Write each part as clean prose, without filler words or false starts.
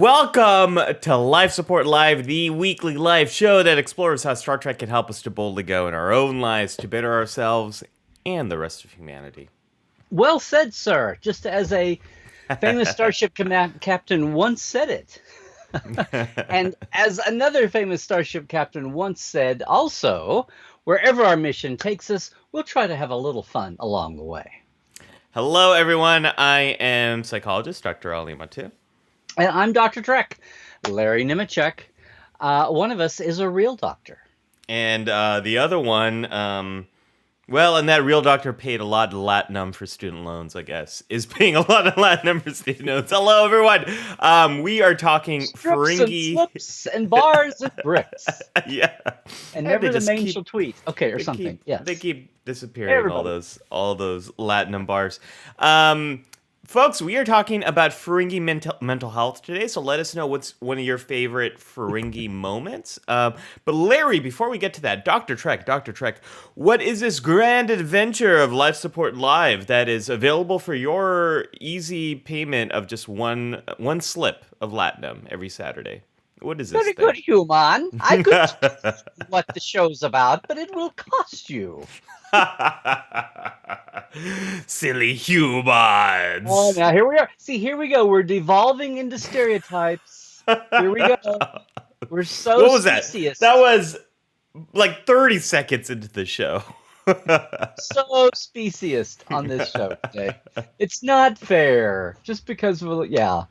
Welcome to Life Support Live, the weekly live show that explores how Star Trek can help us to boldly go in our own lives to better ourselves and the rest of humanity. Well said, sir. Just as a famous starship captain once said it. And as another famous starship captain once said also, wherever our mission takes us, we'll try to have a little fun along the way. Hello, everyone. I am psychologist Dr. Mattu. And I'm Dr. Trek, Larry Nemecek. One of us is a real doctor. And the other one, and that real doctor paid a lot of latinum for student loans, I guess, is paying a lot of latinum for student loans. Hello, everyone. We are talking Ferengi. And slips and bars and bricks. Yeah. And never the main shall tweet. Okay, or something. Yeah. They keep disappearing, all those latinum bars. Folks, we are talking about Ferengi mental health today, so let us know what's one of your favorite Ferengi moments. But Larry, before we get to that, Dr. Trek, what is this grand adventure of Life Support Live that is available for your easy payment of just one slip of latinum every Saturday? What is this Very thing? good, human. I could tell what the show's about, but it will cost you. Silly humans. Oh, now here we are. See, here we go. We're devolving into stereotypes. Here we go. We're so What was specious. That was like 30 seconds into the show. So speciest on this show today. It's not fair. Just because of, yep.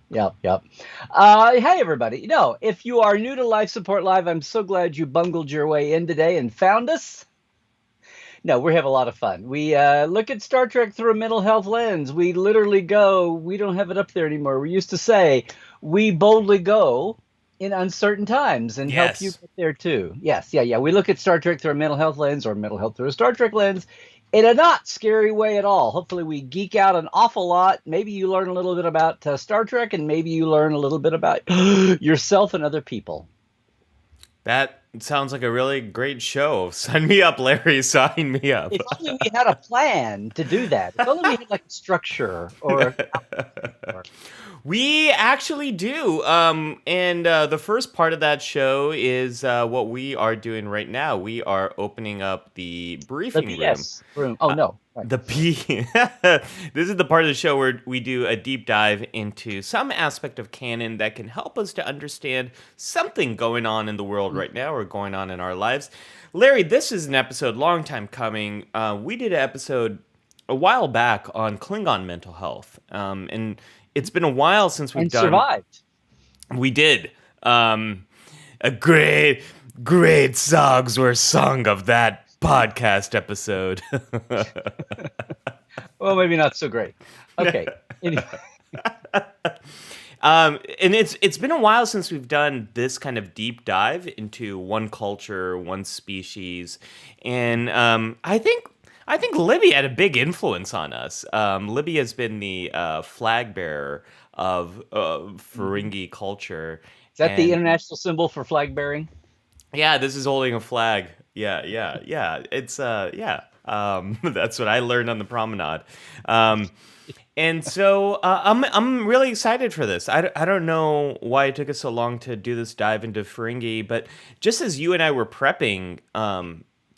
Hey, everybody. If you are new to Life Support Live, I'm so glad you bungled your way in today and found us. No, we have a lot of fun. We look at Star Trek through a mental health lens. We literally go, we don't have it up there anymore. We used to say, we boldly go in uncertain times and help you get there too. Yes, yeah. We look at Star Trek through a mental health lens or mental health through a Star Trek lens in a not scary way at all. Hopefully we geek out an awful lot. Maybe you learn a little bit about Star Trek, and maybe you learn a little bit about yourself and other people. That sounds like a really great show. Sign me up, Larry. Sign me up. If only we had a plan to do that. If only we had like a structure or. We actually do. And the first part of that show is what we are doing right now. We are opening up the briefing room. Oh, no. Right. This is the part of the show where we do a deep dive into some aspect of canon that can help us to understand something going on in the world right now or going on in our lives. Larry, this is an episode, long time coming. We did an episode a while back on Klingon mental health. And it's been a while since we've survived. We did. A great songs were sung of that podcast episode. Well, maybe not so great. Okay. Anyway. And it's been a while since we've done this kind of deep dive into one culture, one species, and I think Libby had a big influence on us. Libby has been the flag bearer of Ferengi culture. Is that the international symbol for flag bearing? Yeah, this is holding a flag. Yeah. It's that's what I learned on the promenade. And so I'm really excited for this. I don't know why it took us so long to do this dive into Ferengi, but just as you and I were prepping,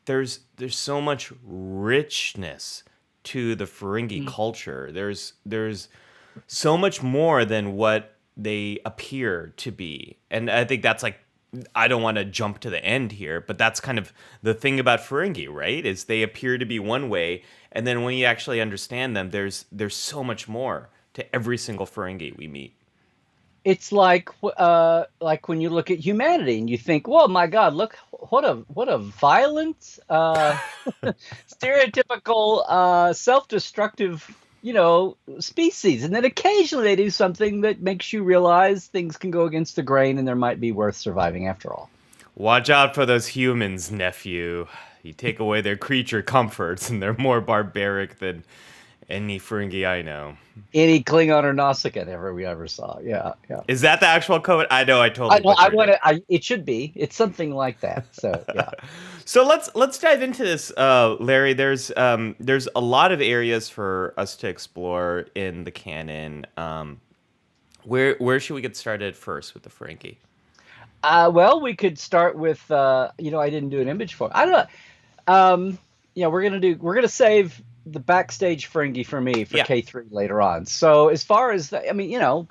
there's so much richness to the Ferengi culture. There's so much more than what they appear to be, and I think that's like, I don't want to jump to the end here, but that's kind of the thing about Ferengi, right? Is they appear to be one way, and then when you actually understand them, there's so much more to every single Ferengi we meet. It's like when you look at humanity and you think, "Well, my God, look what a violent, stereotypical, self-destructive." Species. And then occasionally they do something that makes you realize things can go against the grain and there might be worth surviving after all. Watch out for those humans, nephew. You take away their creature comforts and they're more barbaric than any Ferengi I know. Any Klingon or Nausicaa we ever saw. Yeah. Is that the actual code? I know, I totally butchered it. It should be. It's something like that. So, yeah. So let's dive into this, Larry. There's a lot of areas for us to explore in the canon. Where should we get started first with the Ferengi? Well, we could start with I didn't do an image for. I don't know. Yeah, we're gonna save the backstage Ferengi for me for Yeah. K3 later on. So as far as I mean,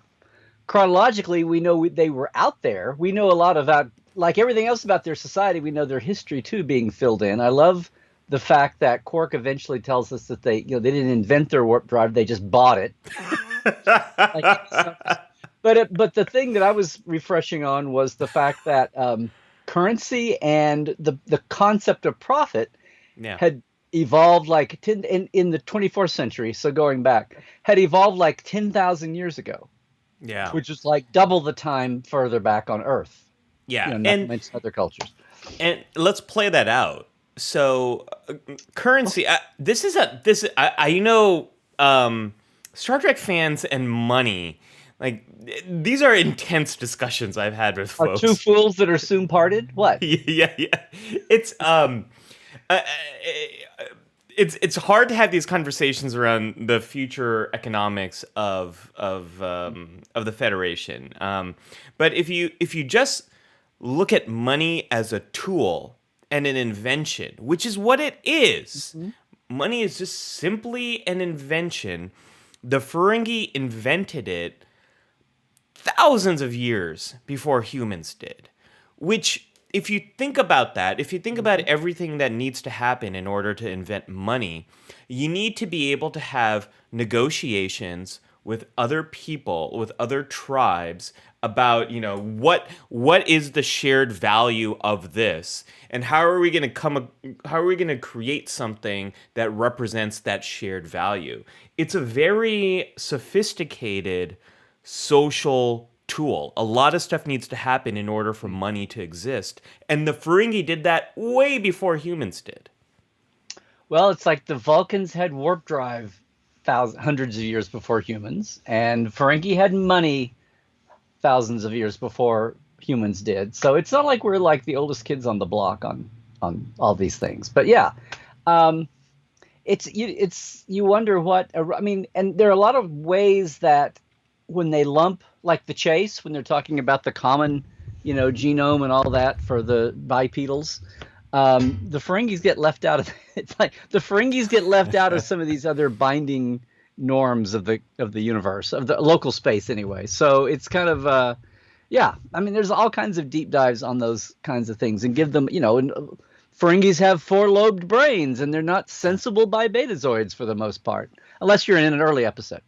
chronologically, we know they were out there. We know a lot about, like everything else about their society. We know their history too being filled in. I love the fact that Quark eventually tells us that they didn't invent their warp drive; they just bought it. Like, but the thing that I was refreshing on was the fact that currency and the concept of profit Yeah. had evolved like in the 24th century. So going back, had evolved like 10,000 years ago, Yeah. which is like double the time further back on Earth. Yeah. Not to mention other cultures. And let's play that out. So, currency. Star Trek fans and money. Like these are intense discussions I've had with Are two folks. fools that are soon parted? What? Yeah, yeah. It's uh, it's hard to have these conversations around the future economics of the Federation. But if you just look at money as a tool and an invention, which is what it is. Mhm. Money is just simply an invention. The Ferengi invented it thousands of years before humans did. Which, if you think about that, if you think about everything that needs to happen in order to invent money, you need to be able to have negotiations with other people, with other tribes about, what is the shared value of this, and how are we going to create something that represents that shared value. It's a very sophisticated social tool. A lot of stuff needs to happen in order for money to exist. And the Ferengi did that way before humans did. Well, it's like the Vulcans had warp drive hundreds of years before humans, and Ferengi had money thousands of years before humans did. So it's not like we're like the oldest kids on the block on all these things. But yeah, um, you wonder what I mean, and there are a lot of ways that when they lump like the chase when they're talking about the common, genome and all that for the bipedals. The Ferengis get left out of it's like the Ferengis get left out of some of these other binding norms of the universe of the local space anyway. So it's kind of yeah. I mean, there's all kinds of deep dives on those kinds of things and give them and Ferengis have four-lobed brains and they're not sensible by betazoids for the most part, unless you're in an early episode.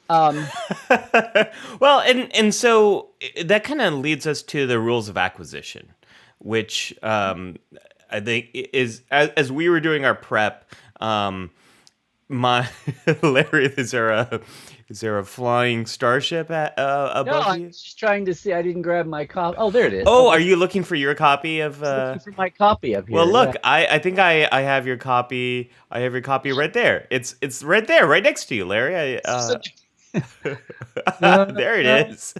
Well, and so that kind of leads us to the rules of acquisition, which I think is as we were doing our prep. My Larry, is there a flying starship No, above I'm you? just trying to see. I didn't grab my copy. Oh, there it is. Oh, Okay, are you looking for your copy of? looking for my copy up here. Well, look, Yeah. I think I have your copy. I have your copy right there. It's right there, right next to you, Larry. There it is.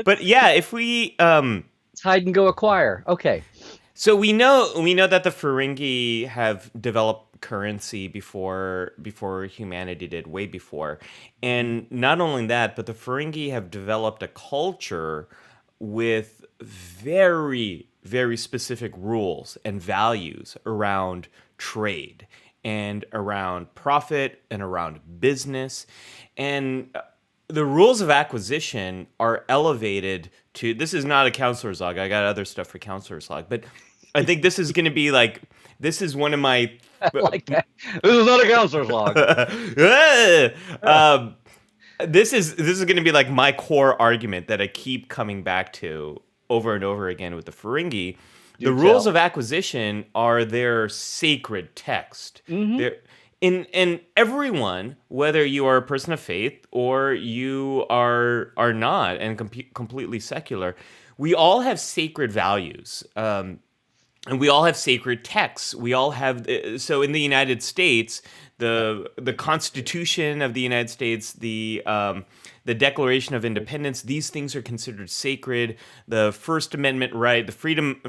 But yeah, if we It's hide and go acquire. Okay. so we know that the Ferengi have developed currency before humanity did, way before. And not only that, but the Ferengi have developed a culture with very, very specific rules and values around trade and around profit and around business. And the rules of acquisition are elevated to, this is not a counselor's log. I got other stuff for counselor's log, but I think this is going to be like, this is one of my I like that. This is not a counselor's log. um, this is going to be like my core argument that I keep coming back to over and over again with the Ferengi. The Do rules tell. of acquisition are their sacred text. Mhm. They're in everyone, whether you are a person of faith or you are not and completely secular, we all have sacred values. and we all have sacred texts. We all have so in the United States, the Constitution of the United States, the Declaration of Independence. These things are considered sacred. The First Amendment right, the freedom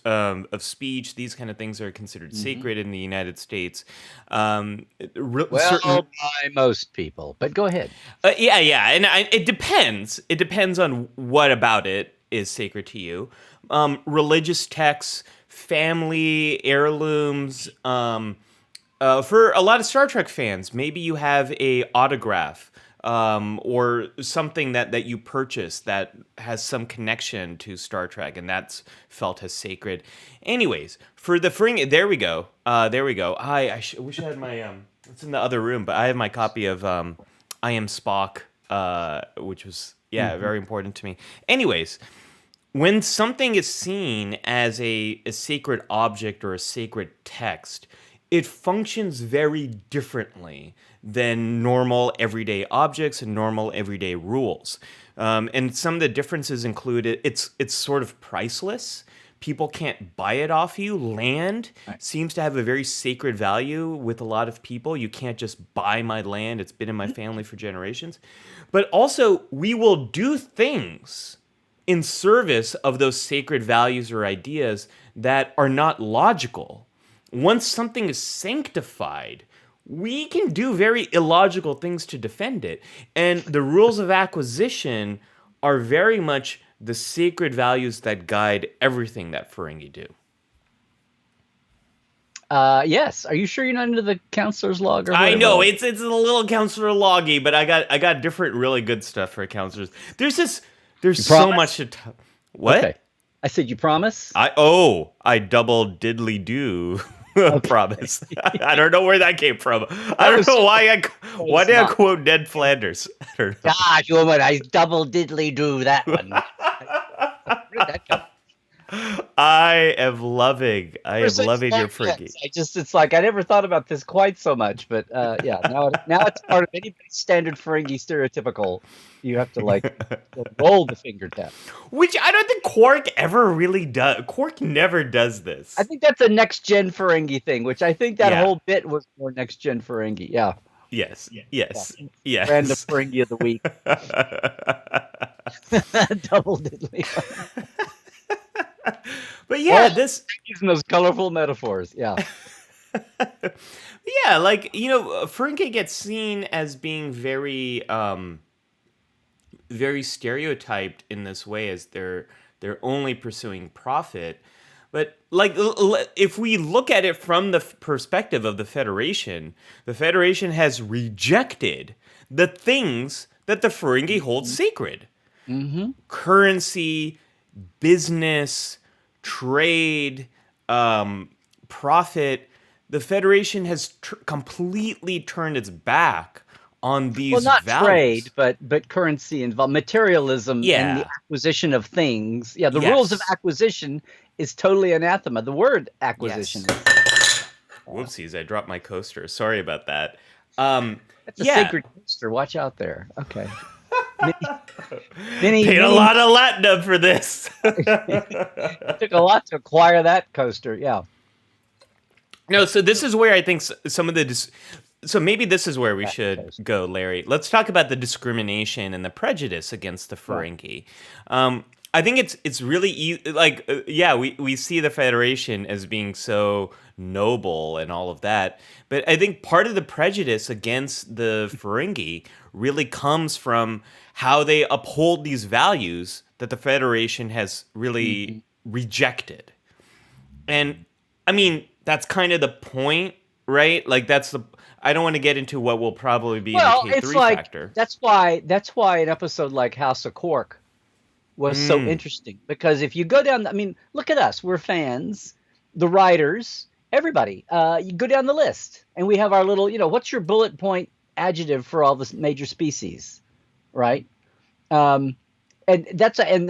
of speech. These kind of things are considered sacred in the United States. Well, Certain by most people, but go ahead. yeah, and it depends. It depends on what about it is sacred to you. Religious texts, family heirlooms. For a lot of Star Trek fans, maybe you have a autograph or something that you purchase that has some connection to Star Trek, and that's felt as sacred. Anyways, for the Ferengi, there we go. There we go. Wish I had my it's in the other room, but I have my copy of I Am Spock, which was very important to me. Anyways, when something is seen as a sacred object or a sacred text, it functions very differently than normal everyday objects and normal everyday rules. And some of the differences include it's sort of priceless. People can't buy it off you. Land seems to have a very sacred value with a lot of people. You can't just buy my land. It's been in my family for generations. But also, we will do things in service of those sacred values or ideas that are not logical. Once something is sanctified, we can do very illogical things to defend it. And the rules of acquisition are very much the sacred values that guide everything that Ferengi do. Yes. Are you sure you're not into the counselor's log? Or I know it's a little counselor loggy, but I got different really good stuff for counselors. There's so much to what? Okay. I said you promise? I double diddly do. Promise. I don't know where that came from. I don't know why did I quote Ned Flanders? I don't know. Gosh, woman, I double diddly do that one. Where did that come from? I am loving your Ferengi. It's like I never thought about this quite so much, but yeah, now it's part of anybody's standard Ferengi stereotypical. You have to roll the finger tap. Which I don't think Quark ever really does. Quark never does this. I think that's a next gen Ferengi thing, which I think that whole bit was more next gen Ferengi. Yeah. Yes. Random Ferengi of the week. Double diddly. But yeah, this using those colorful metaphors. Yeah. Yeah, Ferengi gets seen as being very very stereotyped in this way, as they're only pursuing profit. But if we look at it from the perspective of the Federation has rejected the things that the Ferengi hold sacred. Mm-hmm. Currency, business, trade, profit. The Federation has completely turned its back on these not values. Trade, but currency involved, materialism and the acquisition of things. Yeah, the rules of acquisition is totally anathema. The word acquisition. Yes. Whoopsies, I dropped my coaster. Sorry about that. That's a sacred coaster. Watch out there. Okay. Paid a lot of Latinum for this. It took a lot to acquire that coaster. Yeah. No, so this is where I think some of the... So maybe this is where we should go, Larry. Let's talk about the discrimination and the prejudice against the Ferengi. I think it's really we see the Federation as being so noble and all of that, but I think part of the prejudice against the Ferengi really comes from how they uphold these values that the Federation has really rejected. And I mean, that's kind of the point, right? I don't want to get into what will probably be the K3 factor. That's why an episode like House of Quark was so interesting, because if you go down, look at us, we're fans, the writers, everybody. You go down the list, and we have our little, what's your bullet point adjective for all the major species, right? And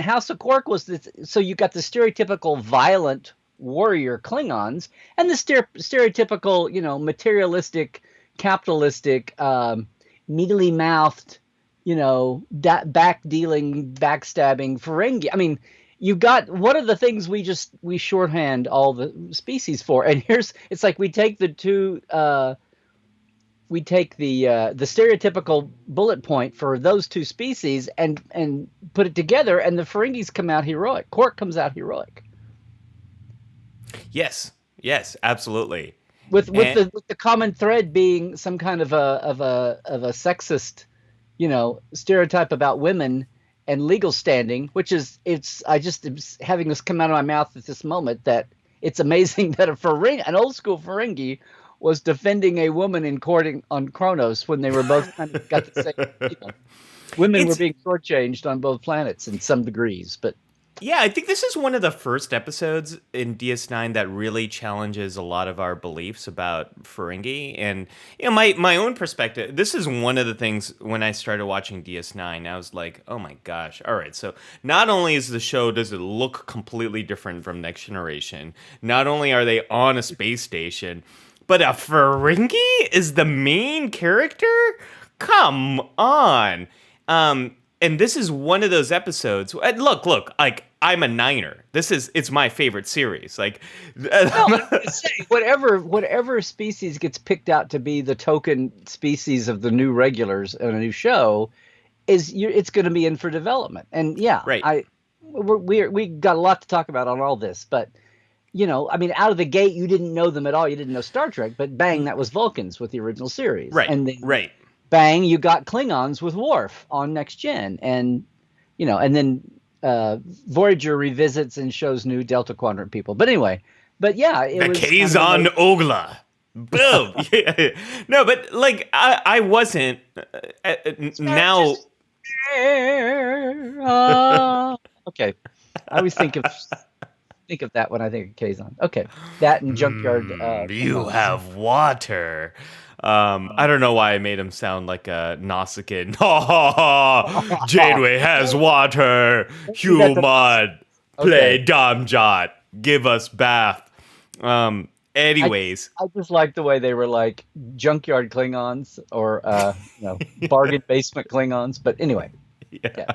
House of Quark was this, so you got the stereotypical violent warrior Klingons and the stereotypical, materialistic, capitalistic, mealy-mouthed, back-dealing, backstabbing Ferengi. you got what are the things we shorthand all the species for? And it's like we take the stereotypical bullet point for those two species and put it together, and the Ferengis come out heroic. Quark comes out heroic Yes, yes, absolutely. with And the common thread being some kind of a sexist, stereotype about women and legal standing, which is it's I just am having this come out of my mouth at this moment that it's amazing that an old school Ferengi was defending a woman in court on Kronos when they were both kind of got the same. Women were it's being shortchanged on both planets in some degrees, but Yeah, I think this is one of the first episodes in DS9 that really challenges a lot of our beliefs about Ferengi. And my own perspective. This is one of the things when I started watching DS9, I was like, oh my gosh! All right, so not only is the show does it look completely different from Next Generation, not only are they on a space station, but a Ferengi is the main character. Come on. And this is one of those episodes. Look, like I'm a Niner. It's my favorite series. Like, well, I'm gonna say whatever species gets picked out to be the token species of the new regulars in a new show it's going to be in for development. And yeah, right. we got a lot to talk about on all this, but I mean, out of the gate, you didn't know them at all. You didn't know Star Trek, but bang, that was Vulcans with the original series, Right, and then right. bang, you got Klingons with Worf on Next Gen, and and then Voyager revisits and shows new Delta Quadrant people. But anyway, but yeah, it The was Kazon Ogla. Boom. Yeah. No, but like I wasn't now. Okay, I always think of that when I think of Kazon. Okay, that and Junkyard. You have water. I don't know why I made him sound like a Nausicaan. Ha ha ha! Janeway has water. Human, play Okay. dumb jot. Give us bath. I Anyways, I just like the way they were like junkyard Klingons or bargain basement Klingons. But anyway, yeah, yeah.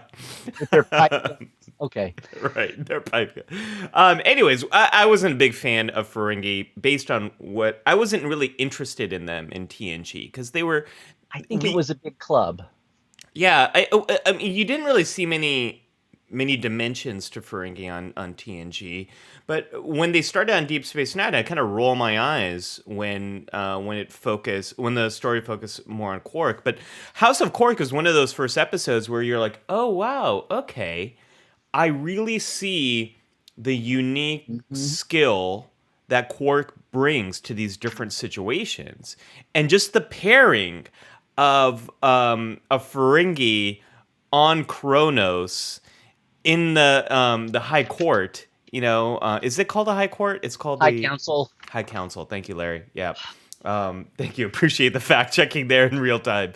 with their pipe guns. Okay. Right, they're pipe. Anyways, I wasn't a big fan of Ferengi based on what I wasn't really interested in them in TNG because they were I think it the was a big club. yeah. I mean, you didn't really see many dimensions to Ferengi on TNG, but when they started on Deep Space Nine, I kind of roll my eyes when when the story focused more on Quark. But House of Quark is one of those first episodes where you're like, oh wow, okay. I really see the unique Hmm. skill that Quark brings to these different situations, and just the pairing of a Ferengi on Kronos in the High Court. Is it called the High Court? It's called High the Council. High Council. Thank you, Larry. Yeah. Thank you. Appreciate the fact checking there in real time.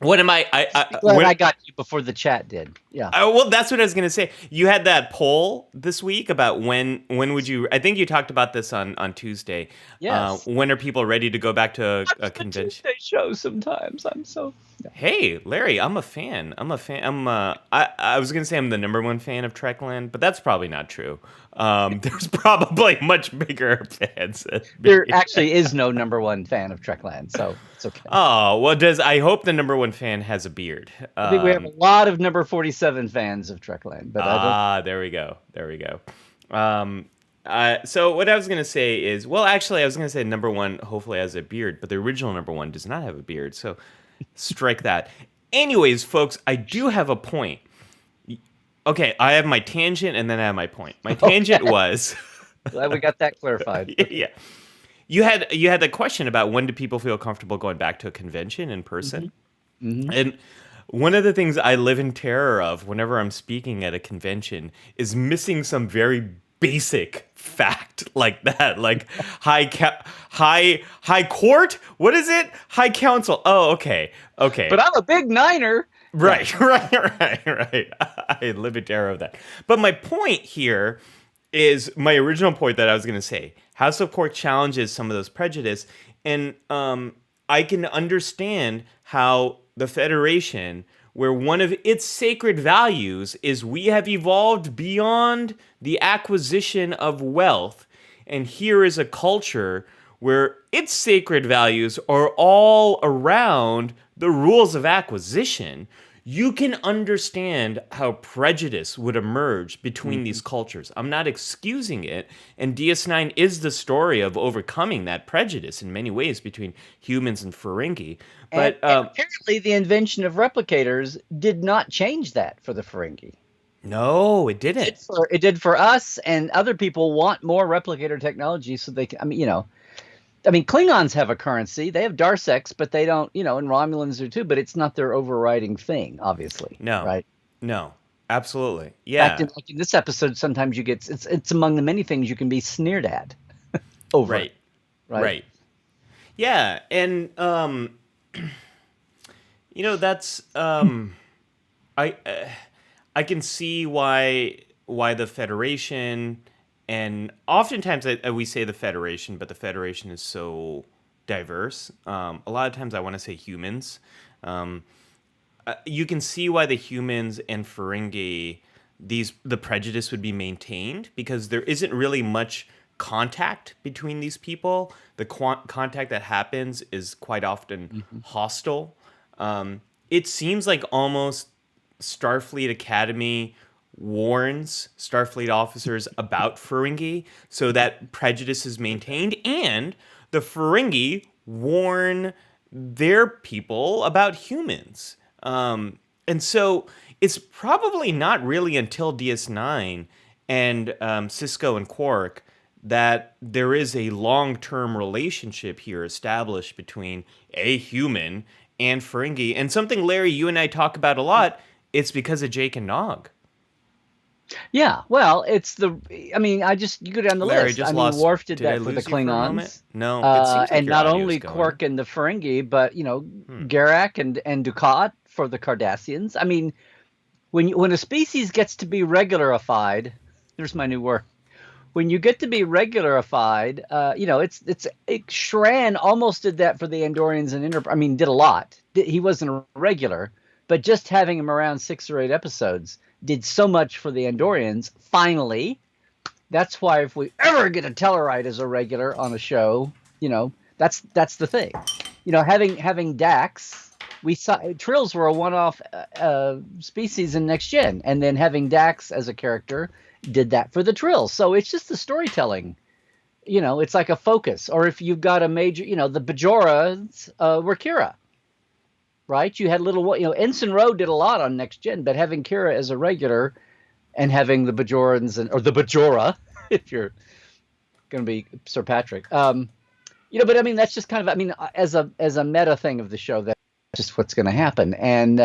What am Glad I got you before the chat did. Yeah. well, that's what I was gonna say. You had that poll this week about when would you? I think you talked about this on Tuesday. Yes. When are people ready to go back to a Watch the convention? Tuesday show sometimes. I'm so. Yeah. Hey, Larry, I'm a fan. I'm a fan. I was gonna say I'm the number one fan of Trekland, but that's probably not true. There's probably much bigger fans than There me. actually is no number one fan of Trekland, so it's okay. Oh well, I hope the number one fan has a beard. I think we have a lot of number 47 fans of Trekland, but I don't. There we go. There we go. So what I was gonna say is, well, actually, I was gonna say number one hopefully has a beard, but the original number one does not have a beard, so strike that. Anyways, folks, I do have a point. Okay, I have my tangent and then I have my point. My tangent was, Glad we got that clarified. yeah, you had the question about when do people feel comfortable going back to a convention in person, Hmm. and one of the things I live in terror of whenever I'm speaking at a convention is missing some very basic fact like that, like high court. What is it? High council. Oh, okay, okay. But I'm a big Niner. Right, right. I live in terror of that. But my point here is my original point that I was going to say. House of Court challenges some of those prejudice, and I can understand how the Federation where one of its sacred values is we have evolved beyond the acquisition of wealth. And here is a culture where its sacred values are all around the rules of acquisition. You can understand how prejudice would emerge between these cultures. I'm not excusing it. And DS9 is the story of overcoming that prejudice in many ways between humans and Ferengi. But and apparently the invention of replicators did not change that for the Ferengi. no, it didn't. It did for us, and other people want more replicator technology so they can, Klingons have a currency. They have Darsex, but they don't, and Romulans do too, but it's not their overriding thing, obviously. No. Right? No. Absolutely. In Yeah. fact, in this episode, sometimes you get, it's among the many things you can be sneered at over. Right. Right. Yeah. And, that's, I can see why the Federation, and oftentimes we say the Federation, but the Federation is so diverse. A lot of times I want to say humans. You can see why the humans and Ferengi, the prejudice would be maintained, because there isn't really much contact between these people. The contact that happens is quite often hostile. It seems like almost Starfleet Academy warns Starfleet officers about Ferengi so that prejudice is maintained, and the Ferengi warn their people about humans. And so it's probably not really until DS9 and Sisko and Quark that there is a long-term relationship here established between a human and Ferengi. And something, Larry, you and I talk about a lot, it's because of Jake and Nog. Yeah, well, you go down the Larry, list. Worf did that for the Klingons. No, it seems like and your not audio's only going. Quark and the Ferengi, but Garak and Dukat for the Cardassians. I mean, when a species gets to be regularified, there's my new word. When you get to be regularified, Shran almost did that for the Andorians and did a lot. He wasn't a regular, but just having him around 6 or 8 episodes did so much for the Andorians. Finally, that's why if we ever get a Tellarite as a regular on a show, that's the thing. Having Dax, we saw Trills were a one-off species in Next Gen, and then having Dax as a character did that for the Trills. So it's just the storytelling. It's like a focus. Or if you've got a major, the Bajorans were Kira. Right? You had Ensign Ro did a lot on Next Gen, but having Kira as a regular and having the Bajorans or the Bajora, if you're going to be Sir Patrick, but that's just kind of, as a meta thing of the show, that's just what's going to happen. And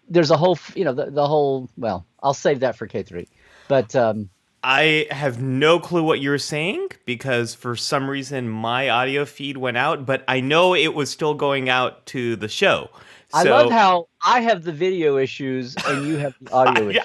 there's a whole, the whole, well, I'll save that for K3, but I have no clue what you're saying, because for some reason my audio feed went out, but I know it was still going out to the show. I love how I have the video issues and you have the audio issues.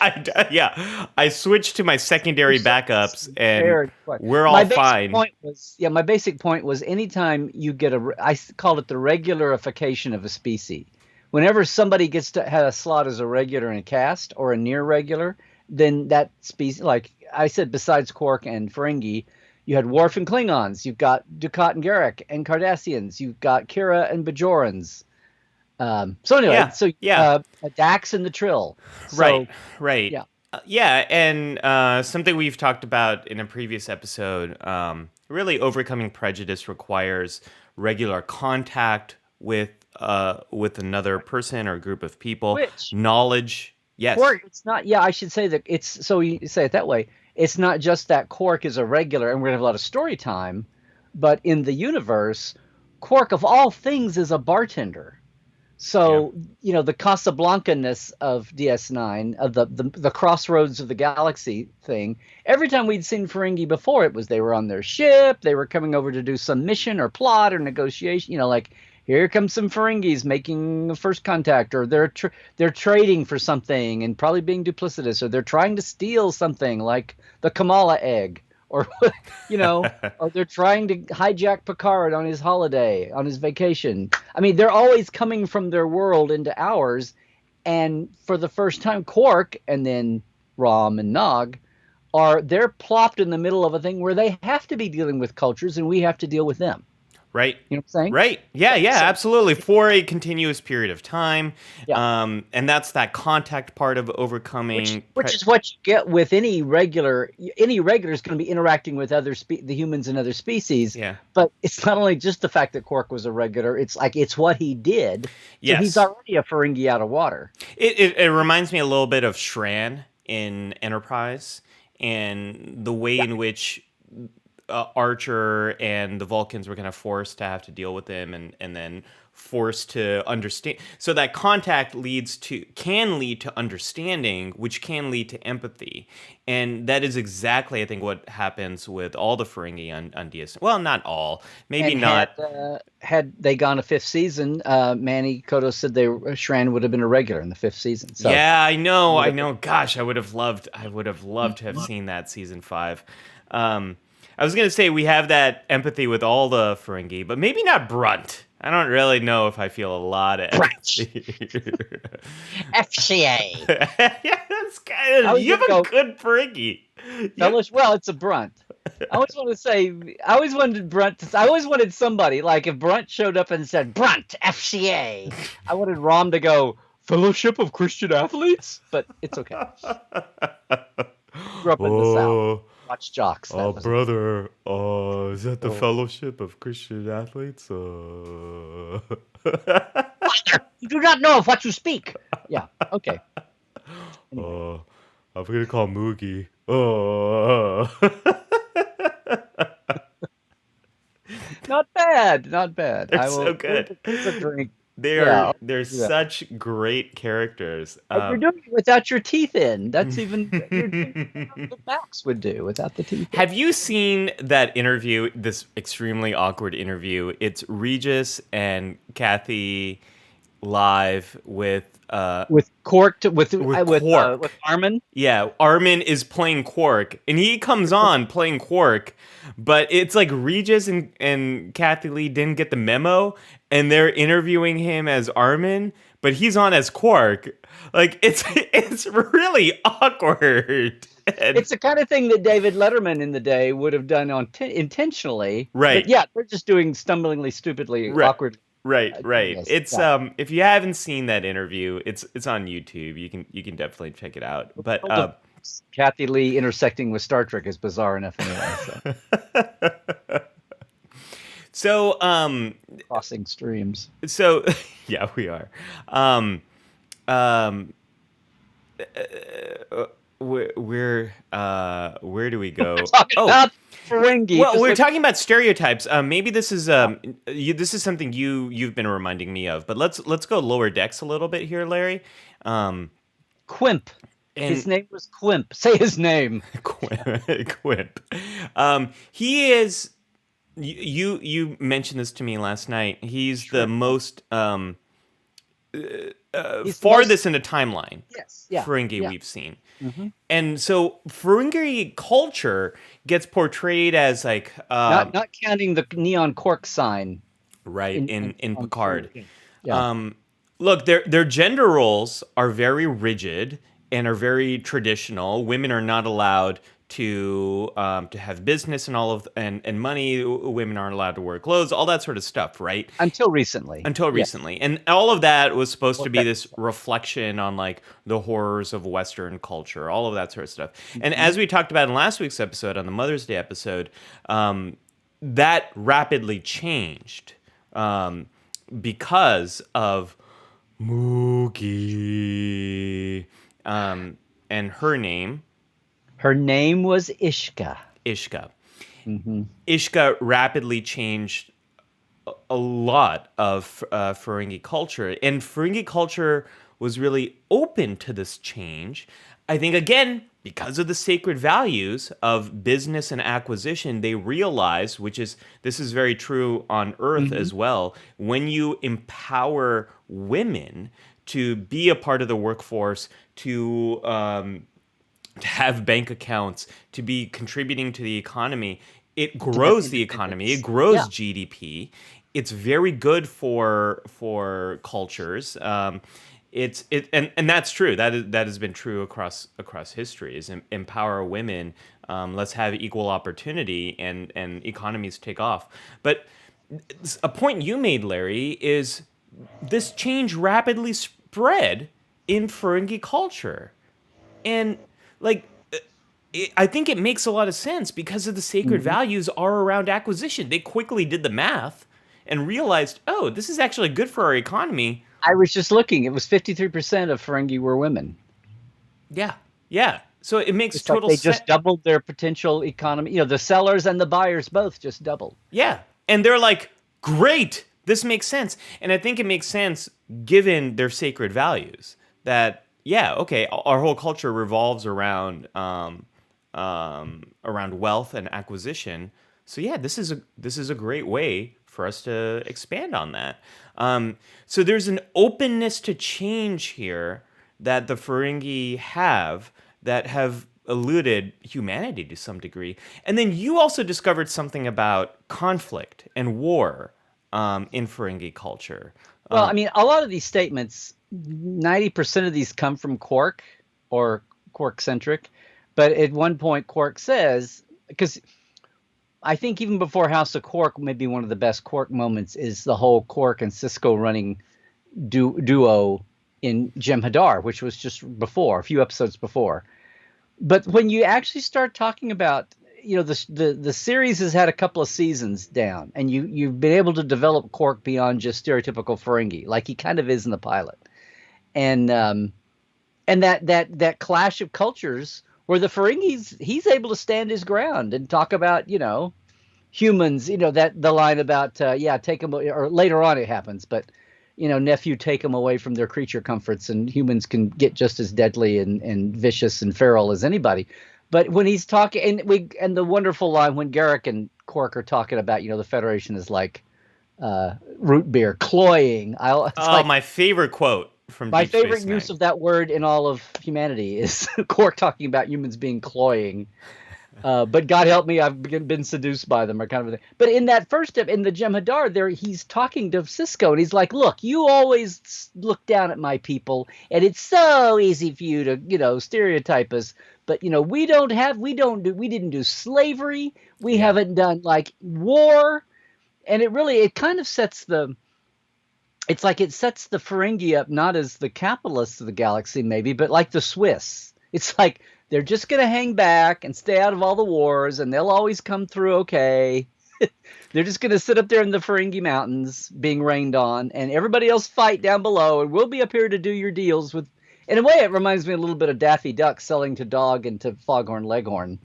I switched to my secondary backups, and we're all fine. My basic point was anytime you get I call it the regularification of a species. Whenever somebody gets to have a slot as a regular in a cast or a near regular, then that species, like I said, besides Quark and Ferengi, you had Worf and Klingons, you've got Dukat and Garak and Cardassians, you've got Kira and Bajorans. Dax and the Trill. Right. And something we've talked about in a previous episode, really overcoming prejudice requires regular contact with another person or group of people. Knowledge. Yes. Quark, it's not. Yeah, I should say that it's. So you say it that way. It's not just that Quark is a regular, and we're gonna have a lot of story time, but in the universe, Quark of all things is a bartender. So, the Casablanca-ness of DS9, of the crossroads of the galaxy thing, every time we'd seen Ferengi before, it was they were on their ship, they were coming over to do some mission or plot or negotiation, like, here comes some Ferengis making first contact, or they're trading for something and probably being duplicitous, or they're trying to steal something like the Kamala egg. Or, or they're trying to hijack Picard on his holiday, on his vacation. They're always coming from their world into ours, And for the first time, Quark and then Rom and Nog they're plopped in the middle of a thing where they have to be dealing with cultures and we have to deal with them. Right. You know what I'm saying? Right. Yeah, yeah, absolutely. For a continuous period of time. Yeah. And that's that contact part of overcoming. Which is what you get with any regular. Any regular is going to be interacting with the humans and other species. Yeah. But it's not only just the fact that Quark was a regular. It's like it's what he did. Yes. So he's already a Ferengi out of water. It reminds me a little bit of Shran in Enterprise and the way in which Archer and the Vulcans were kind of forced to have to deal with him and then forced to understand. So that contact can lead to understanding, which can lead to empathy. And that is exactly, I think, what happens with all the Ferengi on DS. Well, not all. Maybe and not. Had they gone a fifth season, Manny Koto said Shran would have been a regular in the fifth season. So. Yeah, I know. Gosh, I would have loved to have seen that season 5. I was going to say we have that empathy with all the Ferengi, but maybe not Brunt. I don't really know if I feel a lot of empathy. FCA. Yeah, that's kind of... You have a good Ferengi. Well, it's a Brunt. I always wanted somebody, like if Brunt showed up and said, Brunt, FCA, I wanted Rom to go, Fellowship of Christian Athletes? But it's okay. Grew up in the South. Watch jocks. Oh, brother. Is that the Fellowship of Christian Athletes? Father, you do not know of what you speak. Yeah, okay. Anyway. I'm going to call Moogie. Not bad. They're so good. It's a drink. They're such great characters. You're doing it without your teeth in. That's even what Max would do without the teeth in. Have you seen that interview, this extremely awkward interview? It's Regis and Kathy live with Quark with Armin. Yeah, Armin is playing Quark, and he comes on playing Quark, but it's like Regis and Kathy Lee didn't get the memo, and they're interviewing him as Armin, but he's on as Quark. Like it's really awkward. It's the kind of thing that David Letterman in the day would have done intentionally. Right. But yeah, they're just doing stumblingly, stupidly, awkward. Right. It's if you haven't seen that interview, it's on YouTube. You can definitely check it out. But Kathy Lee intersecting with Star Trek is bizarre enough anyway. So crossing streams. So yeah, we are. Where do we go? About Ferengi. Well, we're talking about stereotypes. Maybe this is something you've been reminding me of. But let's go lower decks a little bit here, Larry. Quimp. His name was Quimp. Say his name. Quimp. He is. You mentioned this to me last night. He's the most farthest in a timeline. Yes. Yeah. Ferengi we've seen. Mm-hmm. And so Ferengi culture gets portrayed as like not counting the neon cork sign, right in Picard. Yeah. Look, their gender roles are very rigid and are very traditional. Women are not allowed to have business and and money. Women aren't allowed to wear clothes, all that sort of stuff, right? Until recently. And all of that was supposed to be this reflection on like the horrors of Western culture, all of that sort of stuff. Mm-hmm. And as we talked about in last week's episode, on the Mother's Day episode, that rapidly changed because of Moogie and her name. Her name was Ishka. Mm-hmm. Ishka rapidly changed a lot of Ferengi culture. And Ferengi culture was really open to this change. I think, again, because of the sacred values of business and acquisition, they realized, this is very true on Earth as well, when you empower women to be a part of the workforce, to have bank accounts, to be contributing to the economy, it grows the economy, it grows GDP. It's very good for cultures. And that's true. That has been true across history. Is empower women. Let's have equal opportunity, and economies take off. But a point you made, Larry, is this change rapidly spread in Ferengi culture, and like I think it makes a lot of sense because of the sacred Mhm. values are around acquisition. They quickly did the math and realized, oh, this is actually good for our economy. I was just looking. It was 53% of Ferengi were women. Yeah, yeah. So it makes It's like total they sense. just doubled their potential economy. The sellers and the buyers both just doubled. Yeah, and they're like, great, this makes sense, and I think it makes sense given their sacred values. That yeah, okay, our whole culture revolves around wealth and acquisition. So yeah, this is a great way for us to expand on that. So there's an openness to change here that the Ferengi that have eluded humanity to some degree. And then you also discovered something about conflict and war in Ferengi culture. Well, I mean, a lot of these statements, 90% of these come from Quark or Quark centric. But at one point, Quark says, because I think even before House of Quark, maybe one of the best Quark moments is the whole Quark and Cisco running duo in Jem'Hadar, which was just before, a few episodes before. But when you actually start talking about, the series has had a couple of seasons down, and you've been able to develop Quark beyond just stereotypical Ferengi, like he kind of is in the pilot, and that clash of cultures where the Ferengis, he's able to stand his ground and talk about humans, that the line about yeah, take them, or later on it happens, but nephew, take them away from their creature comforts, and humans can get just as deadly and vicious and feral as anybody. But when he's talking, and the wonderful line when Garrick and Quark are talking about, the Federation is like root beer, cloying. It's Oh, like my favorite quote from my Deep favorite Space use Nine. of that word in all of humanity is Quark talking about humans being cloying. But God help me, I've been seduced by them, or kind of a thing. But in that first step, in the Jem'Hadar, there he's talking to Cisco, and he's like, "Look, you always look down at my people, and it's so easy for you to, stereotype us. But we didn't do slavery, we Yeah. haven't done like war, and it kind of sets the." It's like it sets the Ferengi up not as the capitalists of the galaxy, maybe, but like the Swiss. It's like they're just going to hang back and stay out of all the wars, and they'll always come through okay. They're just going to sit up there in the Ferengi Mountains being rained on, and everybody else fight down below, and we'll be up here to do your deals with. In a way, it reminds me a little bit of Daffy Duck selling to Dog and to Foghorn Leghorn.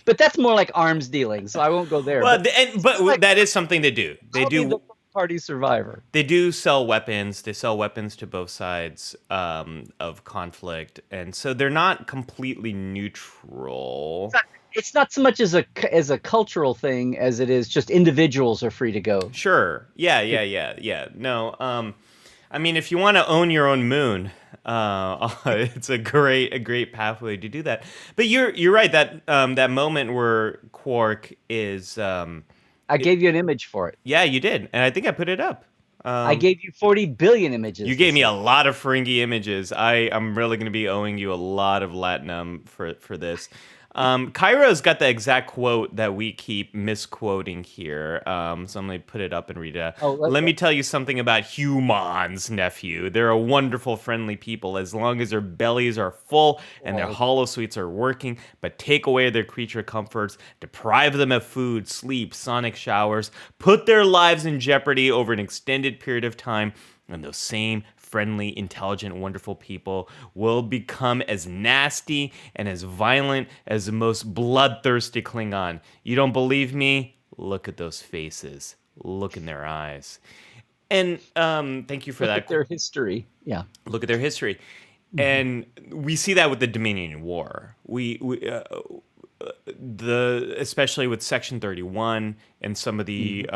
But that's more like arms dealing, so I won't go there. Well, But but like, that is something they do. I'll be the party survivor. They do sell weapons. They sell weapons to both sides of conflict, and so they're not completely neutral. It's not so much as a cultural thing as it is just individuals are free to go. Sure. Yeah. No. I mean, if you want to own your own moon, it's a great pathway to do that. But you're right that that moment where Quark is. I gave you an image for it. Yeah, you did, and I think I put it up. I gave you 40 billion images. You gave me a lot of Ferengi images. I'm really going to be owing you a lot of Latinum for this. Cairo's got the exact quote that we keep misquoting here. So I'm going to put it up and read it. Let me tell you something about humans, nephew. They're a wonderful, friendly people as long as their bellies are full and their holosuites are working. But take away their creature comforts, deprive them of food, sleep, sonic showers, put their lives in jeopardy over an extended period of time, and those same friendly, intelligent, wonderful people will become as nasty and as violent as the most bloodthirsty Klingon. You don't believe me? Look at those faces. Look in their eyes. And thank you for that. Look at their history. Yeah. Look at their history. And we see that with the Dominion War. Especially with Section 31 and some of the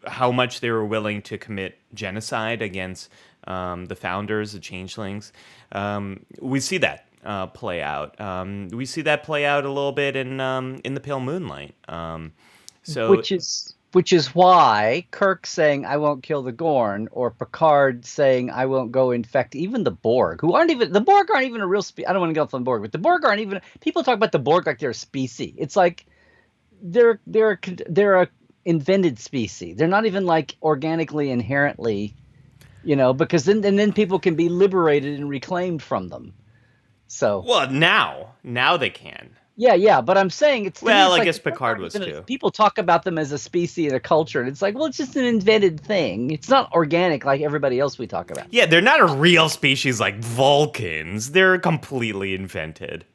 how much they were willing to commit genocide against the founders, the changelings. We see that play out. We see that play out a little bit in the Pale Moonlight. Which is which is why Kirk saying "I won't kill the Gorn" or Picard saying "I won't go infect" even the Borg, who aren't even the Borg aren't even a real I don't want to get off on the Borg, but the Borg aren't even. People talk about the Borg like they're a species. It's like they're a invented species. They're not even like organically inherently, because then people can be liberated and reclaimed from them. So Well, now they can. yeah, but I'm saying to me, Well, it's I like guess Picard was too. people talk about them as a species and a culture, and it's like, well, it's just an invented thing. It's not organic like everybody else we talk about. Yeah, they're not a real species like Vulcans. They're completely invented.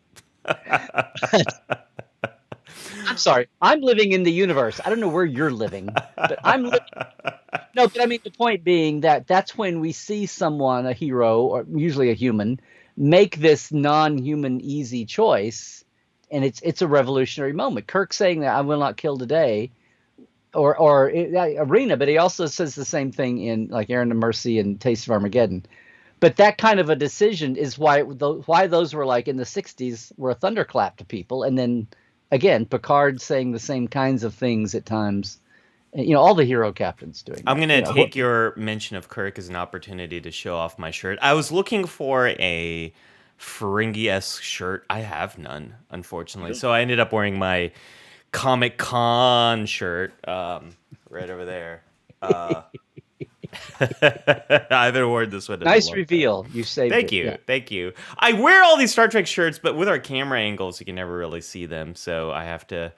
I'm sorry, I'm living in the universe. I don't know where you're living, but I'm living. No, but I mean the point being that that's when we see someone, a hero, or usually a human, make this non-human easy choice, and it's a revolutionary moment. Kirk saying that "I will not kill today," or Arena, but he also says the same thing in like Aaron of Mercy and Taste of Armageddon. But that kind of a decision is why those were like in the '60s were a thunderclap to people, and then again Picard saying the same kinds of things at times. All the hero captains doing that. I'm going to take your mention of Kirk as an opportunity to show off my shirt. I was looking for a Ferengi-esque shirt. I have none, unfortunately. So I ended up wearing my Comic-Con shirt right over there. I haven't worn this one in a Nice long reveal. time. You saved Thank it. you. Yeah. Thank you. I wear all these Star Trek shirts, but with our camera angles, you can never really see them. So I have to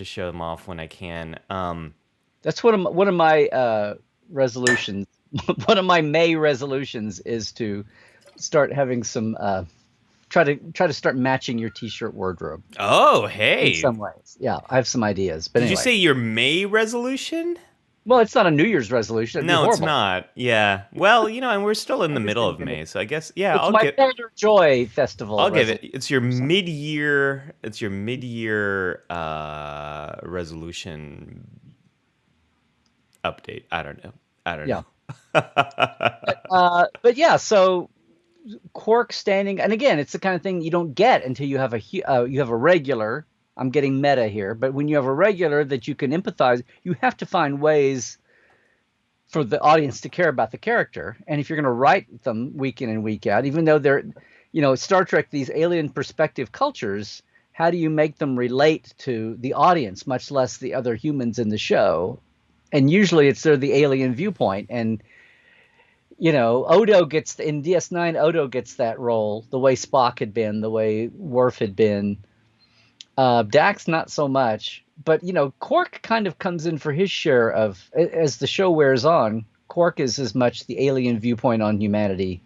show them off when I can. That's one of my resolutions. One of my May resolutions is to start having some try to start matching your t-shirt wardrobe Oh, in hey. some ways. Yeah, I have some ideas. But Did anyway, you say your May resolution? well, it's not a New Year's resolution. It'd be No, it's horrible. not. Yeah. Well, and we're still in the middle of Everything in May, it. so I guess It's my Elder Joy Festival. I'll give it. resolution. It's your mid-year. It's your mid-year resolution update. I don't know. Yeah. But yeah, so Quark standing, and again, it's the kind of thing you don't get until you have a regular. I'm getting meta here, but when you have a regular that you can empathize, you have to find ways for the audience to care about the character. And if you're going to write them week in and week out, even though they're, Star Trek, these alien perspective cultures, how do you make them relate to the audience, much less the other humans in the show? And usually it's the alien viewpoint. And, Odo gets, in DS9, Odo gets that role, the way Spock had been, the way Worf had been. Dax, not so much. But, Quark kind of comes in for his share of, as the show wears on, Quark is as much the alien viewpoint on humanity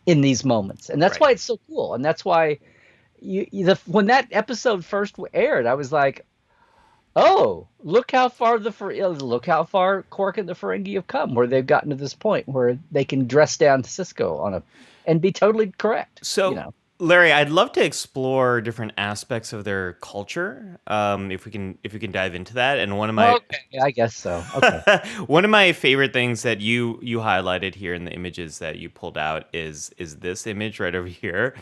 in these moments. And that's Right. why it's so cool. And that's why when that episode first aired, I was like, oh, look how far Quark and the Ferengi have come, where they've gotten to this point where they can dress down Cisco and be totally correct. So, Larry, I'd love to explore different aspects of their culture. If we can dive into that. And one of my I guess so. Okay. one of my favorite things that you highlighted here in the images that you pulled out is this image right over here.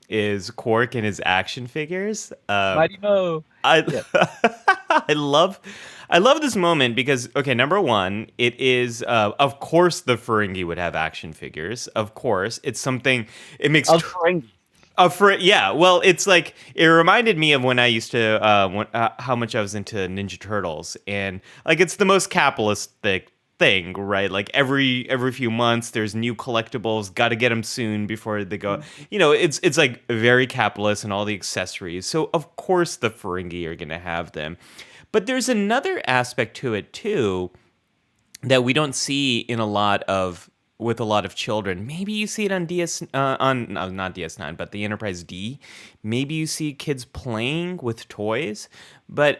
Is Quark and his action figures. Mighty Mo. I love this moment because, okay, number one, it is of course the Ferengi would have action figures. Of course, it's something. It makes Ferengi. Well, it's like it reminded me of when I used to how much I was into Ninja Turtles, and like it's the most capitalistic thing, right? Like every few months there's new collectibles, got to get them soon before they go. It's like very capitalist and all the accessories. So of course the Ferengi are going to have them. But there's another aspect to it too that we don't see with a lot of children. Maybe you see it on not DS9, but the Enterprise D. Maybe you see kids playing with toys, but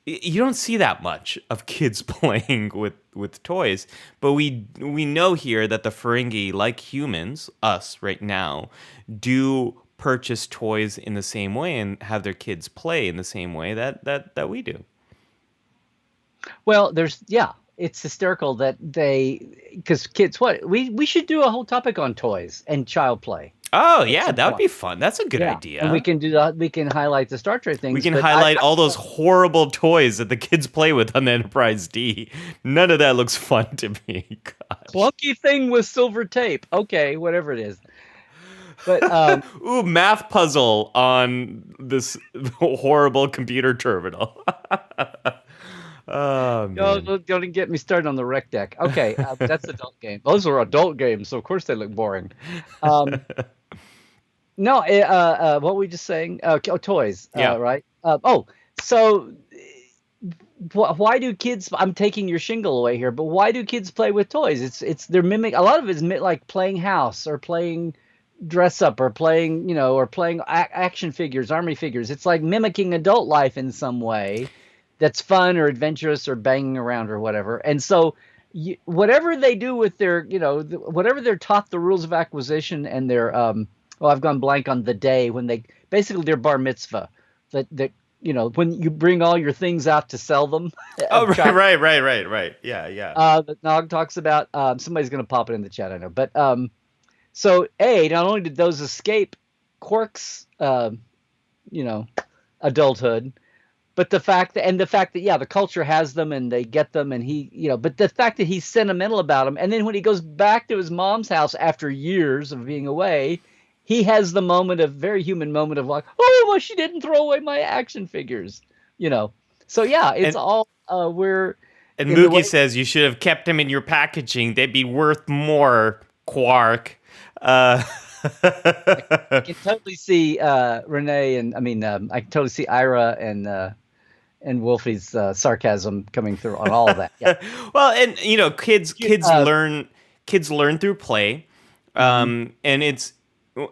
you don't see that much of kids playing with toys. But we know here that the Ferengi, like humans, us right now, do purchase toys in the same way and have their kids play in the same way that we do. Well, it's hysterical that because kids, we should do a whole topic on toys and child play Oh at yeah, some that would point. be fun. That's a good Yeah, and we idea. can do that. We can highlight the Star Trek We things, can but highlight all those horrible toys that the kids play with on the Enterprise D. None of that looks fun to me. Gosh. clunky thing with silver tape. Okay, whatever it is. But Ooh, math puzzle on this horrible computer terminal. Oh man. don't get me started on the rec deck. Okay, that's adult game. Those are adult games, so of course they look boring. Um, no, what were we just saying? Toys, Yeah. right? So why do kids? I'm taking your shingle away here, but why do kids play with toys? They're mimic. A lot of it's like playing house or playing dress up or playing action figures, army figures. It's like mimicking adult life in some way that's fun or adventurous or banging around or whatever. And so whatever they do with their, whatever they're taught the rules of acquisition and their, I've gone blank on the day when they basically their bar mitzvah that when you bring all your things out to sell them. Oh, right. Yeah, yeah. That Nog talks about. Somebody's going to pop it in the chat, I know. But so not only did those escape Quark's, adulthood, but the fact that the culture has them and they get them and but the fact that he's sentimental about them, and then when he goes back to his mom's house after years of being away, he has the very human moment of like, oh, well, she didn't throw away my action figures, So yeah, it's all we're. And Moogie says you should have kept them in your packaging. They'd be worth more, Quark. I can totally see Renee and I can totally see Ira and Wolfie's sarcasm coming through on all of that. Yeah. Well, and kids learn through play, and it's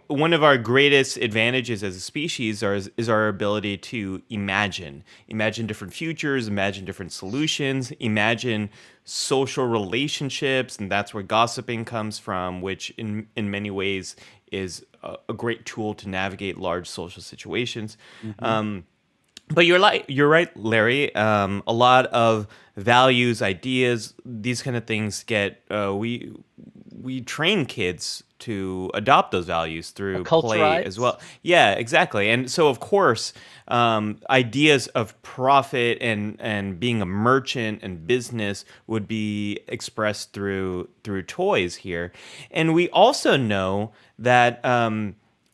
one of our greatest advantages as a species is our ability to imagine different futures, imagine different solutions, imagine social relationships, and that's where gossiping comes from, which in many ways is a great tool to navigate large social situations. But you're right, Larry. A lot of values, ideas, these kind of things get we train kids to adopt those values through play as well. Yeah, exactly. And so, of course, ideas of profit and being a merchant and business would be expressed through toys here. And we also know that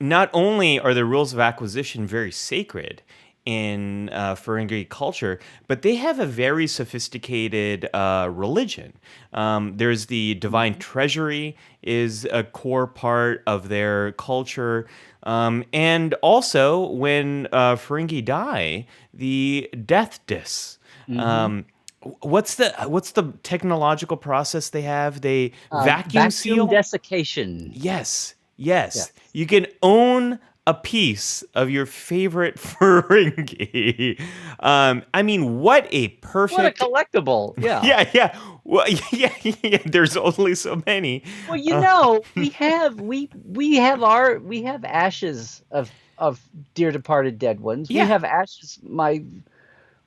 not only are the rules of acquisition very sacred in Ferengi culture, but they have a very sophisticated religion. There's the divine treasury is a core part of their culture. And also, when Ferengi die, the death dis. What's the technological process they have? They vacuum seal? Desiccation. Yes. You can own a piece of your favorite Ferengi. What a perfect... What a collectible. Yeah. Yeah. Well, yeah. There's only so many. Well, we have ashes of dear departed dead ones. Yeah. We have ashes, my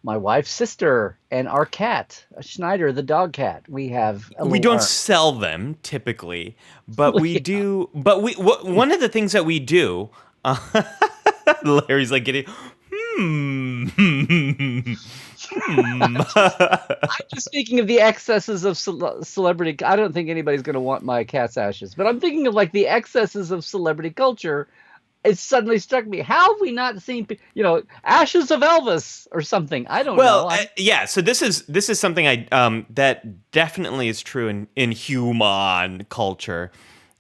wife's sister and our cat, Schneider, the dog cat. We don't sell them typically, but we do. But one of the things that we do. Larry's like getting. I'm just thinking of the excesses of celebrity. I don't think anybody's going to want my cat's ashes, but I'm thinking of like the excesses of celebrity culture. It suddenly struck me: how have we not seen, ashes of Elvis or something? I don't know. Yeah. So this is something that definitely is true in human culture.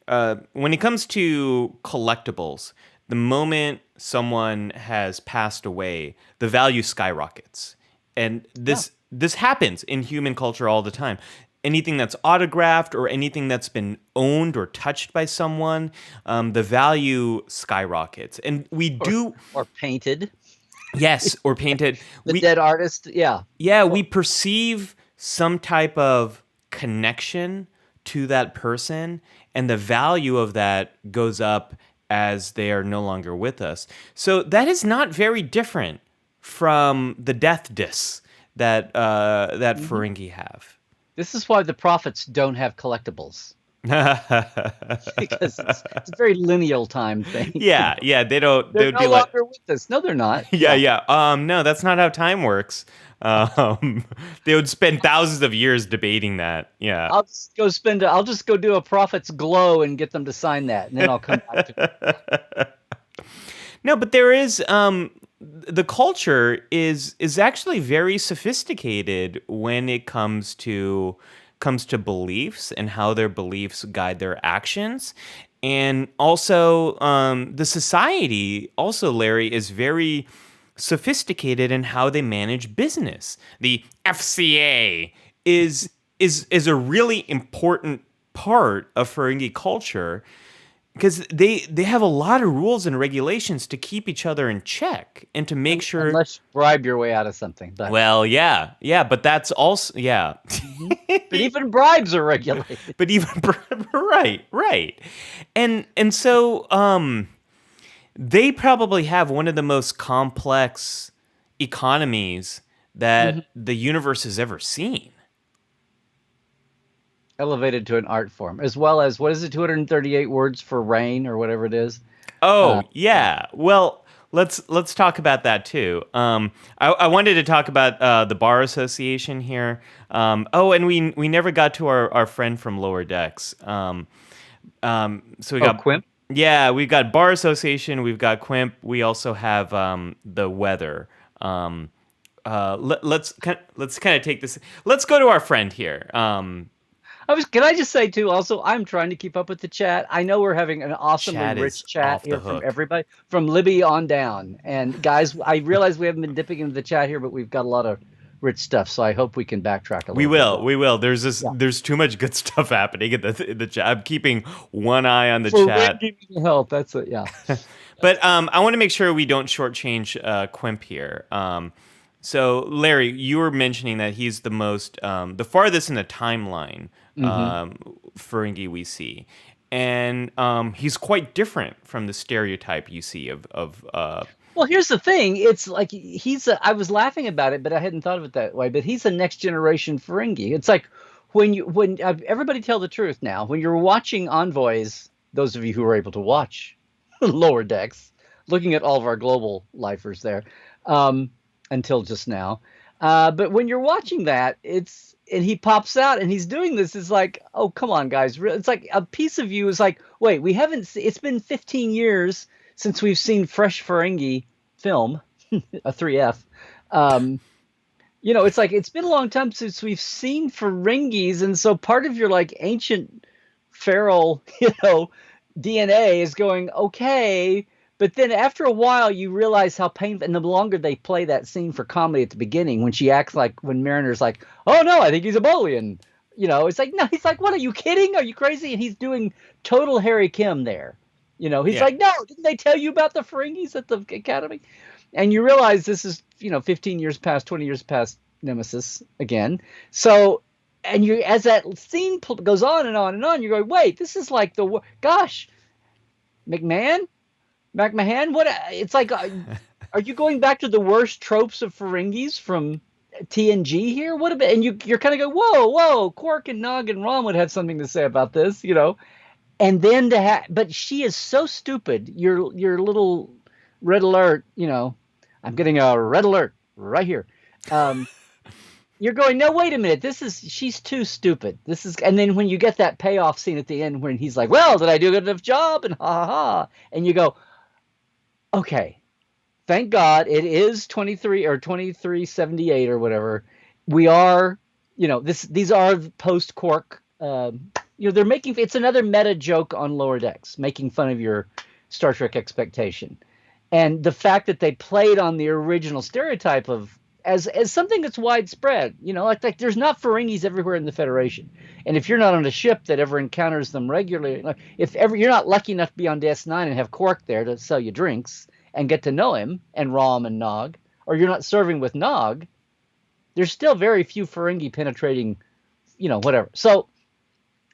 When it comes to collectibles, the moment someone has passed away, the value skyrockets, and this happens in human culture all the time. Anything that's autographed or anything that's been owned or touched by someone, the value skyrockets. And we do... Or painted. Yes, or painted. Dead artist, yeah. Yeah, we perceive some type of connection to that person, and the value of that goes up as they are no longer with us. So that is not very different from the death dis that Ferengi have. This is why the prophets don't have collectibles because it's a very lineal time thing. Yeah, yeah, they They're would no be like, longer with us. No, they're not. yeah, Yeah. yeah. No, that's not how time works. Um, they would spend thousands of years debating that. Yeah. I'll just go do a prophet's glow and get them to sign that, and then I'll come back to. No, but there is the culture is actually very sophisticated when it comes to beliefs and how their beliefs guide their actions. And also the society also, Larry, is very sophisticated in how they manage business. The FCA is a really important part of Ferengi culture because they have a lot of rules and regulations to keep each other in check and to make sure. Unless you bribe your way out of something, but Well, yeah, yeah, but that's also, yeah. but even bribes are regulated. But even right, right. And so they probably have one of the most complex economies that the universe has ever seen. Elevated to an art form, as well as what is it, 238 words for rain or whatever it is. Oh, yeah. Well, let's talk about that too. I wanted to talk about the bar association here. Oh, and we never got to our friend from Lower Decks. So we got Quimp. yeah, we've got bar association, we've got Quimp, we also have the weather. Let's kind of take this. Let's go to our friend here. Can I just say too, also, I'm trying to keep up with the chat. I know we're having an awesomely Chat is rich chat off the here from hook. everybody, from Libby on down. And guys, I realize we haven't been dipping into the chat here, but we've got a lot of rich stuff. So I hope we can backtrack a little bit. We will. There's too much good stuff happening in the chat. I'm keeping one eye on the chat. Help. That's it. Yeah. But I want to make sure we don't shortchange Quimp here. So Larry, you were mentioning that he's the farthest in the timeline Ferengi we see, and he's quite different from the stereotype you see of. Well, here's the thing. It's like I was laughing about it, but I hadn't thought of it that way. But he's a next generation Ferengi. It's like when everybody tell the truth now. When you're watching Envoys, those of you who are able to watch Lower Decks, looking at all of our global lifers there, until just now. But when you're watching that, and he pops out and he's doing this, it's like, oh, come on, guys. It's like a piece of you is like, wait, we haven't, it's been 15 years since we've seen fresh Ferengi film, a 3F. It's like, it's been a long time since we've seen Ferengis. And so part of your like ancient feral, DNA is going, okay. But then after a while, you realize how painful, and the longer they play that scene for comedy at the beginning, when she acts like, when Mariner's like, oh no, I think he's a Bolian. It's like, no, he's like, what, are you kidding? Are you crazy? And he's doing total Harry Kim there. He's like, no, didn't they tell you about the Ferengis at the Academy? And you realize this is, 15 years past, 20 years past Nemesis again. So, and as that scene goes on and on and on, you're going, wait, this is like gosh, McMahon, what? It's like, are you going back to the worst tropes of Ferengis from TNG here? What about? And you're kind of go, whoa, Quark and Nog and Ron would have something to say about this, And then but she is so stupid. Your little red alert, I'm getting a red alert right here. You're going, no, wait a minute. She's too stupid. And then when you get that payoff scene at the end when he's like, well, did I do a good enough job? And ha ha ha. And you go, okay, thank God it is 23 or 2378 or whatever. We are, these are post Quark. They're making, it's another meta joke on Lower Decks, making fun of your Star Trek expectation. And the fact that they played on the original stereotype of, as something that's widespread, like there's not Ferengis everywhere in the Federation. And if you're not on a ship that ever encounters them regularly, like if ever you're not lucky enough to be on DS9 and have Quark there to sell you drinks and get to know him and Rom and Nog, or you're not serving with Nog, there's still very few Ferengi penetrating, whatever. So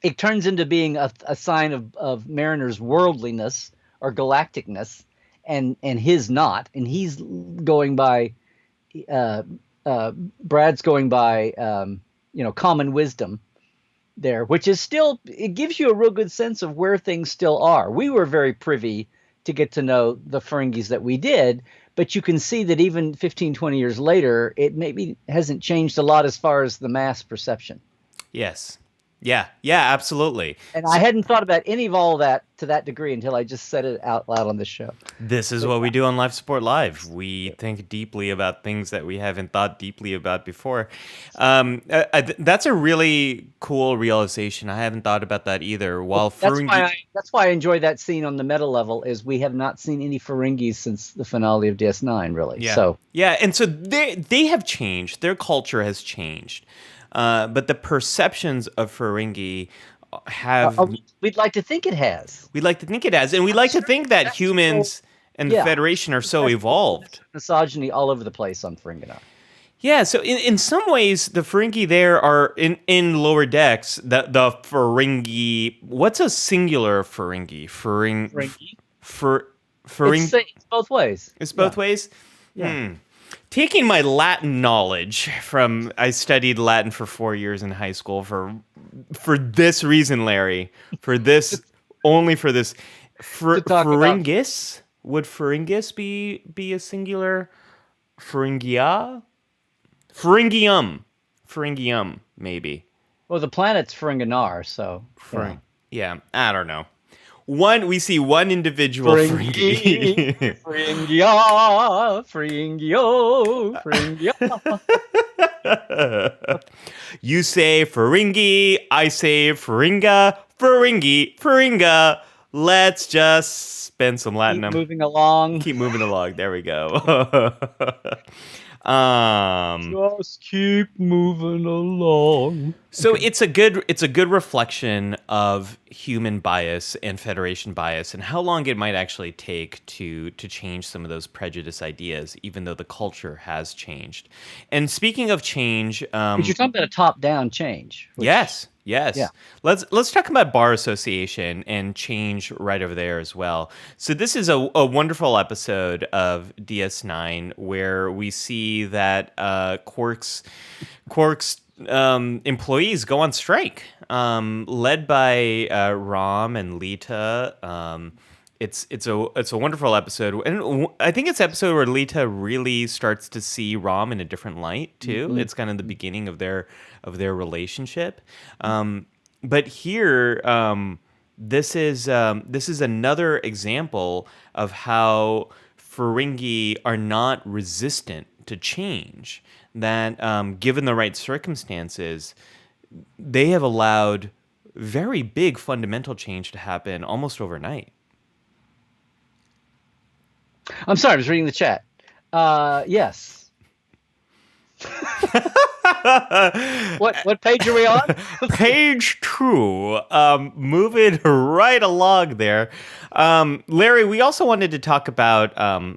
it turns into being a sign of Mariner's worldliness or galacticness, and his not, and he's going by. Brad's going by common wisdom there, which is still, it gives you a real good sense of where things still are. We were very privy to get to know the Ferengis that we did, but you can see that even 15, 20 years later, it maybe hasn't changed a lot as far as the mass perception. Yes. Yeah. Yeah. Absolutely. And I hadn't thought about any of all that to that degree until I just said it out loud on this show. This is But what we do on Life Support Live. We think deeply about things that we haven't thought deeply about before. That's a really cool realization. I haven't thought about that either. While Ferengi, that's why I enjoy that scene on the meta level, is we have not seen any Ferengis since the finale of DS9, really. yeah, So yeah, and so they have changed. Their culture has changed, but the perceptions of Ferengi have. we'd like to think it has. We like to think it has, and we like to think that humans and the Yeah. Federation are so evolved. Misogyny all over the place on Ferengi. Yeah, so in some ways, the Ferengi there are in lower decks. The Ferengi. What's a singular Ferengi? Ferengi. Ferengi. It's both ways. It's both ways. Yeah. Taking my Latin knowledge from, I studied Latin for 4 years in high school for this reason, Larry. For this, only for this. Ferengus? Would Ferengus be a singular? Ferengia? Ferengium, maybe. Well, the planet's Ferenginar, so. Yeah, I don't know. We see one individual Ferengi. Ferengia, Ferengio, Ferengia. You say Ferengi, I say Ferenga, Ferengi, Ferenga. Let's just spend some Latin. Keep moving along. Keep moving along. There we go. Just keep moving along. So it's a good reflection of human bias and Federation bias, and how long it might actually take to change some of those prejudice ideas, even though the culture has changed. And speaking of change, but you're talking about a top-down change. Yes. Yeah. Let's talk about bar association and change right over there as well. So this is a wonderful episode of DS9 where we see that Quark's employees go on strike, led by Rom and Lita. It's a wonderful episode, and I think it's an episode where Lita really starts to see Rom in a different light too. Mm-hmm. It's kind of the beginning of their relationship. But here, this is another example of how Ferengi are not resistant to change. That given the right circumstances, they have allowed very big fundamental change to happen almost overnight. I'm sorry, I was reading the chat. Yes. What page are we on? Page 2. Moving right along there. Larry, we also wanted to talk about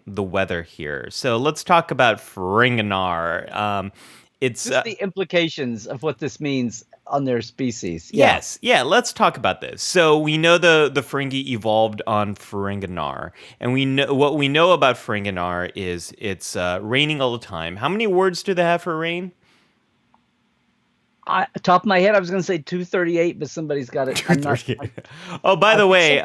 the weather here. So let's talk about Ferenginar. It's just the implications of what this means on their species. Yes. Yeah, let's talk about this. So we know the Ferengi evolved on Ferenginar, and what we know about Ferenginar is it's raining all the time. How many words do they have for rain? Top of my head, I was going to say 238, but somebody's got it. Oh, by the way,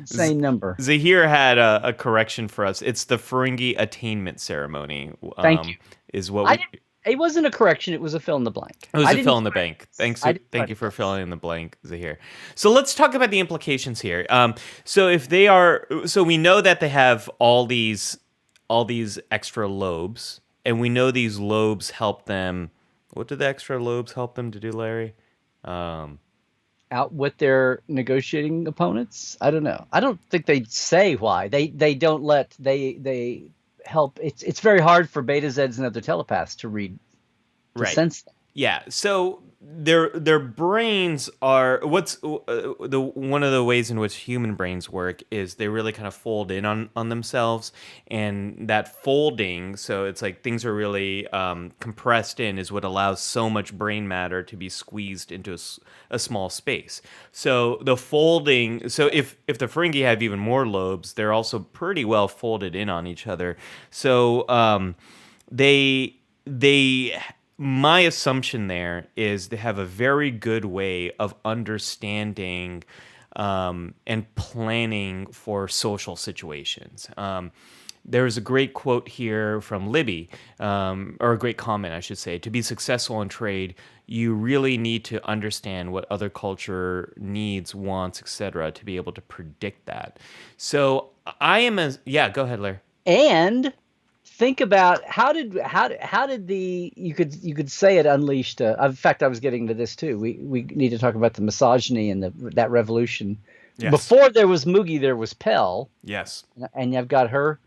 same number. Zahir had a correction for us. It's the Ferengi attainment ceremony. Thank you. Is what it wasn't a correction. It was a fill in the blank. It was a fill in the blank. Thank you for filling in the blank, Zahir. So let's talk about the implications here. So we know that they have all these extra lobes, and we know these lobes help them. What do the extra lobes help them to do, Larry? Out with their negotiating opponents? I don't know. I don't think they say why. They don't let they help. It's very hard for Beta Zeds and other telepaths to read, to sense them. Yeah. So their brains are one of the ways in which human brains work is they really kind of fold in on themselves, and that folding, so it's like things are really compressed in, is what allows so much brain matter to be squeezed into a small space. So the folding, so if the Ferengi have even more lobes, they're also pretty well folded in on each other. So they my assumption there is they have a very good way of understanding and planning for social situations. There's a great quote here from Libby, or a great comment, I should say. To be successful in trade, you really need to understand what other culture needs, wants, etc., to be able to predict that. So I am as yeah. Go ahead, Larry. And think about how did the you could say it unleashed. In fact, I was getting to this too. We need to talk about the misogyny and that revolution. Yes. Before there was Moogie, there was Pell, Yes. and you've got her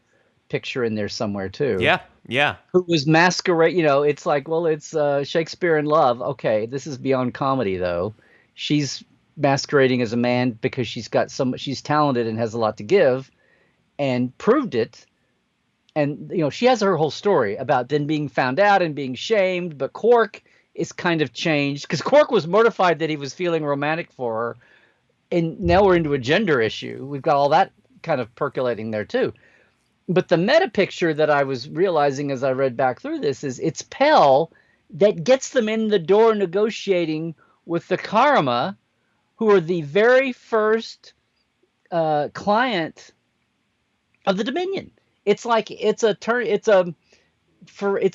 picture in there somewhere too. Yeah. Yeah. Who was masquerade? It's like, well, it's Shakespeare in Love. Okay, this is beyond comedy though. She's masquerading as a man because she's talented and has a lot to give, and proved it. And she has her whole story about then being found out and being shamed. But Quark is kind of changed because Quark was mortified that he was feeling romantic for her, and now we're into a gender issue. We've got all that kind of percolating there too. But the meta picture that I was realizing as I read back through this is it's Pell that gets them in the door negotiating with the Karma, who are the very first client of the Dominion. It's like it's a Ferengi,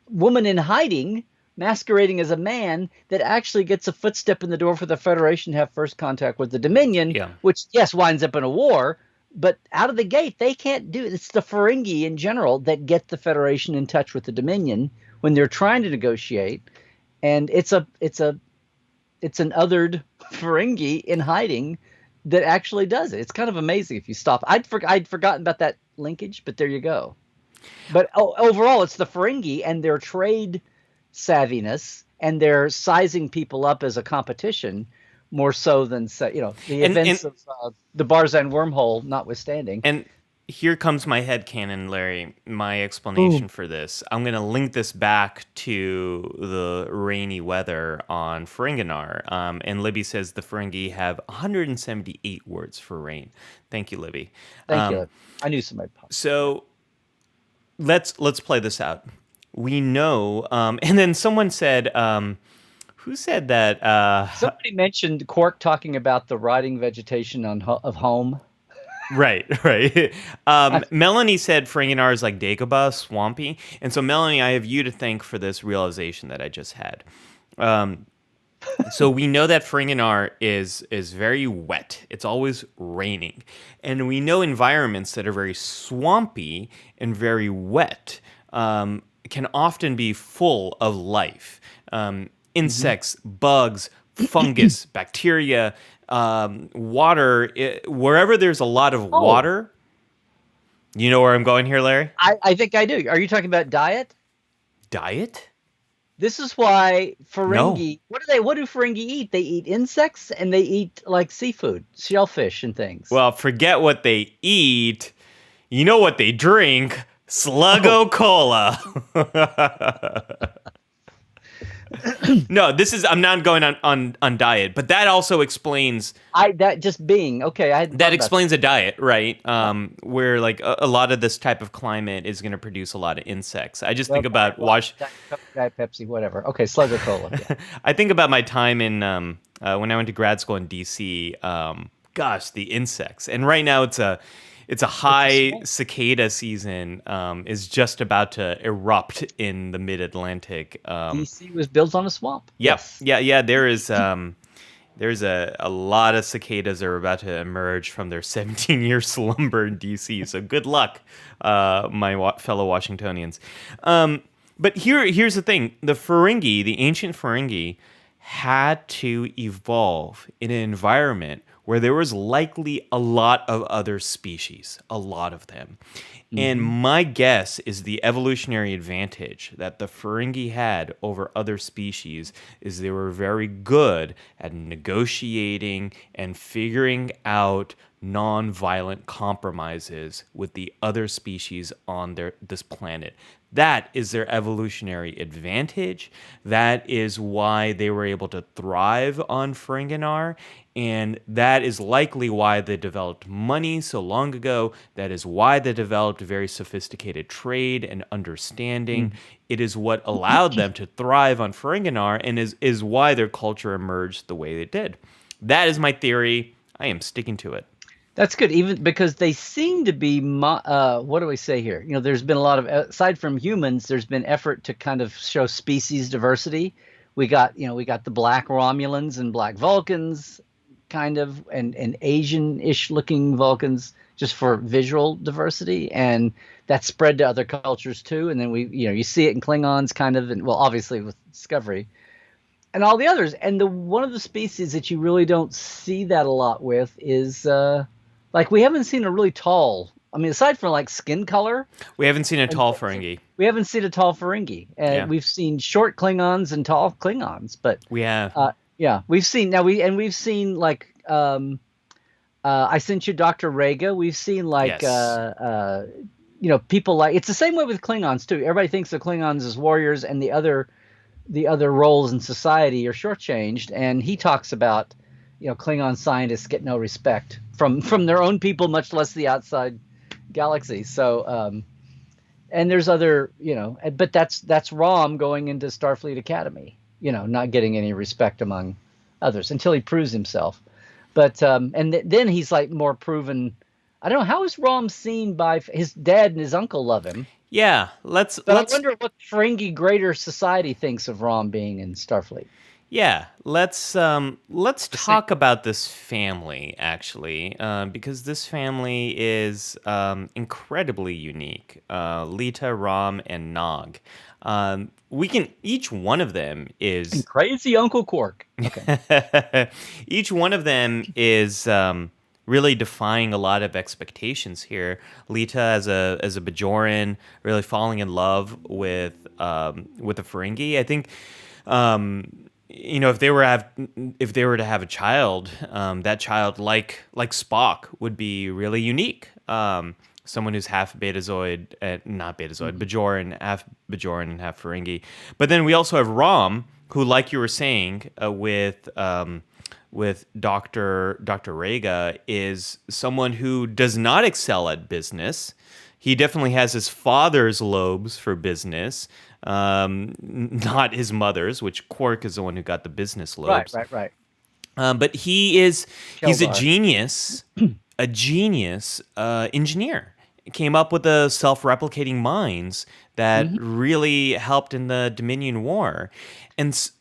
woman in hiding, masquerading as a man that actually gets a footstep in the door for the Federation to have first contact with the Dominion, Yeah. which yes winds up in a war. But out of the gate, they can't do it. It's the Ferengi in general that get the Federation in touch with the Dominion when they're trying to negotiate, and it's an othered Ferengi in hiding that actually does it. It's kind of amazing if you stop. I'd forgotten about that linkage, but there you go. But overall, it's the Ferengi and their trade savviness and their sizing people up as a competition more so than the events of the Barzan wormhole notwithstanding. And here comes my headcanon, Larry, my explanation for this. I'm going to link this back to the rainy weather on Ferenginar. And Libby says the Ferengi have 178 words for rain. Thank you, Libby. Thank you. I knew somebody popped. So let's play this out. We know, and then someone said, who said that? Somebody mentioned Quark talking about the rotting vegetation of home. Right. Melanie said Ferenginar is like Dagobah, swampy. And so, Melanie, I have you to thank for this realization that I just had. So we know that Ferenginar is very wet. It's always raining. And we know environments that are very swampy and very wet can often be full of life. Insects, bugs, fungus, bacteria, water. Wherever there's a lot of water, you know where I'm going here, Larry? I think I do. Are you talking about diet? Diet? This is why Ferengi. No. What do Ferengi eat? They eat insects and they eat like seafood, shellfish and things. Well, forget what they eat. You know what they drink? Sluggo Cola. No, I'm not going on diet, but that also explains that explains a diet, right? Where like a lot of this type of climate is going to produce a lot of insects. I just think about Diet Pepsi, whatever. Okay, Sluggo Cola. Yeah. I think about my time in when I went to grad school in DC. Gosh, the insects, and right now it's a high cicada season is just about to erupt in the mid-Atlantic. DC was built on a swamp. Yep. Yes. Yeah. There's a lot of cicadas that are about to emerge from their 17-year slumber in DC. So good luck, my fellow Washingtonians. But here's the thing: the ancient Ferengi, had to evolve in an environment where there was likely a lot of other species, a lot of them. Mm-hmm. And my guess is the evolutionary advantage that the Ferengi had over other species is they were very good at negotiating and figuring out non-violent compromises with the other species on this planet. That is their evolutionary advantage. That is why they were able to thrive on Ferenginar, and that is likely why they developed money so long ago. That is why they developed very sophisticated trade and understanding. It is what allowed them to thrive on Ferenginar, and is why their culture emerged the way it did. That is my theory. I am sticking to it. That's good, even because they seem to be. What do we say here? There's been a lot of, aside from humans, there's been effort to kind of show species diversity. We got the black Romulans and black Vulcans, kind of, and Asian-ish looking Vulcans, just for visual diversity, and that spread to other cultures too. And then you see it in Klingons, kind of, and well, obviously with Discovery. And all the others, and one of the species that you really don't see that a lot with is we haven't seen a really tall. I mean, aside from like skin color, we haven't seen a tall Ferengi. We haven't seen a tall Ferengi, and Yeah. we've seen short Klingons and tall Klingons. But We have. we've seen we've seen like I sent you Dr. Rega. We've seen like Yes. people like, it's the same way with Klingons too. Everybody thinks of Klingons as warriors, and the other roles in society are shortchanged. And he talks about, Klingon scientists get no respect from their own people, much less the outside galaxy. So, and there's other, but that's Rom going into Starfleet Academy, not getting any respect among others until he proves himself. But then he's like more proven. I don't know, how is Rom seen by his dad and his uncle? Love him. Yeah, But I wonder what Ferengi greater society thinks of Rom being in Starfleet. Yeah, let's talk about this family actually, because this family is incredibly unique. Lita, Rom, and Nog. Each one of them is And crazy Uncle Quark. Okay. each one of them is really defying a lot of expectations here. Lita as a Bajoran, really falling in love with a Ferengi. I think. If they were to have a child, that child, like Spock, would be really unique. Someone who's half Betazoid, not Betazoid, Bajoran, half Bajoran and half Ferengi. But then we also have Rom, who, like you were saying, with Dr. Rega, is someone who does not excel at business. He definitely has his father's lobes for business, not his mother's, which Quark is the one who got the business lobes. Right. But he's a Keldar. genius engineer. Came up with the self-replicating mines that really helped in the Dominion War, and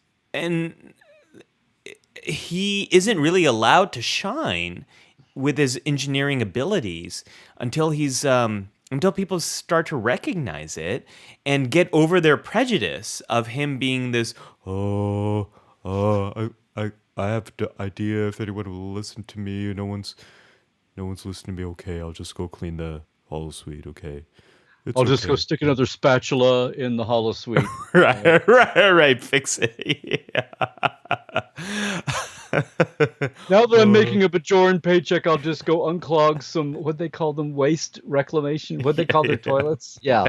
he isn't really allowed to shine with his engineering abilities until people start to recognize it and get over their prejudice of him being this, I have the idea, if anyone will listen to me, no one's listening to me, okay, I'll just go clean the holosuite, okay? I'll just go stick another spatula in the holosuite. right, fix it. Now that I'm making a Bajoran paycheck, I'll just go unclog some, what they call them, waste reclamation. What they call their toilets? Yeah.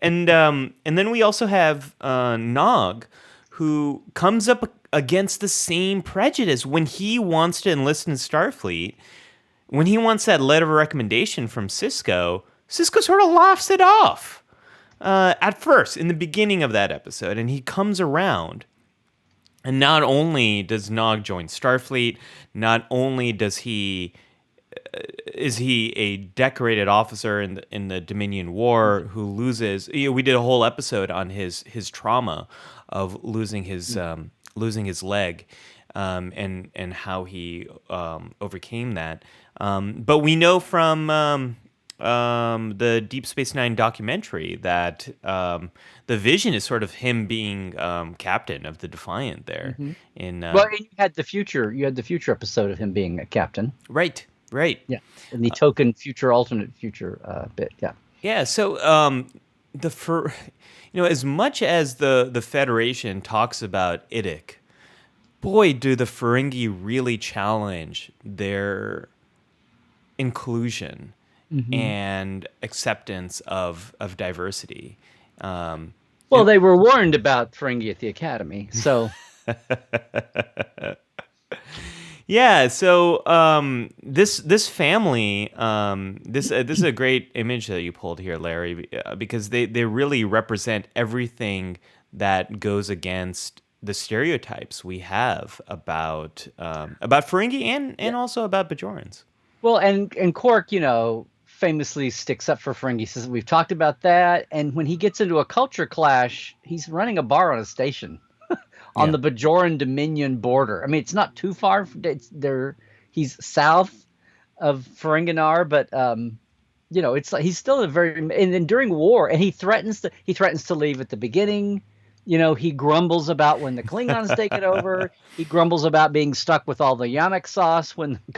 And then we also have Nog, who comes up against the same prejudice when he wants to enlist in Starfleet. When he wants that letter of recommendation from Cisco sort of laughs it off at first in the beginning of that episode, and he comes around. And not only does Nog join Starfleet, not only is he a decorated officer in the Dominion War who loses. We did a whole episode on his trauma of losing his leg, and how he overcame that. But we know from the Deep Space Nine documentary that the vision is sort of him being captain of the Defiant there. Well, and you had the future episode of him being a captain. Right. Yeah, in the token alternate future bit. Yeah. Yeah. So as much as the Federation talks about IDIC, boy, do the Ferengi really challenge their inclusion Hmm. and acceptance of diversity. Well, they were warned about Ferengi at the Academy, so Yeah, so this family, this is a great image that you pulled here, Larry, because they really represent everything that goes against the stereotypes we have about Ferengi yeah. and also about Bajorans. Well, and Quark, famously sticks up for Ferengi. Says we've talked about that, and when he gets into a culture clash, he's running a bar on a station on Yeah. the Bajoran Dominion border. I mean, it's not too far. It's there. He's south of Ferenginar, but it's like he's still a very and then during war, and he threatens to leave at the beginning. He grumbles about when the Klingons take it over. He grumbles about being stuck with all the Yamek sauce when Ah,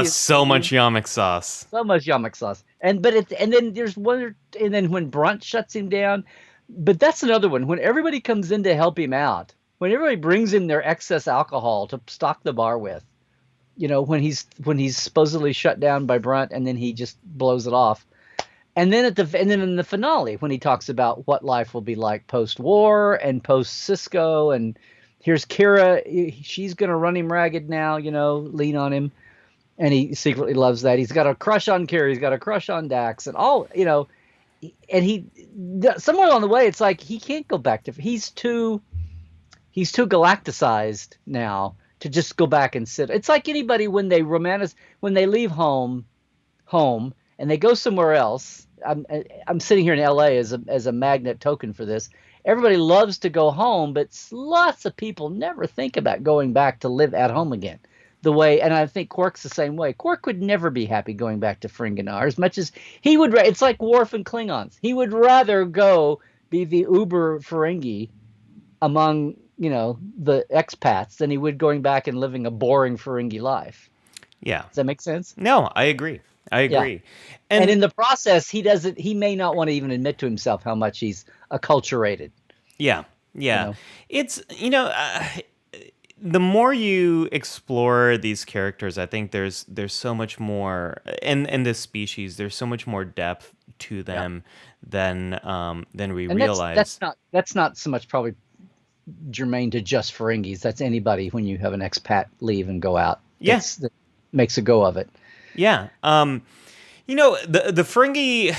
Cardassians so much leave. yamak sauce. So much Yamek sauce, and then there's one, and then when Brunt shuts him down, but that's another one. When everybody comes in to help him out, when everybody brings him their excess alcohol to stock the bar with, when he's supposedly shut down by Brunt, and then he just blows it off. And then in the finale, when he talks about what life will be like post-war and post-Cisco, and here's Kira, she's gonna run him ragged now, lean on him, and he secretly loves that. He's got a crush on Kira, he's got a crush on Dax, and all, and he somewhere along the way, it's like he can't go back to. He's too galacticized now to just go back and sit. It's like anybody when they leave home and they go somewhere else. I'm sitting here in LA as a magnet token for this. Everybody loves to go home, but lots of people never think about going back to live at home again. And I think Quark's the same way. Quark would never be happy going back to Ferenginar as much as he would. It's like Worf and Klingons. He would rather go be the Uber Ferengi among the expats than he would going back and living a boring Ferengi life. Yeah. Does that make sense? No, I agree. I Yeah. agree. And And in the process, he may not want to even admit to himself how much he's acculturated. yeah, You yeah. know, It's, the more you explore these characters, I think there's so much more, and this species, there's so much more depth to yeah. them than we And that's realize. that's not so much probably germane to just Ferengis. That's anybody when you have an expat leave and go out. Yeah, That makes a go of it. yeah. The Ferengi,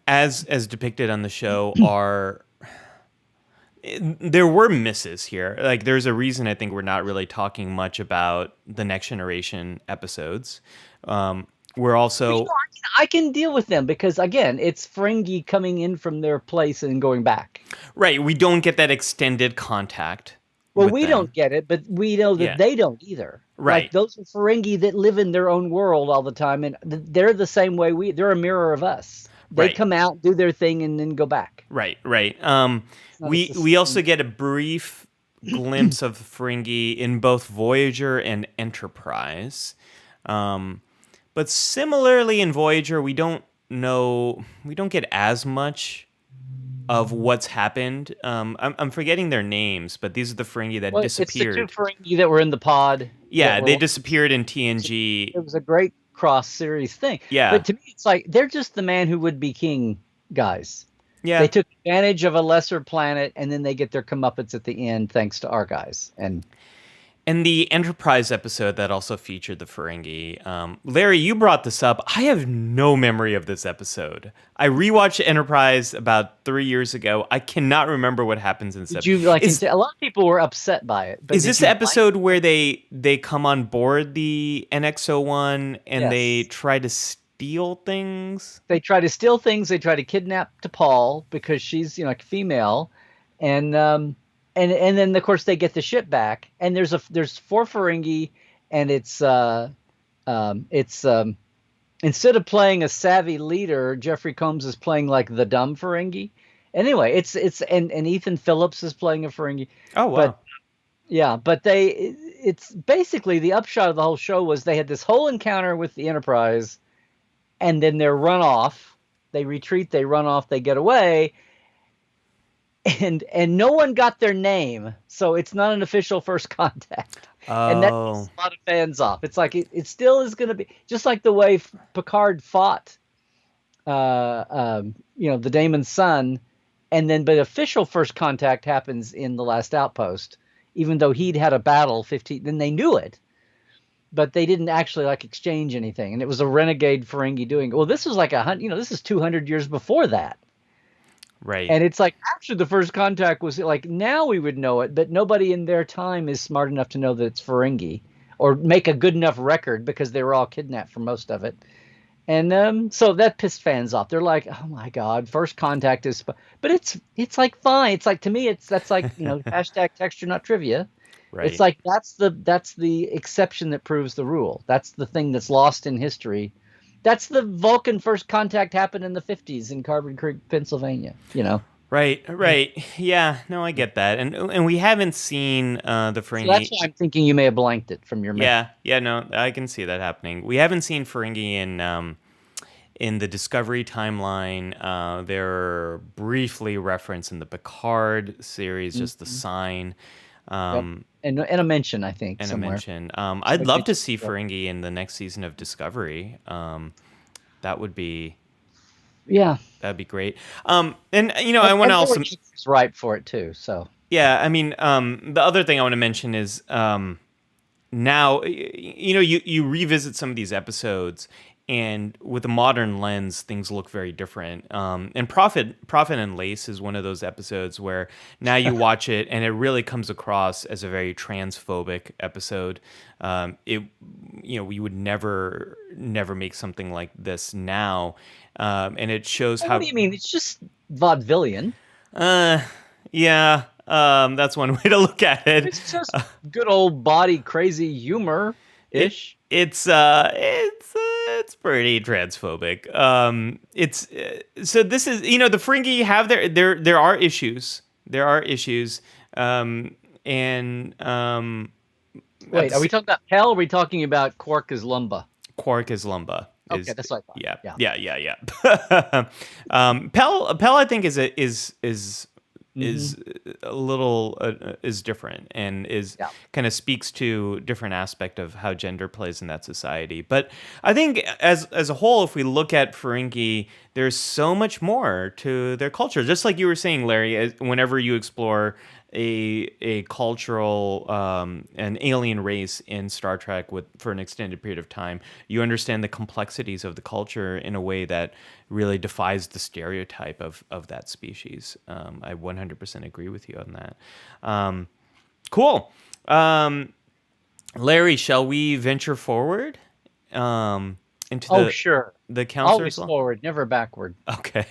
as depicted on the show, are there were misses here. Like, there's a reason I think we're not really talking much about the Next Generation episodes. We're But, also I can deal with them because again, it's Ferengi coming in from their place and going back. right. We don't get that extended contact Well, with we them. don't get it, but we know that Yeah. they don't either. Like Right. those are Ferengi that live in their own world all the time, and they're the same way they're a mirror of us. They Right. come out, do their thing, and then go back. Right. Right. It's not a We also system. get a brief glimpse of Ferengi in both Voyager and Enterprise. But similarly in Voyager, we don't get as much of what's happened. I'm forgetting their names, but these are the Ferengi that Well, it's the two disappeared. Ferengi that were in the pod that Yeah, were. they disappeared in TNG. It was a great cross series thing. Yeah, But to me, it's like they're just the man who would be king guys. They yeah. took advantage of a lesser planet, and then they get their comeuppance at the end thanks to our guys. And And the Enterprise episode that also featured the Ferengi. Larry, you brought this up. I have no memory of this episode. I rewatched Enterprise about 3 years ago. I cannot remember what happens in this did episode. you like? A lot of people were upset by it. But Is did this you the like episode where they come on board the NX-01 and they Yes. try to steal things? They try to steal things. They try to kidnap T'Pol because she's like female, and and then of course they get the ship back. And there's four Ferengi, and it's instead of playing a savvy leader, Jeffrey Combs is playing like the dumb Ferengi. Anyway, and Ethan Phillips is playing a Ferengi. Oh, wow. But yeah, but it's basically the upshot of the whole show was they had this whole encounter with the Enterprise, and then they're run off. They retreat, they run off, they get away, and no one got their name, so it's not an official first contact. And that Oh, pisses a lot of fans off. It's like it still is going to be just like the way Picard fought, the Damon's son, and then but official first contact happens in the Last Outpost, even though he'd had a battle 15. Then they knew it, but they didn't actually like exchange anything, and it was a renegade Ferengi doing it. Well, this was like this is 200 years before that. right. And it's like after the first contact was like now we would know it, but nobody in their time is smart enough to know that it's Ferengi or make a good enough record because they were all kidnapped for most of it. And so that pissed fans off. They're like, "Oh my god, first contact is," but it's like fine. It's like to me, that's like hashtag texture not trivia. It's Right. like that's the exception that proves the rule. That's the thing that's lost in history. That's the Vulcan first contact happened in the 50s in Carbon Creek, Pennsylvania. Right, right. Yeah, no, I get that. And we haven't seen the So that's Ferengi. why I'm thinking you may have blanked it from your memory. Yeah, yeah, no, I can see that happening. We haven't seen Ferengi in the Discovery timeline. They're briefly referenced in the Picard series, just the Mhm. sign. Yep. Um, And a mention, I think, and a somewhere. mention. I'd Like love to mention. see Ferengi in the next season of Discovery. That would be Yeah. that'd be great. And I And, want to and their also, age is ripe for it too. So yeah, I mean, the other thing I want to mention is now you revisit some of these episodes, and with a modern lens things look very different, and Prophet and Lace is one of those episodes where now you watch it and it really comes across as a very transphobic episode. It we would never make something like this now, and it shows well, what how do you mean? It's just vaudevillian. uh yeah, that's one way to look at it. It's just good old body crazy humor It ish. it's pretty transphobic. It's so this is the Ferengi have there are issues. There are issues. And at Wait, are we talking about Pell? Or are we talking about Quark as Lumba? Quark is Lumba Okay, is that's what I thought. yeah, Yeah. yeah, yeah, yeah. Pell I think Hmm. is a little is different and is Yeah. kind of speaks to different aspect of how gender plays in that society. But I think as a whole, if we look at Ferengi, there's so much more to their culture. Just like you were saying, Larry, whenever you explore a cultural an alien race in Star Trek for an extended period of time, you understand the complexities of the culture in a way that really defies the stereotype of that species. I 100% agree with you on that. Cool. Larry, shall we venture forward into Oh, sure. the counselor's Always log? forward, never backward. Okay,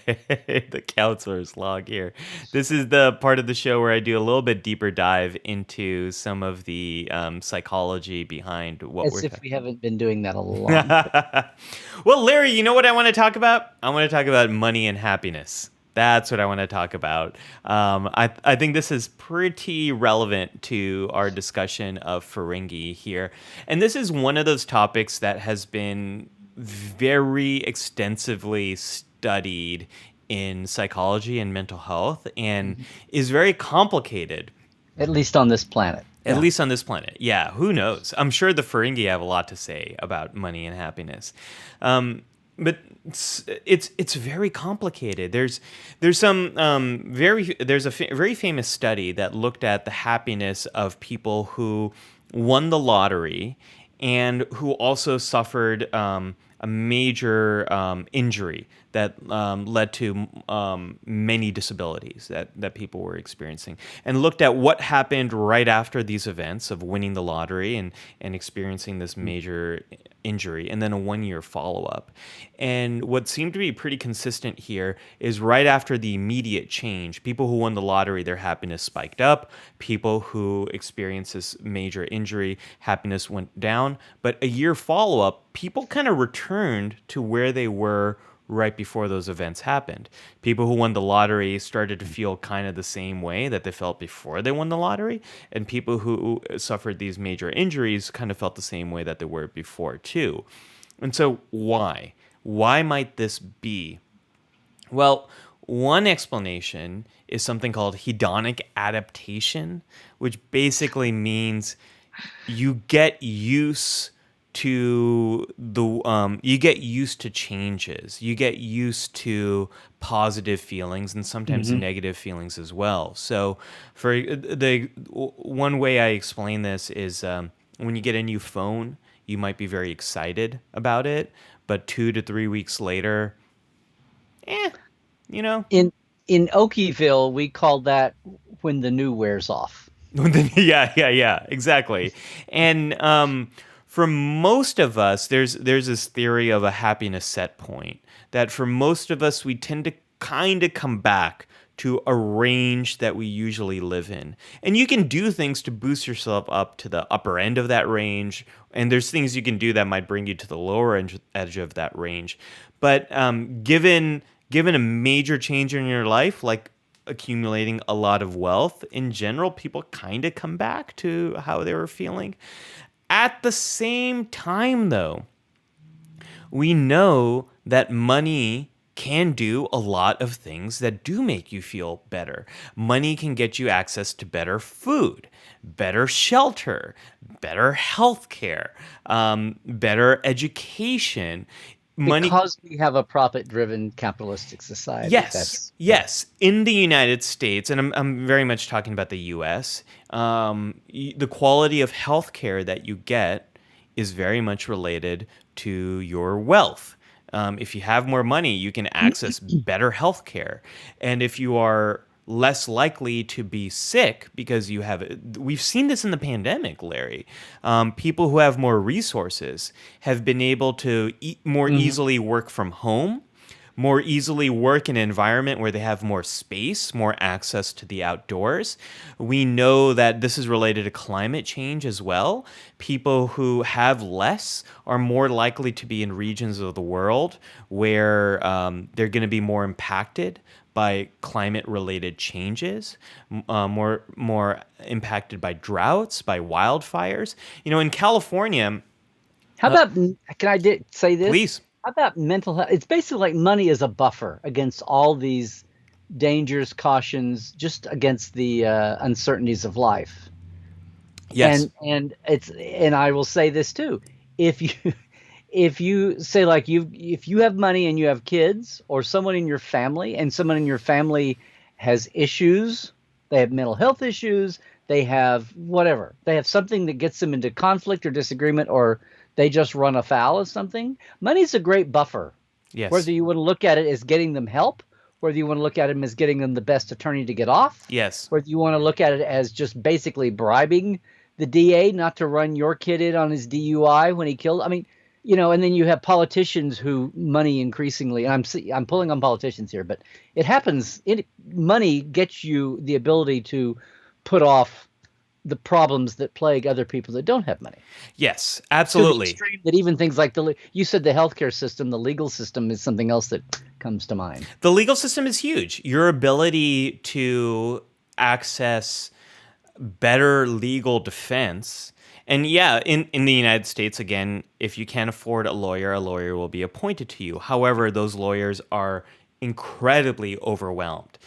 the counselor's log here. This is the part of the show where I do a little bit deeper dive into some of the psychology behind what we're As if talking. we haven't been doing that a long time. Well, Larry, you know what I want to talk about? I want to talk about money and happiness. That's what I want to talk about. I think this is pretty relevant to our discussion of Ferengi here. And this is one of those topics that has been very extensively studied in psychology and mental health and is very complicated, At least on this planet. at Yeah. least on this planet. Yeah, who knows? I'm sure the Ferengi have a lot to say about money and happiness. But it's very complicated. There's some very famous study that looked at the happiness of people who won the lottery and who also suffered a major injury that led to many disabilities that people were experiencing, and looked at what happened right after these events of winning the lottery and experiencing this major injury, and then a 1 year follow up. And what seemed to be pretty consistent here is right after the immediate change, people who won the lottery, their happiness spiked up. People who experienced this major injury, happiness went down. But a year follow up, people kind of returned to where they were right before those events happened. People who won the lottery started to feel kind of the same way that they felt before they won the lottery, and people who suffered these major injuries kind of felt the same way that they were before too. And so why? Why might this be? Well, one explanation is something called hedonic adaptation, which basically means you get used to you get used to changes. You get used to positive feelings and sometimes Hmm. negative feelings as well. So for the one way I explain this is when you get a new phone, you might be very excited about it, but 2 to 3 weeks later, eh, you know. In Okieville, we call that when the new wears off. Yeah, exactly. And for most of us, there's this theory of a happiness set point that for most of us, we tend to kind of come back to a range that we usually live in. And you can do things to boost yourself up to the upper end of that range. And there's things you can do that might bring you to the lower edge of that range. But given a major change in your life, like accumulating a lot of wealth, in general, people kind of come back to how they were feeling. At the same time, though, we know that money can do a lot of things that do make you feel better. Money can get you access to better food, better shelter, better health care, better education. Money. Because we have a profit-driven capitalistic society. Yes, That's yeah. yes. In the United States, and I'm very much talking about the U.S., the quality of healthcare that you get is very much related to your wealth. If you have more money, you can access better healthcare, and if you are less likely to be sick because you have, we've seen this in the pandemic, Larry. People who have more resources have been able to more Mhm. easily work from home, more easily work in an environment where they have more space, more access to the outdoors. We know that this is related to climate change as well. People who have less are more likely to be in regions of the world where they're going to be more impacted by climate-related changes, more impacted by droughts, by wildfires. You know, in California, How about can I say this? please. How about mental health? It's basically like money is a buffer against all these dangers, cautions, just against the uncertainties of life. Yes. And I will say this too. If you if you say like if you have money and you have kids or someone in your family and someone in your family has issues, they have mental health issues, they have whatever, they have something that gets them into conflict or disagreement, or they just run afoul of something, money's a great buffer. Whether Yes. you want to look at it as getting them help, whether you want to look at them as getting them the best attorney to get off, Yes. whether you want to look at it as just basically bribing the DA not to run your kid in on his DUI when he killed. I mean, and then you have politicians who money increasingly. And I'm pulling on politicians here, but it happens. Money gets you the ability to put off the problems that plague other people that don't have money, Yes, to the absolutely. extreme that even things like you said the healthcare system, the legal system is something else that comes to mind. The legal system is huge. Your ability to access better legal defense. And yeah, in the United States, again, if you can't afford a lawyer will be appointed to you. However, those lawyers are incredibly overwhelmed.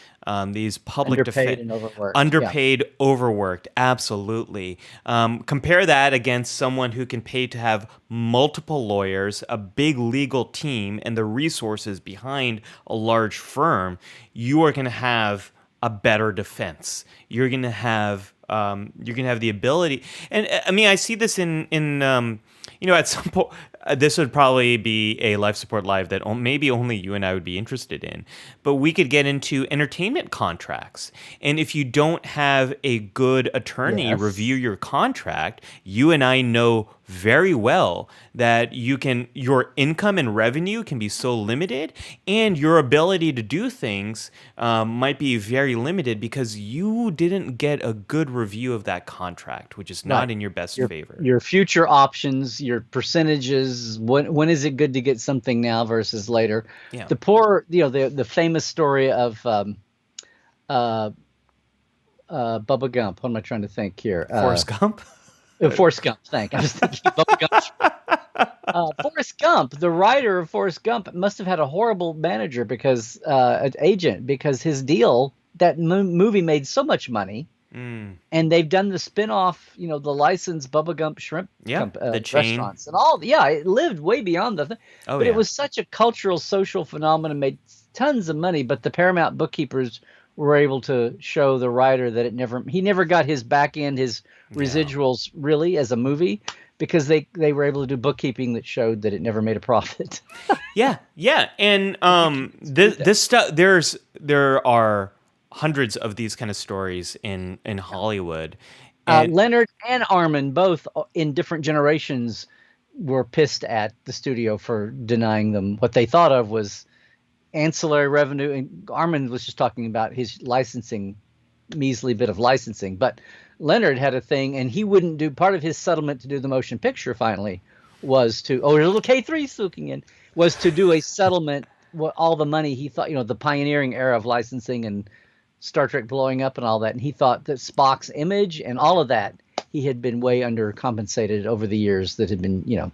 These public Underpaid defense, and overworked. Yeah. underpaid, overworked, absolutely. Compare that against someone who can pay to have multiple lawyers, a big legal team, and the resources behind a large firm. You are going to have a better defense. You're gonna have the ability, and I mean, I see this in at some point. This would probably be a life support live that maybe only you and I would be interested in, but we could get into entertainment contracts. And if you don't have a good attorney Yes. review your contract, you and I know very well that your income and revenue can be so limited, and your ability to do things might be very limited because you didn't get a good review of that contract, which is Right. not in your best Your favor. your future options, your percentages, when is it good to get something now versus later? Yeah. The poor, the famous story of uh, Bubba Gump. What am I trying to think here? Forrest Gump. Forrest Gump. Thank. I was thinking Bubba Gump. Forrest Gump, the writer of Forrest Gump, must have had a horrible manager because an agent, because his deal, that movie made so much money Mm. And they've done the spin-off, the licensed Bubba Gump shrimp Yeah, the chain. restaurants and all. Yeah, it lived way beyond the thing. Oh But it yeah. was such a cultural, social phenomenon, made tons of money. But the Paramount bookkeepers were able to show the writer that he never got his back end, his Yeah. residuals really as a movie, because they were able to do bookkeeping that showed that it never made a profit. Yeah, yeah, and Did that. this stuff there are hundreds of these kind of stories in Hollywood, and Leonard and Armin, both in different generations, were pissed at the studio for denying them what they thought of was ancillary revenue. And Armin was just talking about his licensing, measly bit of licensing. But Leonard had a thing, and he wouldn't do part of his settlement to do the motion picture. Finally, was to there's a little K3 spooking in, was to do a settlement. All the money he thought, the pioneering era of licensing and Star Trek blowing up and all that, and he thought that Spock's image and all of that, he had been way undercompensated over the years that had been, as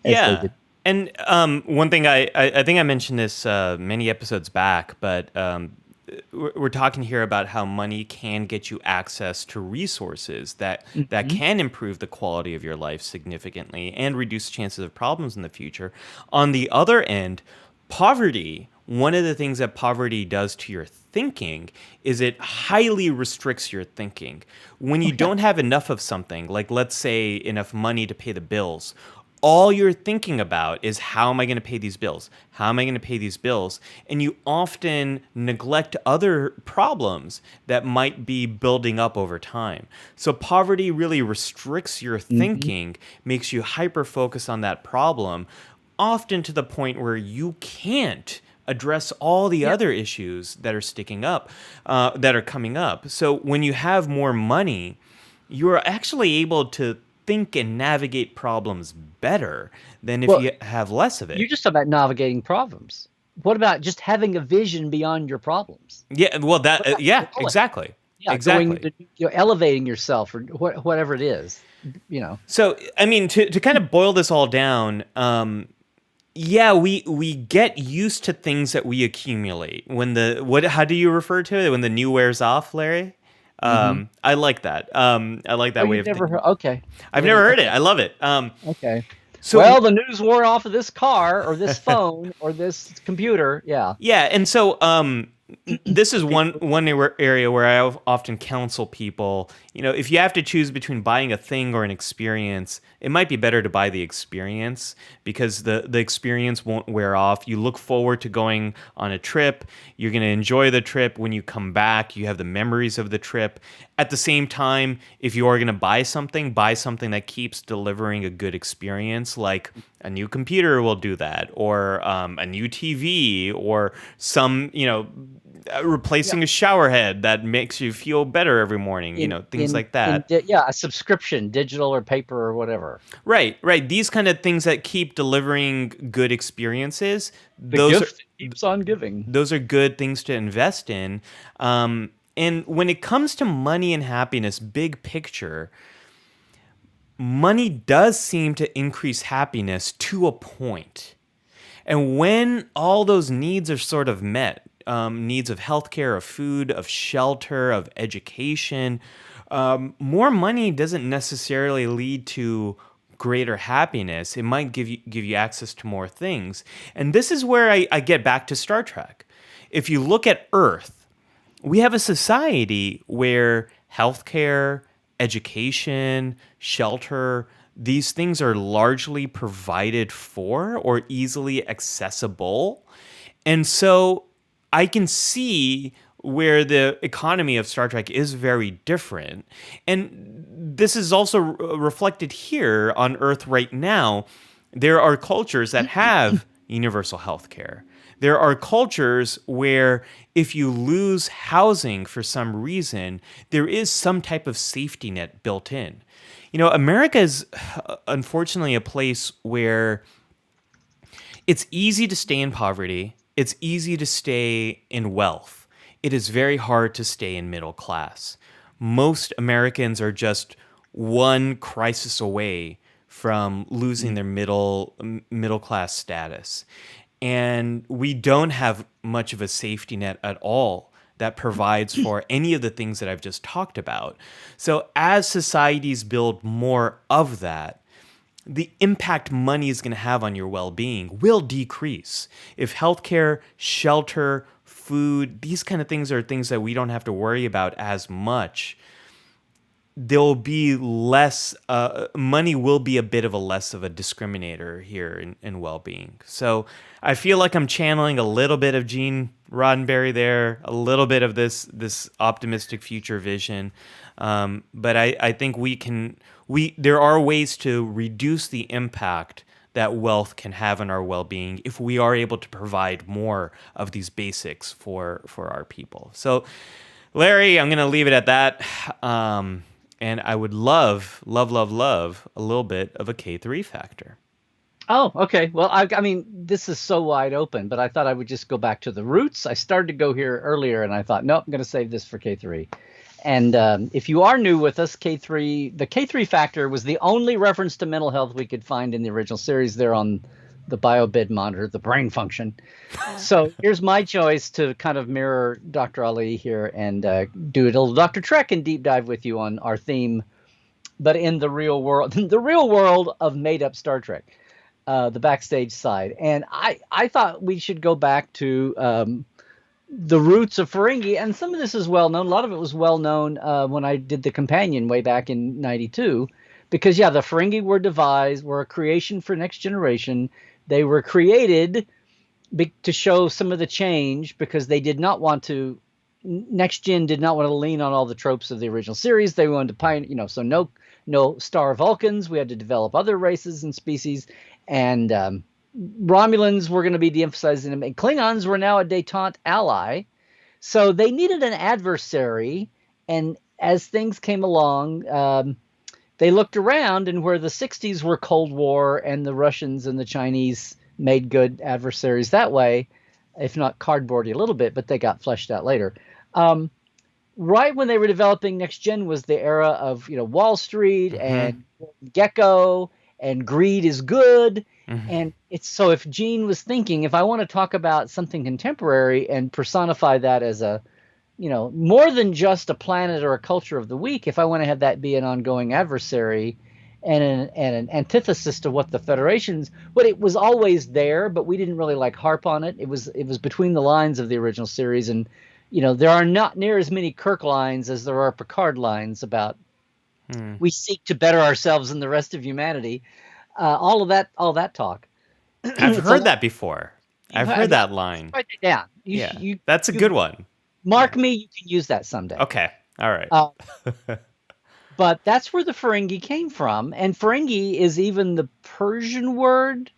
they yeah, did. and one thing I think I mentioned this many episodes back, but we're talking here about how money can get you access to resources that Mhm. can improve the quality of your life significantly and reduce chances of problems in the future. On the other end, poverty, one of the things that poverty does to your thinking is it highly restricts your thinking. When you don't have enough of something, like let's say enough money to pay the bills, all you're thinking about is how am I going to pay these bills? How am I going to pay these bills? And you often neglect other problems that might be building up over time. So poverty really restricts your Mhm. thinking, makes you hyper focus on that problem, often to the point where you can't address all the Yeah. other issues that are sticking up, that are coming up. So when you have more money, you're actually able to think and navigate problems better than if Well, you have less of you're it. just talking about navigating problems. What about just having a vision beyond your problems? Yeah, well, What about yeah, going? exactly, Yeah, going exactly. to, elevating yourself or whatever it is. You know. So, I mean, to kind of boil this all down, yeah, we get used to things that we accumulate. When the what? How do you refer to it? When the new wears off, Larry? Hmm. I like that. I like Oh, that way you've of never thinking. heard? Okay. I've never heard it. Okay. I love it. Okay. So Well, the news wore off of this car or this phone or this computer. Yeah. yeah, and so this is one area where I often counsel people. You know, if you have to choose between buying a thing or an experience, it might be better to buy the experience because the experience won't wear off. You look forward to going on a trip. You're going to enjoy the trip. When you come back, you have the memories of the trip. At the same time, if you are going to buy something that keeps delivering a good experience, like a new computer will do that, or a new TV, or some, Yeah. replacing a shower head that makes you feel better every morning, In things like that. yeah, a subscription, digital or paper or whatever. Right, right. These kind of things that keep delivering good experiences, The gift that keeps on giving. those are good things to invest in. And when it comes to money and happiness, big picture, money does seem to increase happiness to a point. And when all those needs are sort of met, needs of healthcare, of food, of shelter, of education, more money doesn't necessarily lead to greater happiness. It might give you access to more things. And this is where I get back to Star Trek. If you look at Earth, we have a society where healthcare, education, shelter, these things are largely provided for or easily accessible. And so I can see where the economy of Star Trek is very different. And this is also reflected here on Earth right now. There are cultures that have universal health care. There are cultures where if you lose housing for some reason, there is some type of safety net built in. America is unfortunately a place where it's easy to stay in poverty. It's easy to stay in wealth. It is very hard to stay in middle class. Most Americans are just one crisis away from losing their middle class status. And we don't have much of a safety net at all that provides for any of the things that I've just talked about. So as societies build more of that, the impact money is going to have on your well-being will decrease. If healthcare, shelter, food, these kind of things are things that we don't have to worry about as much, there'll be less, money will be a bit of a less of a discriminator here in well-being. So I feel like I'm channeling a little bit of Gene Roddenberry there, a little bit of this optimistic future vision. But I think there are ways to reduce the impact that wealth can have on our well-being if we are able to provide more of these basics for our people. So, Larry, I'm going to leave it at that. And I would love a little bit of a K3 factor. Oh, okay. Well, I mean, this is so wide open, but I thought I would just go back to the roots. I started to go here earlier, and I thought, nope, I'm going to save this for K3. And if you are new with us, the K3 factor was the only reference to mental health we could find in the original series there on the BioBid monitor, the brain function. So here's my choice to kind of mirror Dr. Ali here and do a little Dr. Trek and deep dive with you on our theme, but in the real world, the real world of made-up Star Trek, the backstage side. And I thought we should go back to the roots of Ferengi, and some of this is well known. A lot of it was well known when I did the companion way back in '92, because the Ferengi were a creation for Next Generation. They were created to show some of the change because they did not want to. Next Gen did not want to lean on all the tropes of the original series. They wanted to pioneer, so no Star Vulcans. We had to develop other races and species, and Romulans were going to be de-emphasized, and Klingons were now a détente ally. So they needed an adversary, and as things came along, they looked around, and where the 60s were Cold War, and the Russians and the Chinese made good adversaries that way, if not cardboardy a little bit, but they got fleshed out later. Right when they were developing Next Gen was the era of Wall Street and Gecko, and greed is good. And it's so if Gene was thinking, if I want to talk about something contemporary and personify that as a, more than just a planet or a culture of the week, if I want to have that be an ongoing adversary and an antithesis to what the Federation's, but it was always there, but we didn't really harp on it. It was between the lines of the original series, and there are not near as many Kirk lines as there are Picard lines about we seek to better ourselves than the rest of humanity. All that talk. I've heard that before. I've heard that line. Write it down. That's a good one. Mark me. You can use that someday. Okay. All right. But that's where the Ferengi came from, and Ferengi is even the Persian word,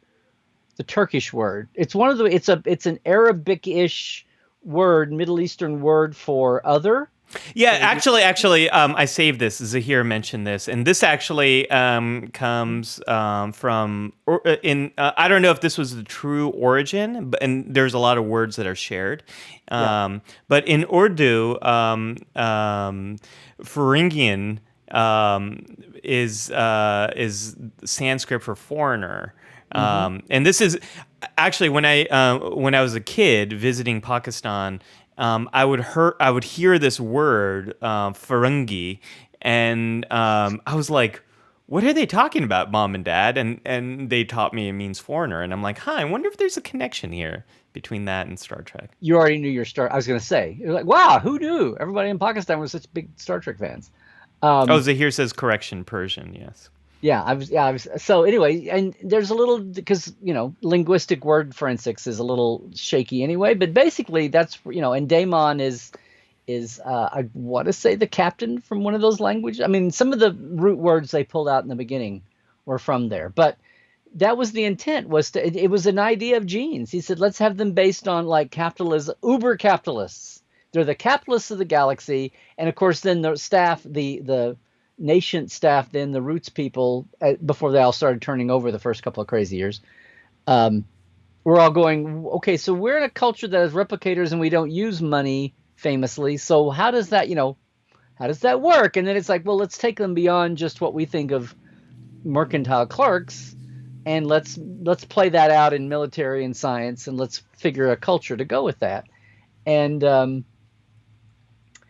the Turkish word. It's one of the. It's an Arabic-ish word, Middle Eastern word for other. Yeah, actually, I saved this. Zahir mentioned this, and this actually comes from I don't know if this was the true origin, and there's a lot of words that are shared. But in Urdu, Ferengian is Sanskrit for foreigner. And this is actually when I was a kid visiting Pakistan. I would hear this word, Ferengi, and I was like, "What are they talking about, Mom and Dad?" And they taught me it means foreigner, and I'm like, I wonder if there's a connection here between that and Star Trek. You already knew your Star. I was going to say, you're like, wow, who knew? Everybody in Pakistan was such big Star Trek fans. Zahir says correction, Persian, yes. Yeah, I was. So anyway, and there's a little, because linguistic word forensics is a little shaky anyway. But basically, that's and Daemon is I want to say the captain from one of those languages. I mean, some of the root words they pulled out in the beginning were from there, but that was the intent. It was an idea of Gene's. He said, let's have them based on capitalism, uber capitalists. They're the capitalists of the galaxy, and of course, then the staff, the nascent staff, then the roots people, before they all started turning over the first couple of crazy years, we're all going, okay, so we're in a culture that has replicators and we don't use money famously. So how does that work? And then it's like, well, let's take them beyond just what we think of mercantile clerks, and let's play that out in military and science, and let's figure a culture to go with that. And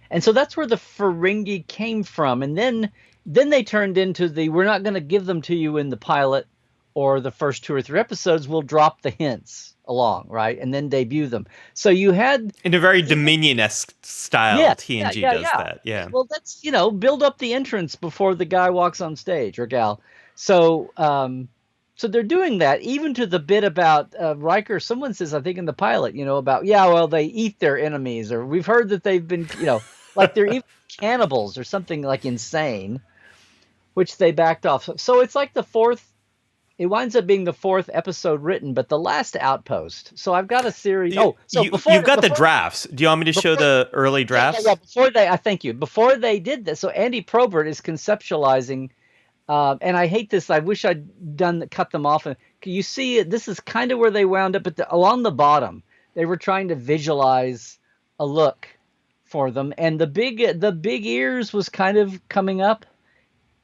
And so that's where the Ferengi came from. And then they turned into the we're not going to give them to you in the pilot or the first 2 or 3 episodes. We'll drop the hints along, right? And then debut them. So you had In a very Dominion-esque style, yeah, TNG does that. Yeah. Well, that's build up the entrance before the guy walks on stage or gal. So so they're doing that even to the bit about Riker. Someone says, I think in the pilot, about well they eat their enemies, or we've heard that they've been like they're even cannibals or something like insane, which they backed off. So it's like the fourth. It winds up being the fourth episode written, but the last outpost. So I've got a series. You've got the drafts. Do you want me to show the early drafts? Yeah, I thank you. Before they did this, so Andy Probert is conceptualizing, and I hate this. I wish I'd cut them off. And you see, this is kind of where they wound up. But along the bottom, they were trying to visualize a look for them, and the big ears was kind of coming up.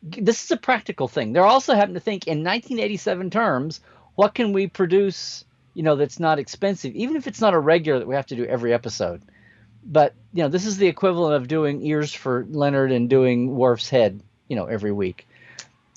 This is a practical thing. They're also having to think in 1987 terms, what can we produce, that's not expensive, even if it's not a regular that we have to do every episode. But, this is the equivalent of doing ears for Leonard and doing Worf's head, every week.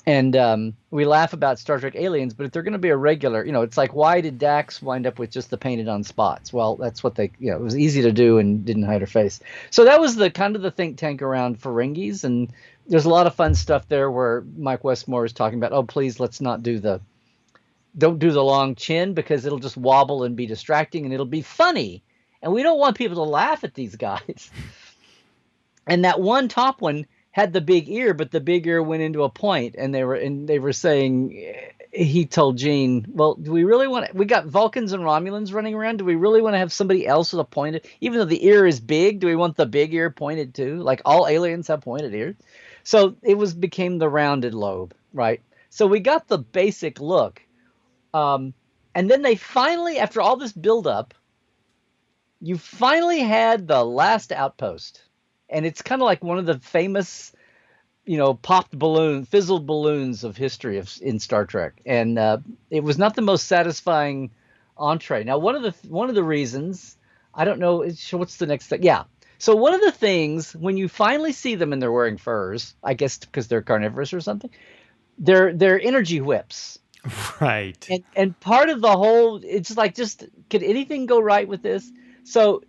And we laugh about Star Trek Aliens, but if they're going to be a regular, it's like, why did Dax wind up with just the painted on spots? Well, that's what they, it was easy to do and didn't hide her face. So that was the kind of the think tank around Ferengis. And there's a lot of fun stuff there where Mike Westmore is talking about, oh, please, let's not don't do the long chin because it'll just wobble and be distracting and it'll be funny. And we don't want people to laugh at these guys. And that one top one had the big ear, but the big ear went into a point, and they were saying, he told Gene, well, do we really want to, we got Vulcans and Romulans running around, do we really want to have somebody else with a pointed, even though the ear is big, do we want the big ear pointed too? Like all aliens have pointed ears. So it became the rounded lobe, right? So we got the basic look. And then they finally, after all this buildup, you finally had the last outpost. And it's kind of like one of the famous, fizzled balloons of history in Star Trek. And it was not the most satisfying entree. Now, one of the reasons, I don't know, what's the next thing? Yeah. So one of the things, when you finally see them and they're wearing furs, I guess because they're carnivorous or something, they're energy whips. Right. And part of the whole, it's like, could anything go right with this? So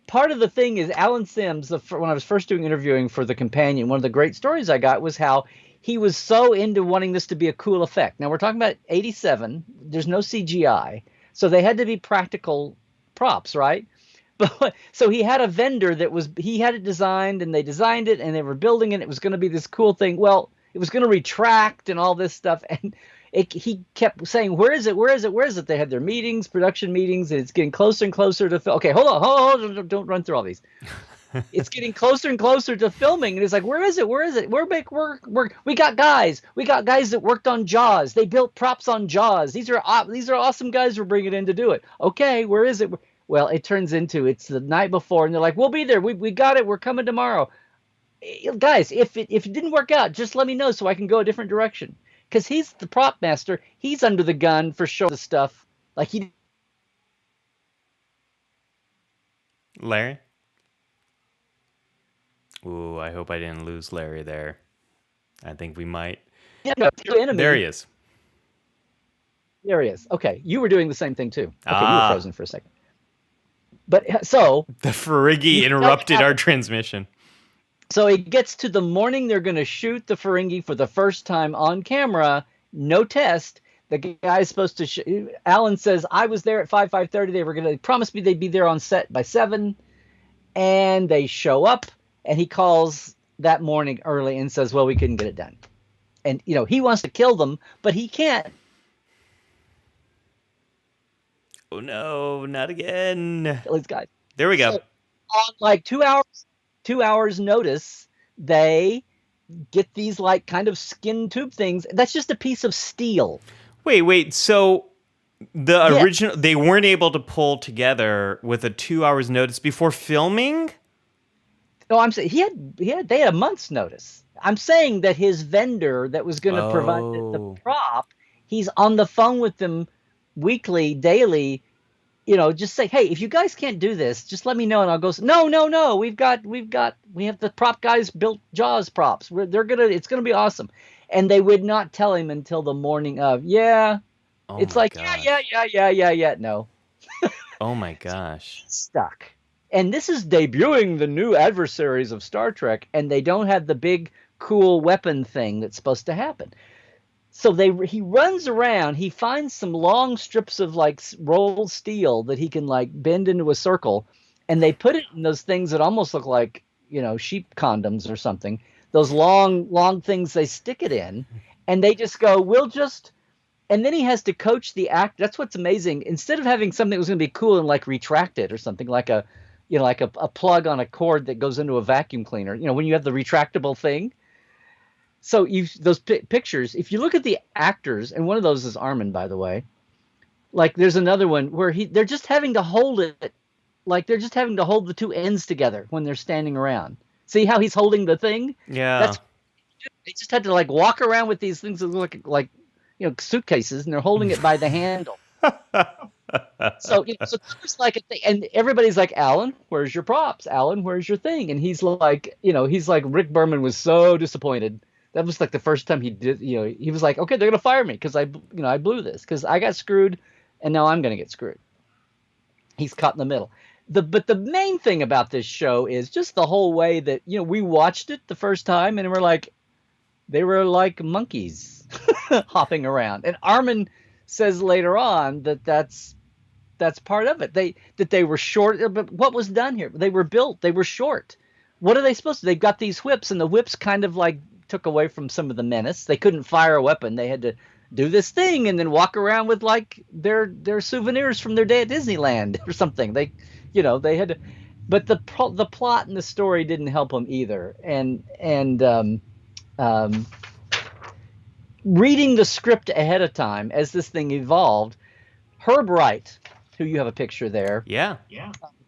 part of the thing is Alan Sims, when I was first doing interviewing for The Companion, one of the great stories I got was how he was so into wanting this to be a cool effect. Now, we're talking about 87. There's no CGI. So they had to be practical props, right? But so he had a vendor he had it designed, and they designed it, and they were building it. It was going to be this cool thing. Well, it was going to retract and all this stuff. And he kept saying, where is it? Where is it? Where is it? They had their meetings, production meetings, and it's getting closer and closer to film. Okay, hold on. Don't run through all these. It's getting closer and closer to filming. And it's like, where is it? Where is it? We got guys. We got guys that worked on Jaws. They built props on Jaws. These are awesome guys we're bringing in to do it. Okay, where is it? Well, it turns into it's the night before, and they're like, we'll be there. We got it. We're coming tomorrow. Guys, if it didn't work out, just let me know so I can go a different direction. Because he's the prop master. He's under the gun for sure. The stuff like he. Larry? Ooh, I hope I didn't lose Larry there. I think we might. Yeah, no, there he is. There he is. Okay, you were doing the same thing too. Okay, you were frozen for a second. But so the Ferengi interrupted our transmission. So it gets to the morning they're going to shoot the Ferengi for the first time on camera. No test. The guy's supposed to. Alan says, "I was there at 5:30. They were going to promise me they'd be there on set by 7, and they show up. And he calls that morning early and says, "Well, we couldn't get it done." And he wants to kill them, but he can't. Oh no, not again! These guys. There we go. So, on like 2 hours notice, they get these like kind of skin tube things. That's just a piece of steel. Wait. So the original, they weren't able to pull together with a 2 hours notice before filming? No, I'm saying they had a month's notice. I'm saying that his vendor that was going to provide the prop, he's on the phone with them weekly, daily, just say, hey, if you guys can't do this, just let me know and I'll go. No, no, no. We have the prop guys built Jaws props. It's gonna be awesome. And they would not tell him until the morning of. Yeah, Oh it's my like, gosh. yeah. No, Oh my gosh. stuck. And this is debuting the new adversaries of Star Trek, and they don't have the big cool weapon thing that's supposed to happen. So he runs around, he finds some long strips of like rolled steel that he can like bend into a circle, and they put it in those things that almost look like, sheep condoms or something. Those long things they stick it in, and they just go, we'll just and then he has to coach the act. That's what's amazing. Instead of having something that was going to be cool and like retract it or something like a plug on a cord that goes into a vacuum cleaner, when you have the retractable thing. So those pictures, if you look at the actors, and one of those is Armin, by the way. Like there's another one where they're just having to hold it, like they're just having to hold the two ends together when they're standing around. See how he's holding the thing? Yeah. That's They just had to like walk around with these things that look like suitcases, and they're holding it by the handle. So it's like a thing, and everybody's like, Alan, where's your props? Alan, where's your thing? And he's like Rick Berman was so disappointed. That was like the first time he did. He was like, okay, they're gonna fire me because I blew this because I got screwed, and now I'm gonna get screwed. He's caught in the middle. But the main thing about this show is just the whole way that we watched it the first time, and we're like, they were like monkeys hopping around. And Armin says later on that's part of it. They were short, but what was done here? They were built. They were short. What are they supposed to? They've got these whips, and the whips kind of like took away from some of the menace. They couldn't fire a weapon. They had to do this thing and then walk around with like their souvenirs from their day at Disneyland or something. They had to, but the plot and the story didn't help them either. Um, Reading the script ahead of time as this thing evolved, Herb Wright, who you have a picture there, Yeah.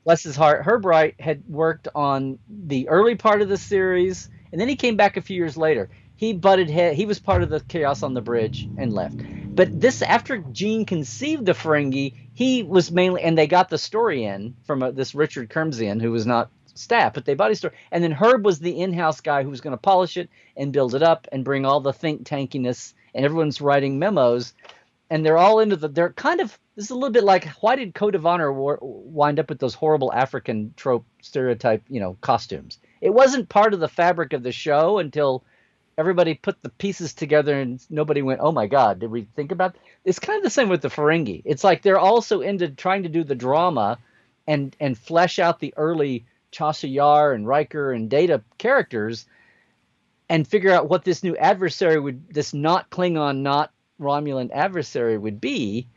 bless his heart, Herb Wright had worked on the early part of the series, and then he came back a few years later. He butted head. He was part of the Chaos on the Bridge and left. But after Gene conceived the Ferengi, he was mainly, and they got the story in from this Richard Kermsian, who was not staff, but they bought his story. And then Herb was the in-house guy who was going to polish it and build it up and bring all the think tankiness, and everyone's writing memos, and they're all they're kind of, this is a little bit like, why did Code of Honor wind up with those horrible African trope stereotype, costumes? It wasn't part of the fabric of the show until everybody put the pieces together and nobody went, oh my God, did we think about it? It's kind of the same with the Ferengi. It's like they're also into trying to do the drama and flesh out the early Chaucer Yar and Riker and Data characters and figure out what this new adversary this not Klingon, not Romulan adversary would be,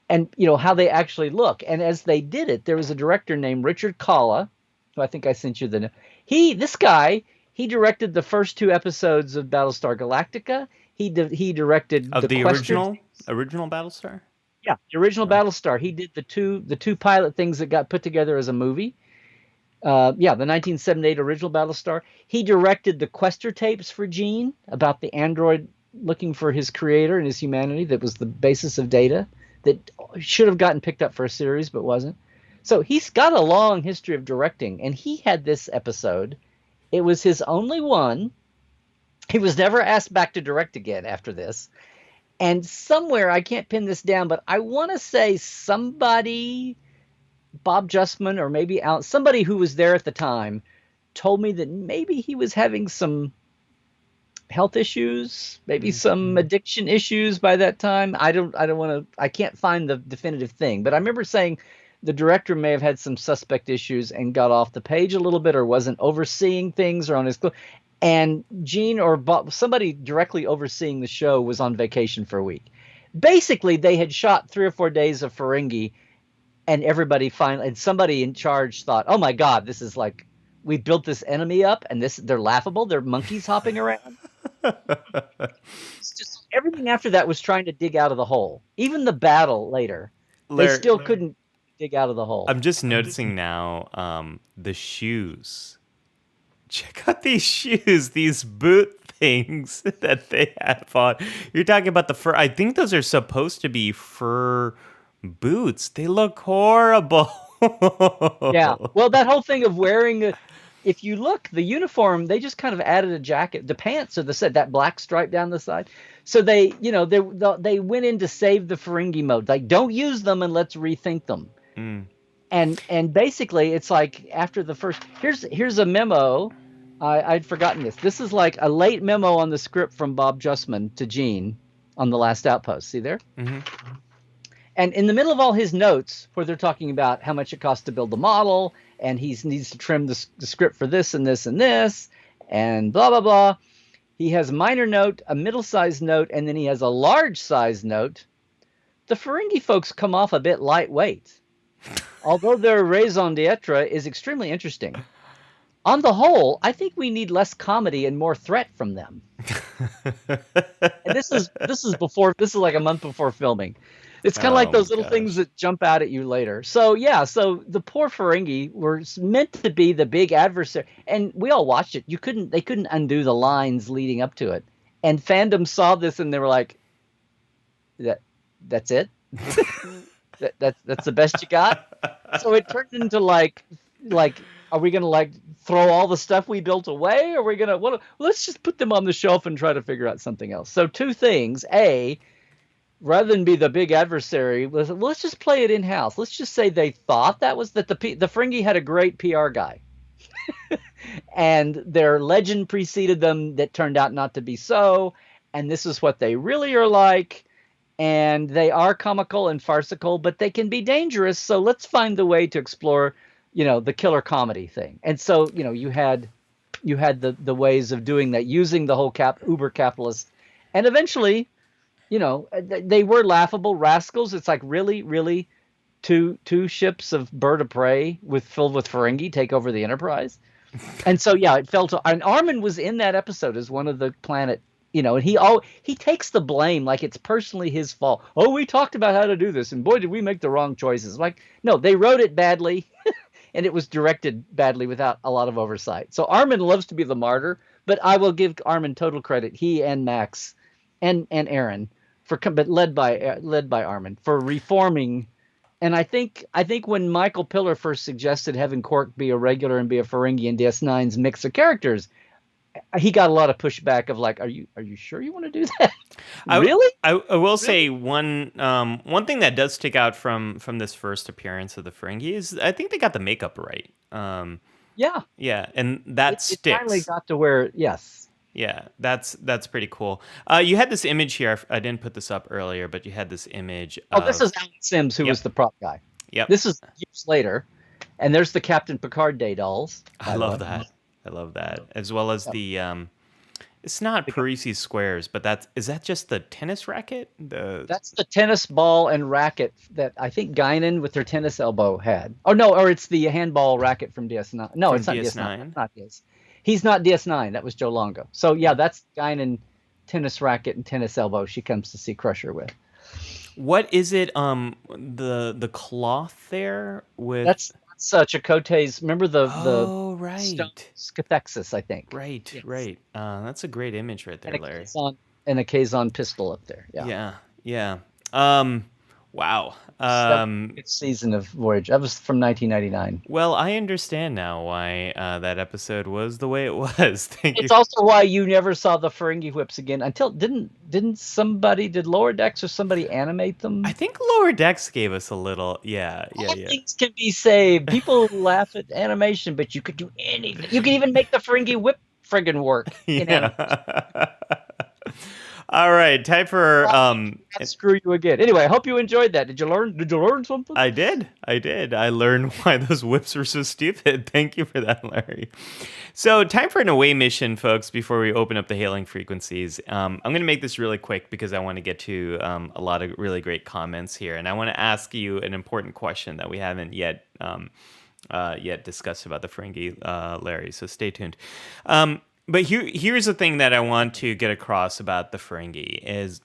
and how they actually look. And as they did it, there was a director named Richard Kalla, who I think I sent you this guy, he directed the first two episodes of Battlestar Galactica. He directed Of the Quester. original Battlestar? Yeah, the original Battlestar. He did the two pilot things that got put together as a movie. The 1978 original Battlestar. He directed the Quester tapes for Gene about the android looking for his creator and his humanity. That was the basis of Data. That should have gotten picked up for a series, but wasn't. So he's got a long history of directing, and he had this episode. It was his only one. He was never asked back to direct again after this. And somewhere, I can't pin this down, but I want to say somebody, Bob Justman or maybe somebody who was there at the time, told me that maybe he was having some health issues, maybe some addiction issues by that time. I can't find the definitive thing, but I remember saying the director may have had some suspect issues and got off the page a little bit, or wasn't overseeing things, or on his, and Gene or Bob, somebody directly overseeing the show, was on vacation for a week. Basically, they had shot 3 or 4 days of Ferengi, and somebody in charge thought, oh my God, this is like, we built this enemy up, and they're laughable. They're monkeys hopping around. It's just everything after that was trying to dig out of the hole. Even the battle later, they still couldn't dig out of the hole. I'm just noticing now the shoes. Check out these shoes, these boot things that they have on. You're talking about the fur. I think those are supposed to be fur Boots, they look horrible. Yeah. Well, that whole thing of wearing if you look, the uniform, they just kind of added a jacket. The pants are the set that black stripe down the side. So they went in to save the Ferengi mode. Like, don't use them and let's rethink them. Mm. And basically it's like after the first here's a memo. I'd forgotten this. This is like a late memo on the script from Bob Justman to Gene on The Last Outpost. See there? Mm-hmm. And in the middle of all his notes, where they're talking about how much it costs to build the model, and he needs to trim the script for this and this and this, and blah, blah, blah, he has a minor note, a middle-sized note, and then he has a large-sized note. The Ferengi folks come off a bit lightweight. Although their raison d'etre is extremely interesting. On the whole, I think we need less comedy and more threat from them. And this is like a month before filming. It's kind of like those little things that jump out at you later. So yeah, so the poor Ferengi were meant to be the big adversary, and we all watched it. They couldn't undo the lines leading up to it, and fandom saw this and they were like, "That's it? that's the best you got?" So it turned into like, are we gonna throw all the stuff we built away? Or are we gonna let's just put them on the shelf and try to figure out something else. So two things: A, rather than be the big adversary, let's just play it in house. Let's just say they thought that the Ferengi had a great PR guy, and their legend preceded them that turned out not to be so. And this is what they really are like. And they are comical and farcical, but they can be dangerous. So let's find the way to explore, the killer comedy thing. And so, you had the ways of doing that, using the whole uber capitalist, and eventually, they were laughable rascals. It's like really, really two ships of bird of prey filled with Ferengi take over the Enterprise. And so, yeah, it fell to, and Armin was in that episode as one of the planet, and he takes the blame like it's personally his fault. Oh, we talked about how to do this, and boy, did we make the wrong choices. Like, no, they wrote it badly, and it was directed badly without a lot of oversight. So Armin loves to be the martyr, but I will give Armin total credit. He and Max and Aaron, but led by Armin, for reforming. And I think when Michael Piller first suggested having Quark be a regular and be a Ferengi in DS9's mix of characters, he got a lot of pushback of like, are you sure you want to do that? Really? I will say one thing that does stick out from this first appearance of the Ferengi is I think they got the makeup right. Yeah, and that sticks. It finally got to where, yes. Yeah, that's pretty cool. You had this image here. I didn't put this up earlier, but you had this image. This is Alan Sims, who was the prop guy. Yep. This is years later, and there's the Captain Picard Day dolls. I love that, as well as the. It's not Parisi squares, but is that just the tennis racket? That's the tennis ball and racket that I think Guinan with their tennis elbow had. Oh no, or it's the handball racket from DS9. No, it's not DS9. It's not his. He's not DS9. That was Joe Longo. So yeah, that's Guinan tennis racket and tennis elbow she comes to see Crusher with. What is it? The cloth there with that's Chakotay's. Remember the right stone Scathexis, I think. Right, yes. Right. That's a great image right there, Larry. And a Kazon pistol up there. Yeah. Wow. It's season of Voyage. That was from 1999. Well, I understand now why that episode was the way it was. Thank you. It's also why you never saw the Ferengi whips again until did Lower Decks or somebody animate them? I think Lower Decks gave us a little. Yeah. Things can be saved. People laugh at animation, but you could do anything. You can even make the Ferengi whip friggin' work. All right, time for screw you again. Anyway, I hope you enjoyed that. Did you learn something? I did. I learned why those whips were so stupid. Thank you for that, Larry. So, time for an away mission, folks, before we open up the hailing frequencies. I'm going to make this really quick because I want to get to a lot of really great comments here, and I want to ask you an important question that we haven't yet discussed about the Ferengi, Larry. So stay tuned. But here's the thing that I want to get across about the Ferengi is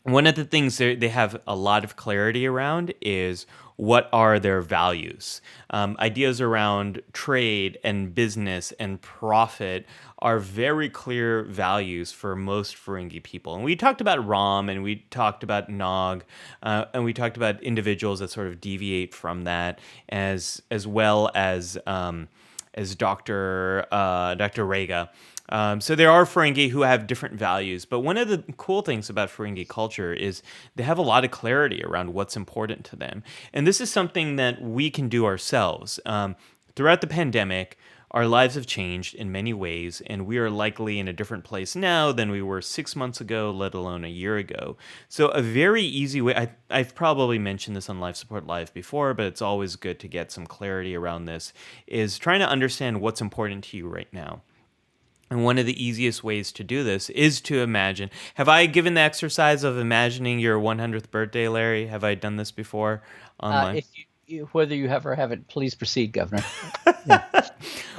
one of the things they have a lot of clarity around is what are their values. Ideas around trade and business and profit are very clear values for most Ferengi people. And we talked about Rom, and we talked about Nog, and we talked about individuals that sort of deviate from that, as well as Dr. Rega. So there are Ferengi who have different values, but one of the cool things about Ferengi culture is they have a lot of clarity around what's important to them, and this is something that we can do ourselves. Throughout the pandemic, our lives have changed in many ways, and we are likely in a different place now than we were 6 months ago, let alone a year ago. So, a very easy way, I've probably mentioned this on Life Support Live before, but it's always good to get some clarity around this, is trying to understand what's important to you right now. And one of the easiest ways to do this is to imagine. Have I given the exercise of imagining your 100th birthday, Larry? Have I done this before online? If whether you have or haven't, please proceed, Governor. Yeah.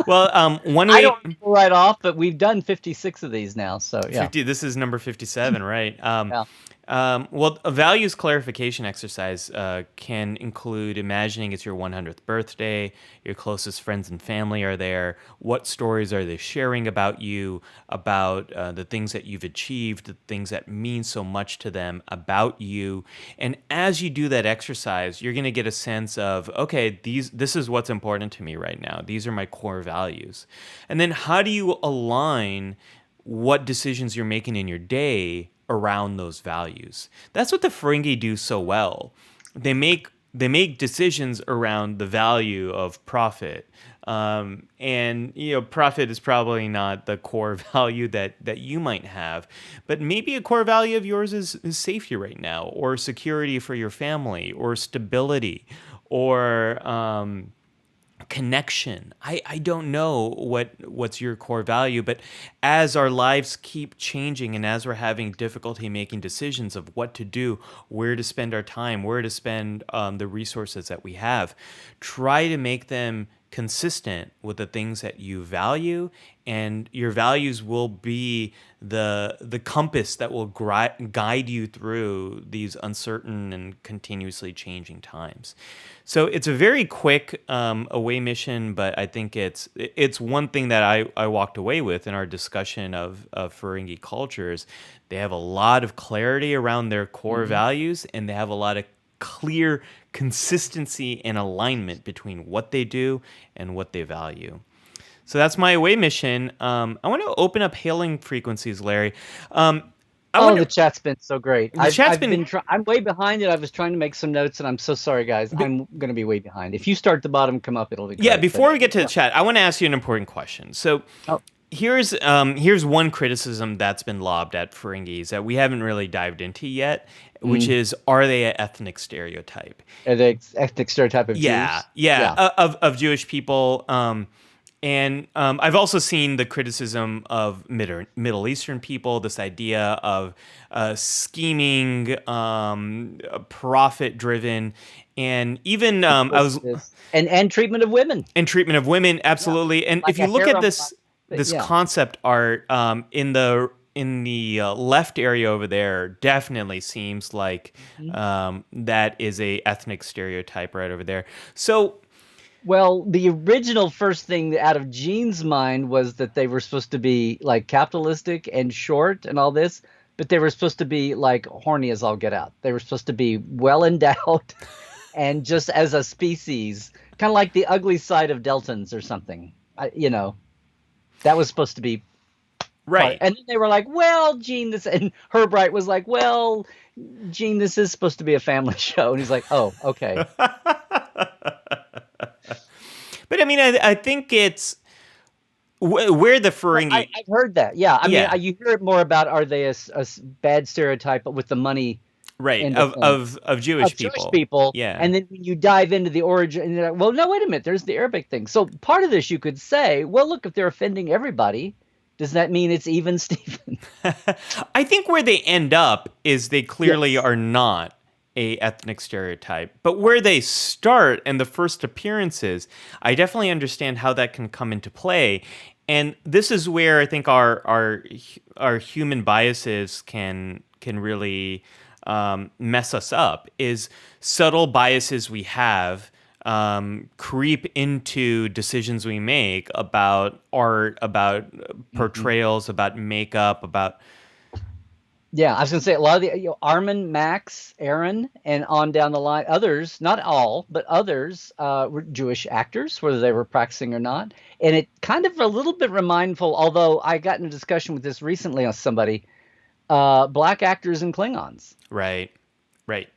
Well, one I way. don't remember right off, but we've done 56 of these now, so yeah. 50, this is number 57, right? Yeah. Well, a values clarification exercise can include imagining it's your 100th birthday, your closest friends and family are there, what stories are they sharing about you, about the things that you've achieved, the things that mean so much to them about you. And as you do that exercise, you're going to get a sense of, okay, this is what's important to me right now. These are my core values. And then how do you align what decisions you're making in your day around those values? That's what the Ferengi do so well. They make decisions around the value of profit, and profit is probably not the core value that you might have, but maybe a core value of yours is safety right now, or security for your family, or stability, or connection. I don't know what's your core value, but as our lives keep changing and as we're having difficulty making decisions of what to do, where to spend our time, where to spend the resources that we have, try to make them consistent with the things that you value, and your values will be the compass that will guide you through these uncertain and continuously changing times. So it's a very quick away mission, but I think it's one thing that I walked away with in our discussion of Ferengi cultures. They have a lot of clarity around their core values, and they have a lot of clear consistency and alignment between what they do and what they value. So that's my away mission. I want to open up hailing frequencies, Larry. The chat's been so great. Chat's been. I'm way behind it. I was trying to make some notes, and I'm so sorry, guys. I'm going to be way behind. If you start at the bottom, come up, it'll be great. Yeah, before we get to the chat, I want to ask you an important question. So, here's one criticism that's been lobbed at Ferengis that we haven't really dived into yet, which is, are they an ethnic stereotype? Are they ethnic stereotype of Jews? Yeah. Of Jewish people. And I've also seen the criticism of Middle Eastern people, this idea of scheming, profit-driven, and even and treatment of women. And treatment of women, absolutely. And if you look at this concept art in the left area over there, definitely seems like that is a ethnic stereotype right over there. So. Well, the original first thing out of Gene's mind was that they were supposed to be like capitalistic and short and all this, but they were supposed to be like horny as all get out. They were supposed to be well endowed and just as a species, kind of like the ugly side of Deltans or something. That was supposed to be right. And then they were like, well, Gene, this, and Herbright was like, well, Gene, this is supposed to be a family show. And he's like, oh, okay. But I mean, I think it's where the Ferengi. I've heard that. Yeah, I mean, you hear it more about are they a bad stereotype, but with the money, right? Of Jewish people. Jewish people. Yeah. And then when you dive into the origin, and you're like, well, no, wait a minute. There's the Arabic thing. So part of this, you could say, well, look, if they're offending everybody, does that mean it's even, Stephen? I think where they end up is they clearly are not a ethnic stereotype, but where they start and the first appearances, I definitely understand how that can come into play. And this is where I think our human biases can really mess us up is subtle biases we have creep into decisions we make about art, about portrayals, about makeup, about Yeah, I was gonna say a lot of the Armin, Max, Aaron, and on down the line, others, not all, but others were Jewish actors, whether they were practicing or not. And it kind of a little bit remindful, although I got in a discussion with this recently on somebody, black actors and Klingons. right, right,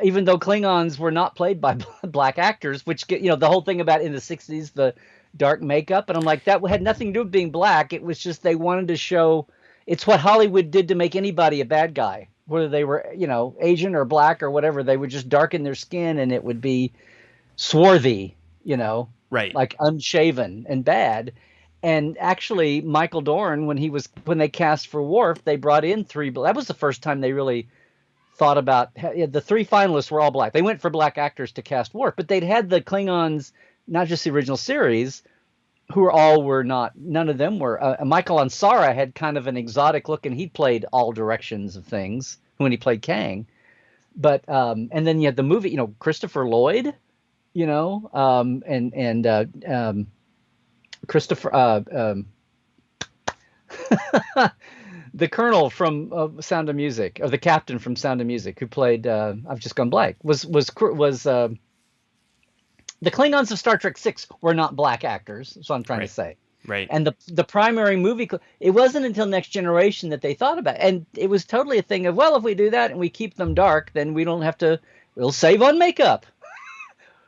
Even though Klingons were not played by black actors, which the whole thing about in the '60s the dark makeup, and I'm like that had nothing to do with being black. It was just they wanted to show. It's what Hollywood did to make anybody a bad guy, whether they were Asian or black or whatever. They would just darken their skin, and it would be swarthy, right. like unshaven and bad. And actually, Michael Dorn, when they cast for Worf, they brought in three. That was the first time they really thought about the three finalists were all black. They went for black actors to cast Worf, but they'd had the Klingons, not just the original series, none of them were. Michael Ansara had kind of an exotic look, and he played all directions of things when he played Kang. But and then you had the movie, Christopher Lloyd, and Christopher, the Colonel from Sound of Music, or the Captain from Sound of Music, who played I've just gone blank. Was the Klingons of Star Trek VI were not black actors. That's what I'm trying to say. Right. And the primary movie, it wasn't until Next Generation that they thought about it. And it was totally a thing of, well, if we do that and we keep them dark, then we'll save on makeup.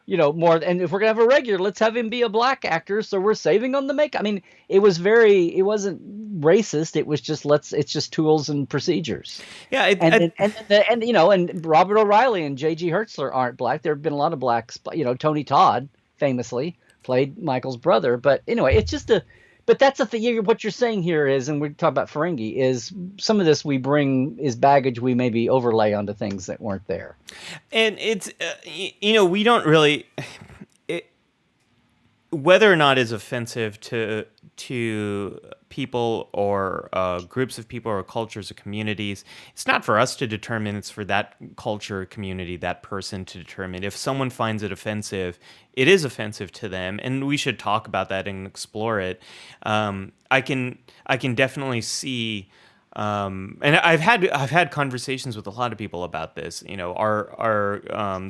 More. And if we're going to have a regular, let's have him be a black actor. So we're saving on the makeup. I mean, it wasn't racist. It was just, it's just tools and procedures. Yeah. And Robert O'Reilly and J.G. Hertzler aren't black. There have been a lot of blacks, Tony Todd famously played Michael's brother. But anyway, it's just but that's the thing. What you're saying here is, and we talk about Ferengi, is some of this we bring is baggage we maybe overlay onto things that weren't there. And it's, we don't really, whether or not it's offensive to people or groups of people or cultures or communities, it's not for us to determine. It's for that culture, community, that person to determine. If someone finds it offensive, it is offensive to them, and we should talk about that and explore it. I can definitely see. And I've had conversations with a lot of people about this. Are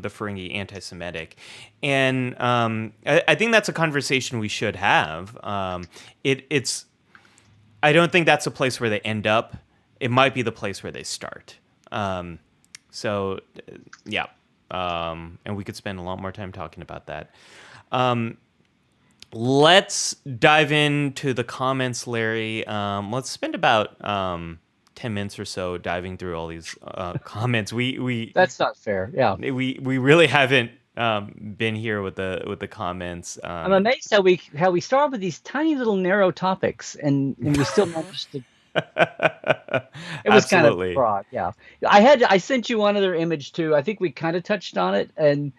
the Ferengi anti-Semitic? And I think that's a conversation we should have. It's I don't think that's a place where they end up. It might be the place where they start. So yeah, and we could spend a lot more time talking about that. Let's dive into the comments, Larry. Let's spend about 10 minutes or so diving through all these comments. We That's not fair. Yeah. We really haven't been here with the comments. I'm amazed how we start with these tiny little narrow topics and we still managed to. It was kind of broad. Yeah. I sent you one other image too. I think we kind of touched on it, and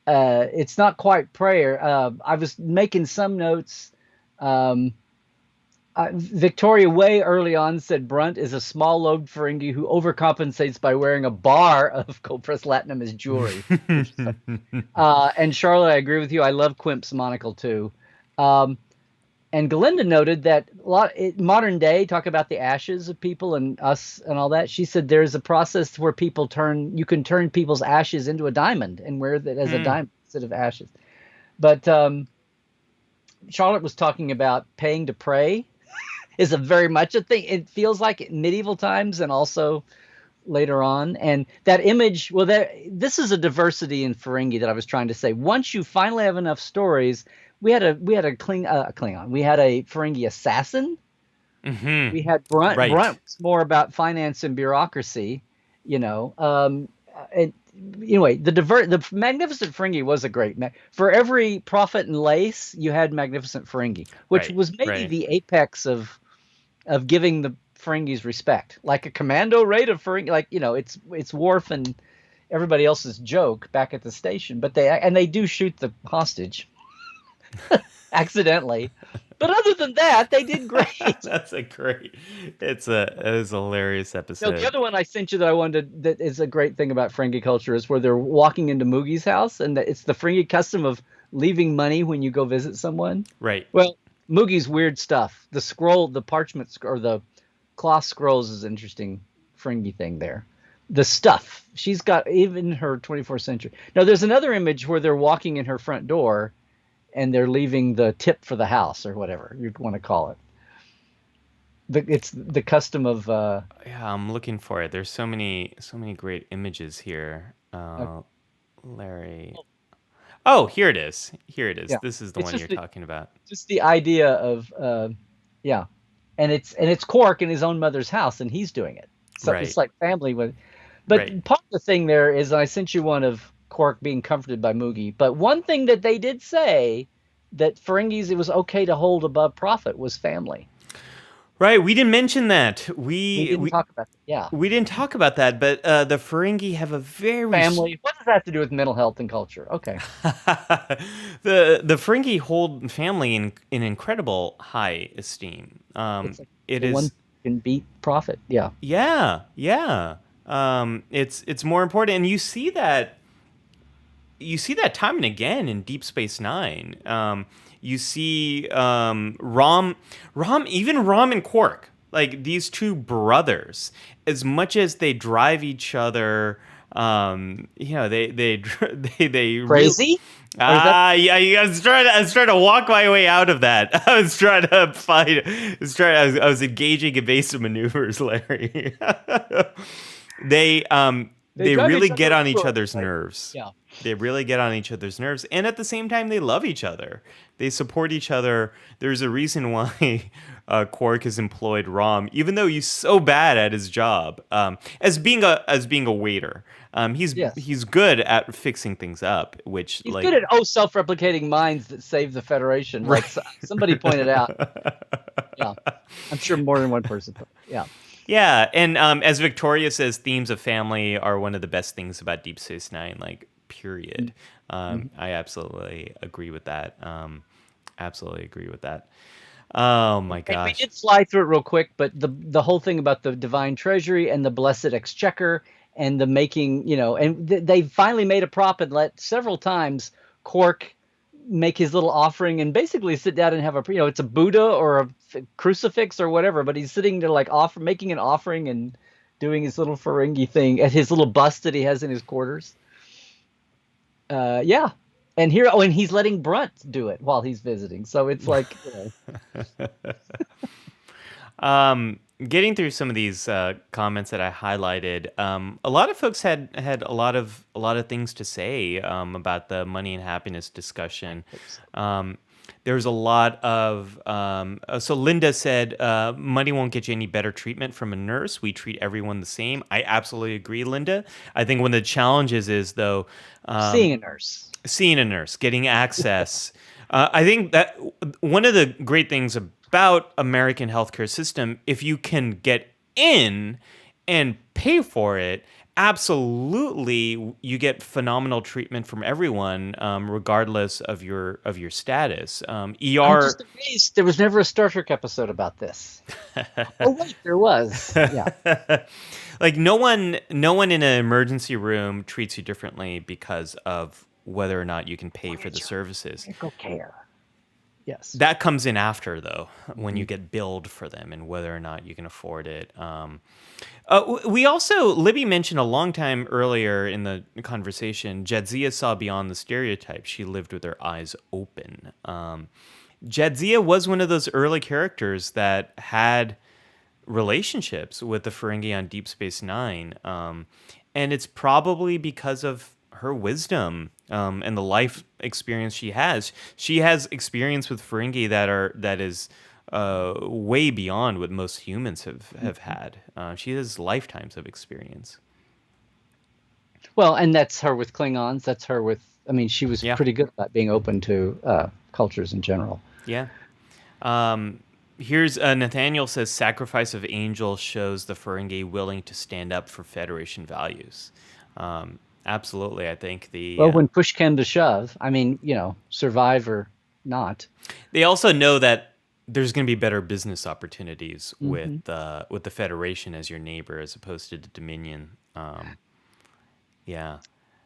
it's not quite prayer. I was making some notes. Victoria way early on said Brunt is a small-lobed Ferengi who overcompensates by wearing a bar of cold-pressed latinum as jewelry. And Charlotte, I agree with you. I love Quimp's monocle too. And Galinda noted that modern day talk about the ashes of people and us and all that. She said there's a process where you can turn people's ashes into a diamond and wear it as a diamond instead of ashes. But Charlotte was talking about paying to pray is very much a thing. It feels like in medieval times and also later on. And that image, this is a diversity in Ferengi that I was trying to say. Once you finally have enough stories, we had a Klingon. We had a Ferengi assassin. Mm-hmm. We had Brunt. Right. Brunt was more about finance and bureaucracy, And anyway, the Magnificent Ferengi was a great for every prophet and lace, you had Magnificent Ferengi, which was maybe the apex of giving the Ferengis respect, like a commando raid of Ferengi. It's Worf and everybody else's joke back at the station, but they do shoot the hostage accidentally, But other than that, they did great. That's a great. It is a hilarious No, the episode. other one I sent you that I wanted that is a great thing about Ferengi culture is where they're walking into Mugi's house, and it's the Ferengi custom of leaving money when you go visit someone. Right. Well, Mugi's weird stuff. The scroll, the parchment or the cloth scrolls is an interesting Ferengi thing there. The stuff she's got, even her 24th century. Now, there's another image where they're walking in her front door, and they're leaving the tip for the house or whatever you'd want to call it. It's the custom of. Yeah, I'm looking for it. There's so many great images here. Larry. Oh, here it is. Here it is. Yeah, This is the it's one you're talking about. just the idea of yeah, and it's Quark in his own mother's house, and he's doing it. So Right. it's like family with. But Right. part of the thing there is I sent you one of Quark being comforted by Mugi. But one thing that they did say that Ferengis it was okay to hold above profit was family. Right. We didn't mention that. We didn't talk about that. Yeah. We didn't talk about that, but the Ferengi have a very Family. What does that have to do with mental health and culture? Okay. the Ferengi hold family in incredible high esteem. It's like It the one is. can beat profit. Yeah. Yeah, yeah. It's more important, and you see that time and again in Deep Space Nine. You see even Rom and Quark, like these two brothers, as much as they drive each other, they Crazy? Yeah. I was trying to walk my way out of that. I was trying to fight. I was engaging evasive maneuvers, Larry. they drive really each get other on each apart, other's right? nerves. Yeah. They really get on each other's nerves, and at the same time, they love each other. They support each other. There's a reason why Quark has employed Rom, even though he's so bad at his job, as being a waiter. Yes. He's good at fixing things up, which He's like good at self-replicating minds that save the Federation. Like somebody pointed out. Yeah, I'm sure more than one person. Yeah, yeah, and as Victoria says, themes of family are one of the best things about Deep Space Nine. Like, period. I absolutely agree with that. Absolutely agree with that. Oh my and we gosh. did fly through it real quick, but the whole thing about the divine treasury and the blessed exchequer and the making, and they finally made a prop and let several times Quark make his little offering and basically sit down and have it's a Buddha or a crucifix or whatever, but he's sitting there like making an offering and doing his little Ferengi thing at his little bust that he has in his quarters. Yeah. And and he's letting Brunt do it while he's visiting. So it's like, Getting through some of these comments that I highlighted, a lot of folks had a lot of things to say about the money and happiness discussion. There's a lot of so Linda said money won't get you any better treatment from a nurse. We treat everyone the same. I absolutely agree, Linda. I think one of the challenges is though seeing a nurse, getting access. I think that one of the great things about American healthcare system, if you can get in and pay for it, absolutely you get phenomenal treatment from everyone, regardless of your status. ER. I'm just amazed there was never a Star Trek episode about this. Oh wait, there was. Yeah. Like no one in an emergency room treats you differently because of whether or not you can pay for the services. Medical care. Yes. That comes in after, though, when you get billed for them and whether or not you can afford it. We also, Libby mentioned a long time earlier in the conversation, Jadzia saw beyond the stereotype. She lived with her eyes open. Jadzia was one of those early characters that had relationships with the Ferengi on Deep Space Nine. And it's probably because of her wisdom and the life experience she has. She has experience with Ferengi that is way beyond what most humans have had. She has lifetimes of experience. Well, and that's her with Klingons. That's her with. I mean, she was pretty good about being open to cultures in general. Yeah. Here's Nathaniel says, "Sacrifice of Angels shows the Ferengi willing to stand up for Federation values." Absolutely, I think when push came to shove, I mean, survive or not. They also know that there's going to be better business opportunities Hmm. with the Federation as your neighbor as opposed to the Dominion. Yeah.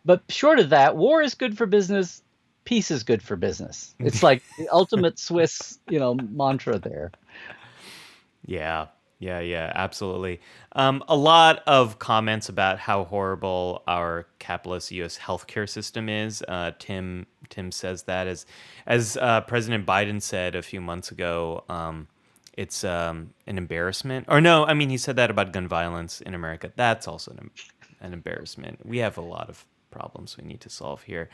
But short of that, war is good for business. Peace is good for business. It's like the ultimate Swiss, mantra there. Yeah, yeah, absolutely. A lot of comments about how horrible our capitalist U.S. healthcare system is. Tim says that as President Biden said a few months ago. It's an embarrassment. Or no, I mean he said that about gun violence in America. That's also an embarrassment. We have a lot of problems we need to solve here.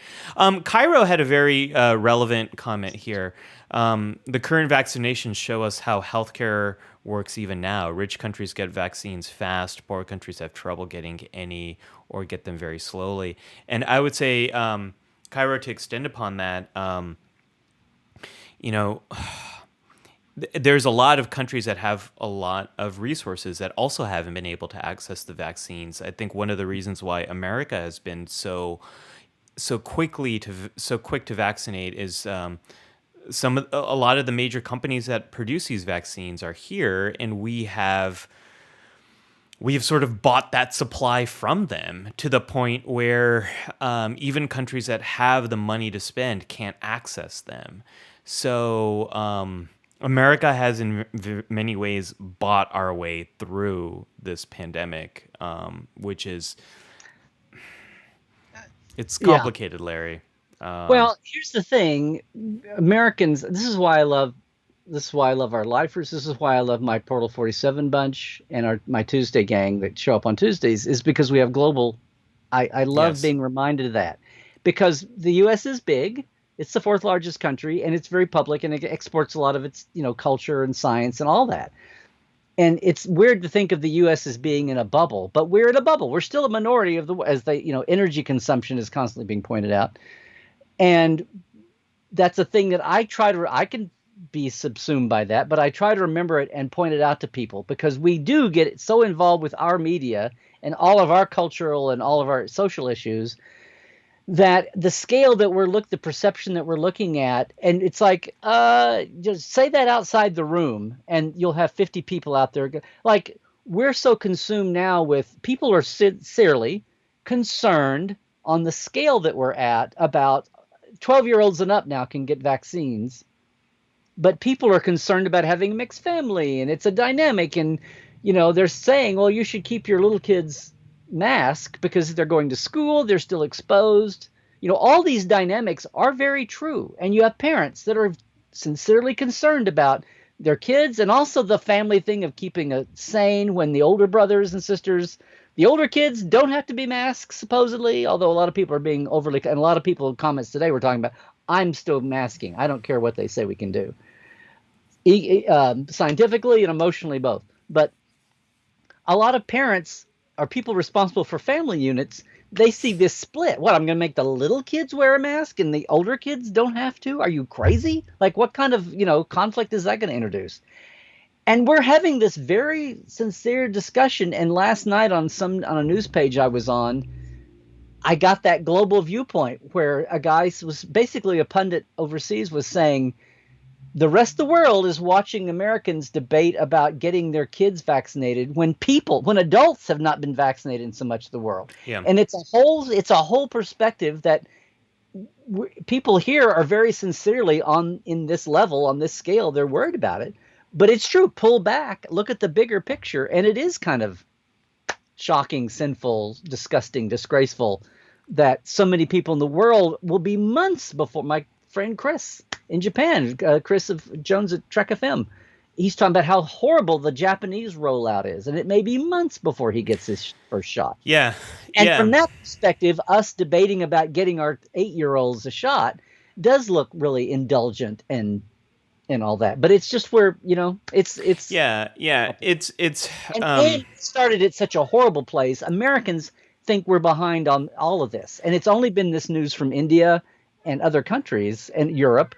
Cairo had a very relevant comment here. The current vaccinations show us how healthcare works even now. Rich countries get vaccines fast, poor countries have trouble getting any or get them very slowly. And I would say, Cairo, to extend upon that, you know, there's a lot of countries that have a lot of resources that also haven't been able to access the vaccines. I think one of the reasons why America has been so quick to vaccinate is a lot of the major companies that produce these vaccines are here, and we have sort of bought that supply from them to the point where even countries that have the money to spend can't access them. So America has, in many ways, bought our way through this pandemic, which is it's Yeah. complicated, Larry. Well, here's the thing. Americans, this is why I love our lifers. This is why I love my Portal 47 bunch and my Tuesday gang that show up on Tuesdays is because we have global. I love Yes. being reminded of that because the US is big. It's the fourth largest country and it's very public and it exports a lot of its, culture and science and all that. And it's weird to think of the US as being in a bubble, but we're in a bubble. We're still a minority of as the, energy consumption is constantly being pointed out. And that's a thing that I can be subsumed by that, but I try to remember it and point it out to people because we do get so involved with our media and all of our cultural and all of our social issues that the scale that the perception that we're looking at, and it's like, just say that outside the room and you'll have 50 people out there. Like, we're so consumed now with people are sincerely concerned on the scale that we're at about 12-year-olds and up now can get vaccines, but people are concerned about having a mixed family and it's a dynamic. And, they're saying, well, you should keep your little kids mask because they're going to school, they're still exposed. All these dynamics are very true. And you have parents that are sincerely concerned about their kids and also the family thing of keeping it sane when the older brothers and sisters, the older kids don't have to be masked, supposedly, although a lot of people are being overly, and a lot of people in comments today were talking about, I'm still masking. I don't care what they say we can do. Scientifically and emotionally both. But a lot of parents or people responsible for family units, they see this split. What, I'm going to make the little kids wear a mask and the older kids don't have to? Are you crazy? Like, what kind of, conflict is that going to introduce? And we're having this very sincere discussion. And last night on a news page I was on, I got that global viewpoint where a guy was basically a pundit overseas was saying the rest of the world is watching Americans debate about getting their kids vaccinated when adults have not been vaccinated in so much of the world. Yeah. And it's a whole perspective that people here are very sincerely in this level, on this scale, they're worried about it. But it's true. Pull back, look at the bigger picture, and it is kind of shocking, sinful, disgusting, disgraceful that so many people in the world will be months before. My friend Chris in Japan, Chris of Jones at Trek FM, he's talking about how horrible the Japanese rollout is, and it may be months before he gets his first shot. Yeah. And Yeah. from that perspective, us debating about getting our 8-year-olds a shot does look really indulgent and all that. But it's just where, it's Yeah. Yeah. It's and it started at such a horrible place. Americans think we're behind on all of this. And it's only been this news from India and other countries and Europe.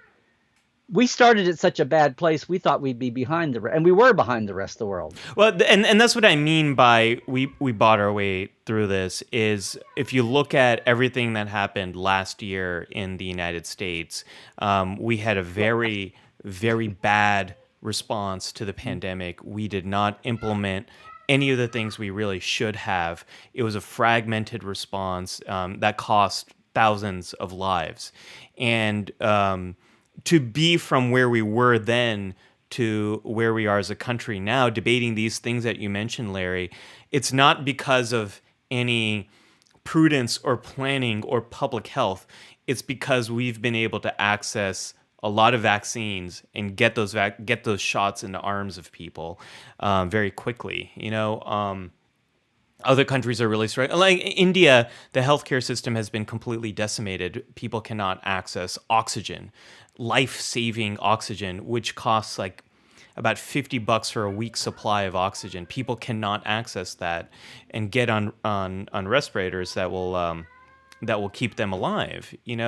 We started at such a bad place. We thought we'd be behind and we were behind the rest of the world. Well, and that's what I mean by we bought our way through this is if you look at everything that happened last year in the United States, we had a very, very bad response to the pandemic. We did not implement any of the things we really should have. It was a fragmented response that cost thousands of lives. And to be from where we were then to where we are as a country now, debating these things that you mentioned, Larry, it's not because of any prudence or planning or public health. It's because we've been able to access a lot of vaccines and get those shots in the arms of people very quickly. Other countries are really struggling. Like India, the healthcare system has been completely decimated. People cannot access oxygen, life-saving oxygen, which costs like about $50 for a week's supply of oxygen. People cannot access that and get on respirators that will keep them alive. It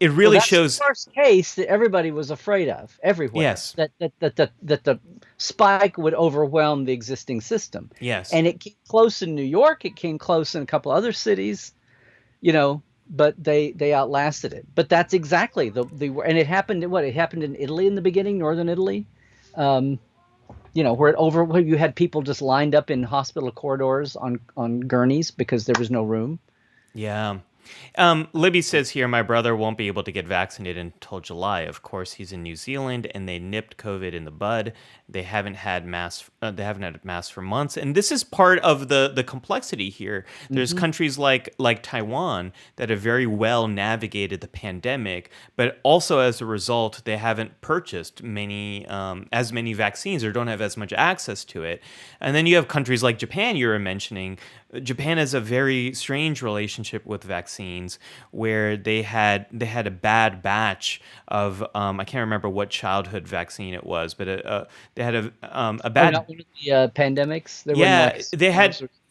Well, really that's the shows. worst case that everybody was afraid of everywhere. Yes. That the spike would overwhelm the existing system. Yes. And it came close in New York. It came close in a couple other cities, but they outlasted it. But that's exactly and it happened. It happened in Italy in the beginning, northern Italy, where you had people just lined up in hospital corridors on gurneys because there was no room. Yeah. Libby says here, my brother won't be able to get vaccinated until July. Of course, he's in New Zealand, and they nipped COVID in the bud. They haven't had masks. They haven't had masks for months, and this is part of the complexity here. There's countries like Taiwan that have very well navigated the pandemic, but also as a result, they haven't purchased as many vaccines or don't have as much access to it. And then you have countries like Japan you were mentioning. Japan has a very strange relationship with vaccines, where they had a bad batch of I can't remember what childhood vaccine it was, but they had a bad. Not one of the pandemics.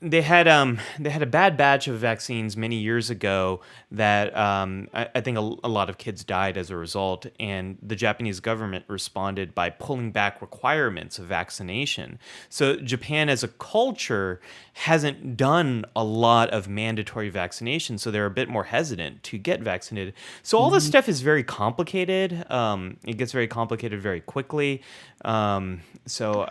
They had a bad batch of vaccines many years ago that I think a lot of kids died as a result, and the Japanese government responded by pulling back requirements of vaccination. So Japan as a culture hasn't done a lot of mandatory vaccination, so they're a bit more hesitant to get vaccinated. So all this stuff is very complicated. It gets very complicated very quickly. So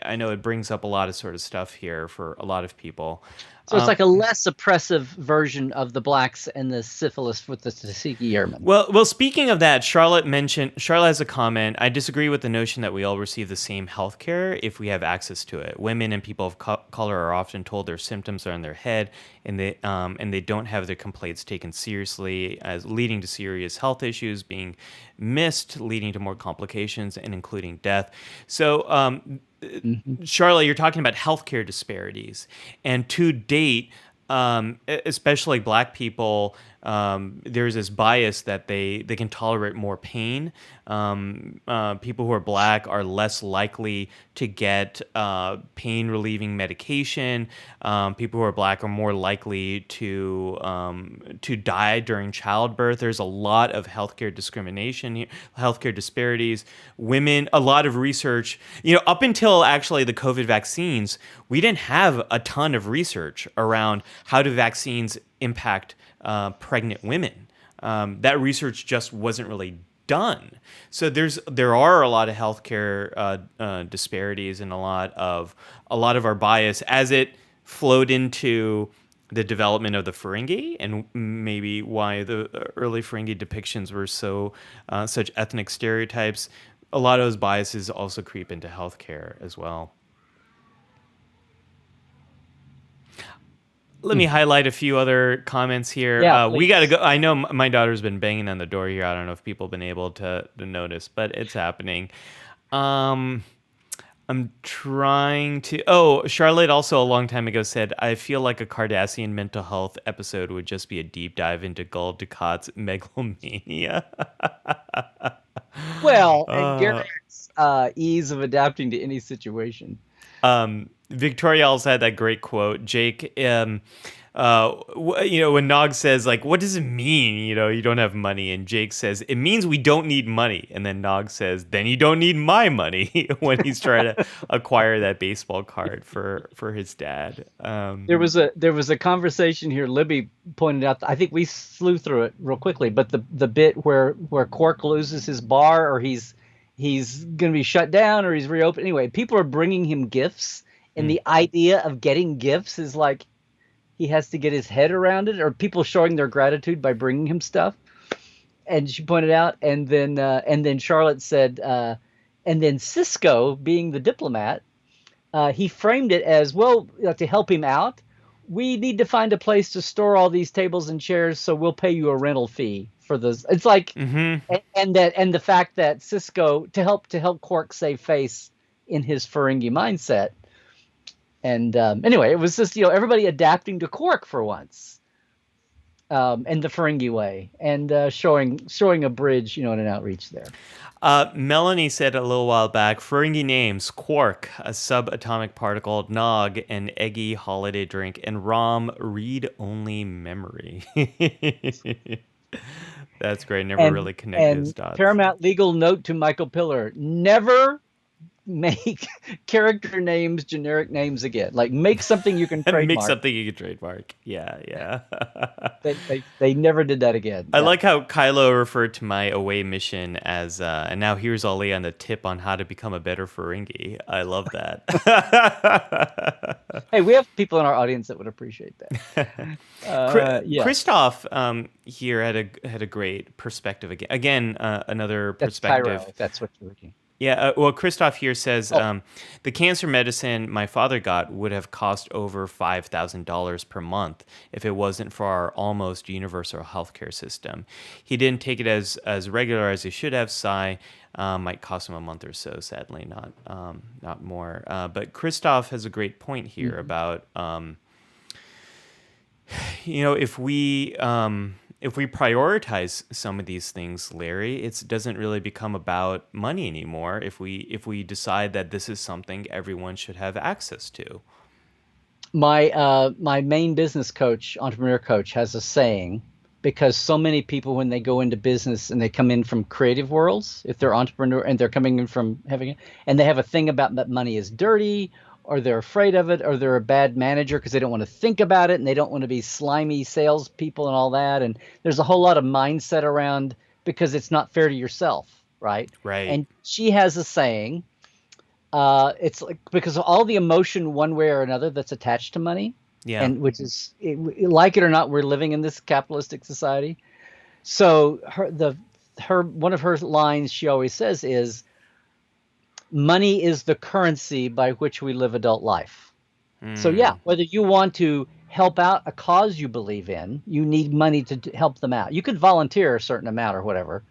I know it brings up a lot of sort of stuff here for a lot of people. So it's like a less oppressive version of the blacks and the syphilis with the Tuskegee Airmen. Well, speaking of that, Charlotte has a comment. I disagree with the notion that we all receive the same health care if we have access to it. Women and people of color are often told their symptoms are in their head, and they don't have their complaints taken seriously, as leading to serious health issues being missed, leading to more complications and including death. So, Charlotte, you're talking about healthcare disparities, and to date, especially Black people, there's this bias that they can tolerate more pain. People who are Black are less likely to get pain relieving medication. People who are Black are more likely to die during childbirth. There's a lot of healthcare discrimination, healthcare disparities. Women, a lot of research. Up until actually the COVID vaccines, we didn't have a ton of research around how do vaccines impact pregnant women. That research just wasn't really done. So there are a lot of healthcare disparities and a lot of our bias as it flowed into the development of the Ferengi, and maybe why the early Ferengi depictions were such ethnic stereotypes. A lot of those biases also creep into healthcare as well. Let me highlight a few other comments here. Yeah, we got to go. I know my daughter's been banging on the door here. I don't know if people have been able to notice, but it's happening. I'm trying to... Oh, Charlotte also a long time ago said, I feel like a Cardassian mental health episode would just be a deep dive into Gul Dukat's megalomania. Well, and Garrett's ease of adapting to any situation. Victoria also had that great quote. Jake, when Nog says, like, what does it mean? You don't have money. And Jake says, it means we don't need money. And then Nog says, then you don't need my money when he's trying to acquire that baseball card for his dad. There was a conversation here. Libby pointed out. I think we slew through it real quickly, but the bit where Quark loses his bar, or he's going to be shut down, or he's reopened. Anyway, people are bringing him gifts, and the idea of getting gifts is like he has to get his head around it, or people showing their gratitude by bringing him stuff. And she pointed out, and then Charlotte said, and then Cisco, being the diplomat, he framed it as, well, to help him out, we need to find a place to store all these tables and chairs, so we'll pay you a rental fee for this. It's like, and the fact that Cisco to help Quark save face in his Ferengi mindset. And anyway, it was just everybody adapting to Quark for once, and the Ferengi way, and showing a bridge, in an outreach there. Melanie said a little while back, Ferengi names: Quark, a subatomic particle; Nog, an eggy holiday drink; and Rom, read-only memory. That's great. Never really connected those dots. Paramount legal note to Michael Piller: never make character names generic names again. Like, make something you can trademark. Make something you can trademark. Yeah. They never did that again. I like how Kylo referred to my away mission as, and now here's Ollie on the tip on how to become a better Ferengi. I love that. Hey, we have people in our audience that would appreciate that. Christoph here had a great perspective again. Another perspective. That's Cairo, if that's what you're looking. Yeah, well, Christoph here says the cancer medicine my father got would have cost over $5,000 per month if it wasn't for our almost universal healthcare system. He didn't take it as regular as he should have. Sigh. Might cost him a month or so, sadly, not more. But Christoph has a great point here about if we prioritize some of these things, Larry, it doesn't really become about money anymore. If we decide that this is something everyone should have access to. My main business coach, entrepreneur coach, has a saying, because so many people, when they go into business and they come in from creative worlds, if they're entrepreneur and they're coming in from and they have a thing about that money is dirty, or they're afraid of it, or they're a bad manager because they don't want to think about it, and they don't want to be slimy salespeople and all that. And there's a whole lot of mindset around, because it's not fair to yourself, right? Right. And she has a saying, it's like, because of all the emotion one way or another that's attached to money, and which is, like it or not, we're living in this capitalistic society. So one of her lines she always says is, money is the currency by which we live adult life. So whether you want to help out a cause you believe in, you need money to help them out. You could volunteer a certain amount or whatever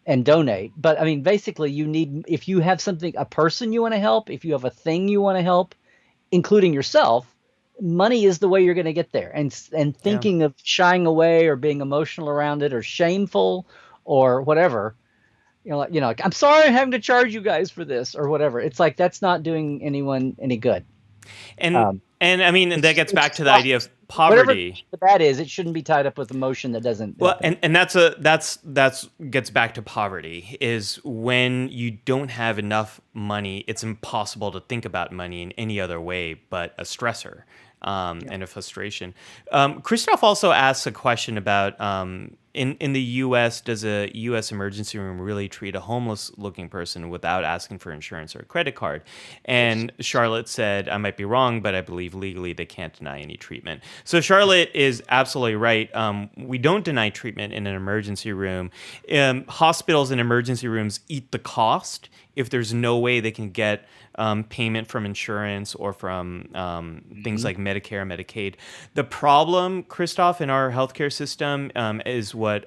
and donate. But I mean, basically you need, if you have a person you want to help, if you have a thing you want to help, including yourself, money is the way you're going to get there. And thinking of shying away or being emotional around it or shameful or whatever, like, I'm sorry I'm having to charge you guys for this or whatever. It's like, that's not doing anyone any good. And I mean, that gets back to the idea of poverty. Whatever that is, it shouldn't be tied up with emotion that doesn't. Well, and that's gets back to poverty, is when you don't have enough money, it's impossible to think about money in any other way but a stressor. And a frustration. Christoph also asks a question about in the U.S., does a U.S. emergency room really treat a homeless-looking person without asking for insurance or a credit card? And Charlotte said, I might be wrong, but I believe legally they can't deny any treatment. So Charlotte is absolutely right. We don't deny treatment in an emergency room. Hospitals and emergency rooms eat the cost if there's no way they can get payment from insurance or from things like Medicare and Medicaid. The problem, Christoph, in our healthcare system is what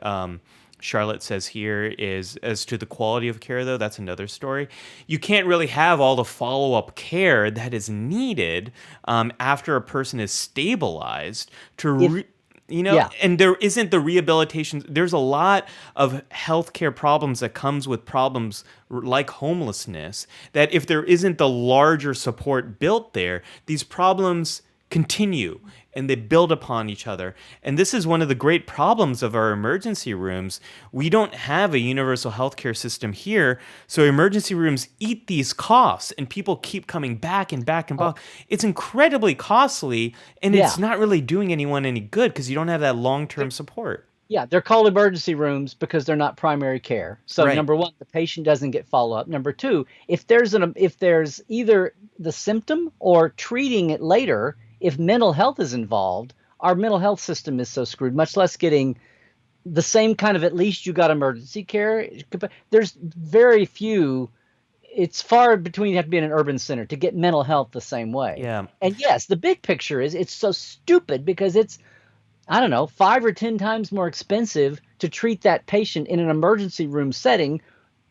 Charlotte says here is, as to the quality of care, though, that's another story. You can't really have all the follow-up care that is needed after a person is stabilized to and there isn't the rehabilitation. There's a lot of healthcare problems that comes with problems like homelessness, that if there isn't the larger support built there, these problems continue and they build upon each other. And this is one of the great problems of our emergency rooms. We don't have a universal healthcare system here, so emergency rooms eat these costs, and people keep coming back and back and back. It's incredibly costly, and Yeah. it's not really doing anyone any good because you don't have that long-term support. Yeah, they're called emergency rooms because they're not primary care. So Right. number one, the patient doesn't get follow-up. Number two, if there's either the symptom or treating it later, if mental health is involved, our mental health system is so screwed, much less getting the same kind of, at least you got emergency care. There's very few. It's far between, you have to be in an urban center to get mental health the same way. Yeah. And yes, the big picture is it's so stupid because it's, I don't know, 5 or 10 times more expensive to treat that patient in an emergency room setting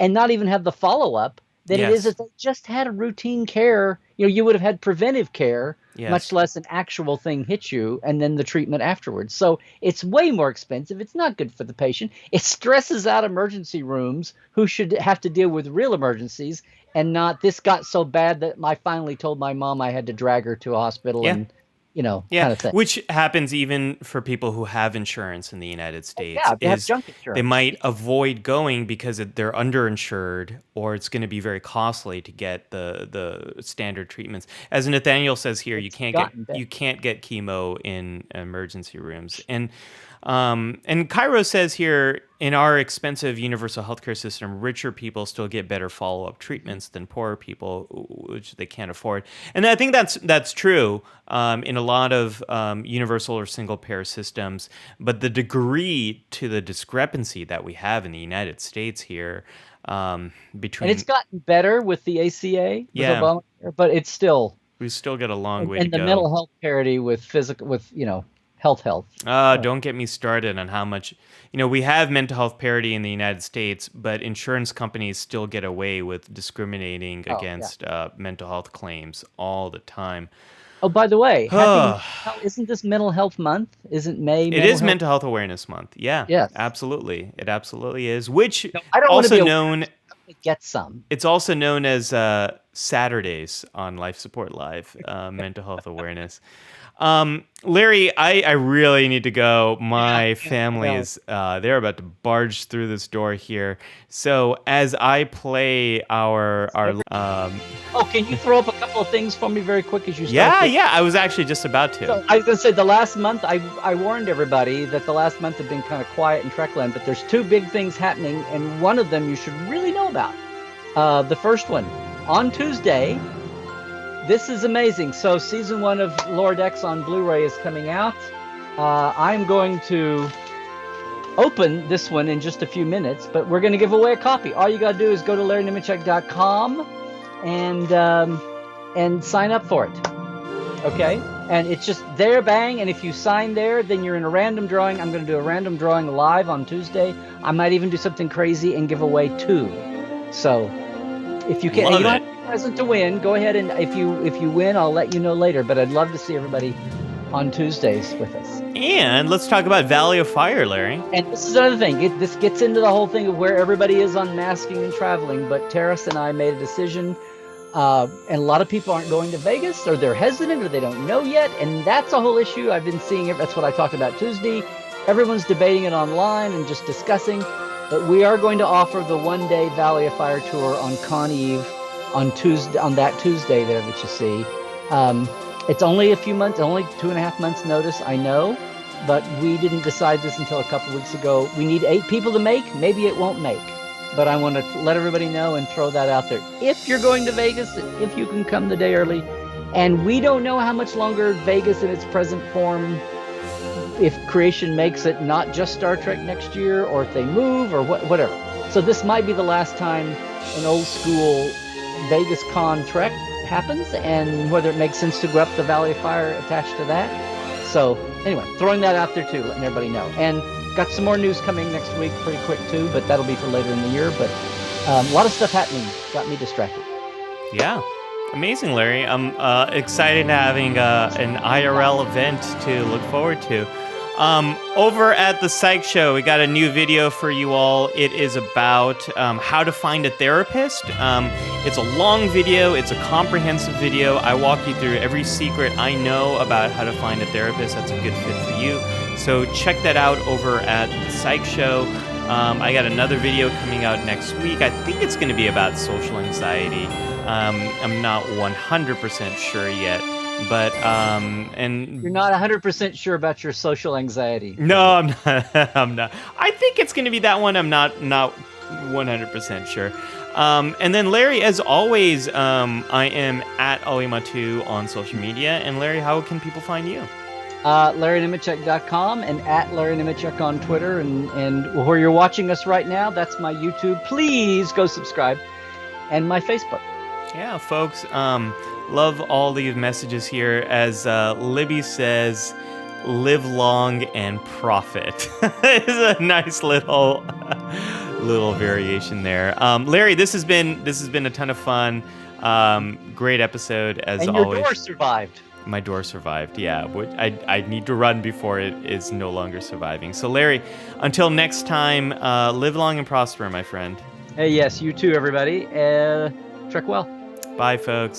and not even have the follow-up than it is if they just had a routine care. You would have had preventive care, much less an actual thing hit you and then the treatment afterwards. So it's way more expensive. It's not good for the patient. It stresses out emergency rooms who should have to deal with real emergencies and not, this got so bad that I finally told my mom I had to drag her to a hospital and kind of thing. Which happens even for people who have insurance in the United States. Yeah, they have junk insurance. They might avoid going because they're underinsured, or it's going to be very costly to get the standard treatments. As Nathaniel says here, you can't get chemo in emergency rooms. And Cairo says here, in our expensive universal healthcare system, richer people still get better follow-up treatments than poorer people, which they can't afford. And I think that's true in a lot of universal or single-payer systems. But the degree to the discrepancy that we have in the United States here between... And it's gotten better with the ACA, with Obamacare, but it's still... We still got a long way to go. And the mental health parity with health. Don't get me started on how much, we have mental health parity in the United States, but insurance companies still get away with discriminating against mental health claims all the time. Oh, by the way, isn't this Mental Health Month? Isn't May? It is Mental Health Awareness Month. Yeah. Yes. Absolutely. It absolutely is. Which I don't also want to be known. Get some. It's also known as Saturdays on Life Support Live, Mental Health Awareness. Larry, I really need to go. My family is they're about to barge through this door here. So as I play our can you throw up a couple of things for me very quick as you start? Yeah, I was actually just about to. So I was going to say the last month, I warned everybody that the last month had been kind of quiet and Trekland, but there's 2 big things happening, and one of them you should really know about. The first one, on Tuesday. This is amazing. So season 1 of Lower Decks on Blu-ray is coming out. I'm going to open this one in just a few minutes, but we're going to give away a copy. All you got to do is go to LarryNemecek.com and sign up for it. Okay? And it's just there, bang, and if you sign there, then you're in a random drawing. I'm going to do a random drawing live on Tuesday. I might even do something crazy and give away 2. So if you can, you don't have to be present to win. Go ahead, and if you win, I'll let you know later. But I'd love to see everybody on Tuesdays with us. And let's talk about Valley of Fire, Larry. And this is another thing. This gets into the whole thing of where everybody is on masking and traveling. But Terrace and I made a decision, and a lot of people aren't going to Vegas, or they're hesitant, or they don't know yet. And that's a whole issue. I've been seeing it. That's what I talked about Tuesday. Everyone's debating it online and just discussing. But we are going to offer the 1-day Valley of Fire tour on Con Eve on that Tuesday there that you see. It's only a few months, only 2.5 months notice, I know, but we didn't decide this until a couple weeks ago. We need 8 people to make. Maybe it won't make, but I want to let everybody know and throw that out there. If you're going to Vegas, if you can come the day early, and we don't know how much longer Vegas in its present form, if creation makes it not just Star Trek next year, or if they move, or whatever. So this might be the last time an old school Vegas Con Trek happens, and whether it makes sense to go up the Valley of Fire attached to that. So anyway, throwing that out there too, letting everybody know. And got some more news coming next week, pretty quick too, but that'll be for later in the year. But a lot of stuff happening, got me distracted. Yeah. Amazing, Larry. I'm excited having an IRL event to look forward to. Over at the Psych Show, we got a new video for you all. It is about how to find a therapist. It's a long video. It's a comprehensive video. I walk you through every secret I know about how to find a therapist that's a good fit for you. So check that out over at the Psych Show. I got another video coming out next week. I think it's going to be about social anxiety. I'm not 100% sure yet. But and you're not 100% sure about your social anxiety. No, I'm not. I'm not. I think it's going to be that one. I'm not 100% sure. And then Larry, as always, I am at Mattu on social media. And Larry, how can people find you? LarryNemecek.com and at Larry Nemecek on Twitter. And where you're watching us right now, that's my YouTube. Please go subscribe. And my Facebook. Yeah, folks. Love all these messages here. As Libby says, live long and profit. It's a nice little variation there. Larry, this has been a ton of fun. Great episode as and always. Your door survived. My door survived, yeah. I need to run before it is no longer surviving. So Larry, until next time, live long and prosper, my friend. Hey, yes, you too, everybody. Trek well. Bye, folks.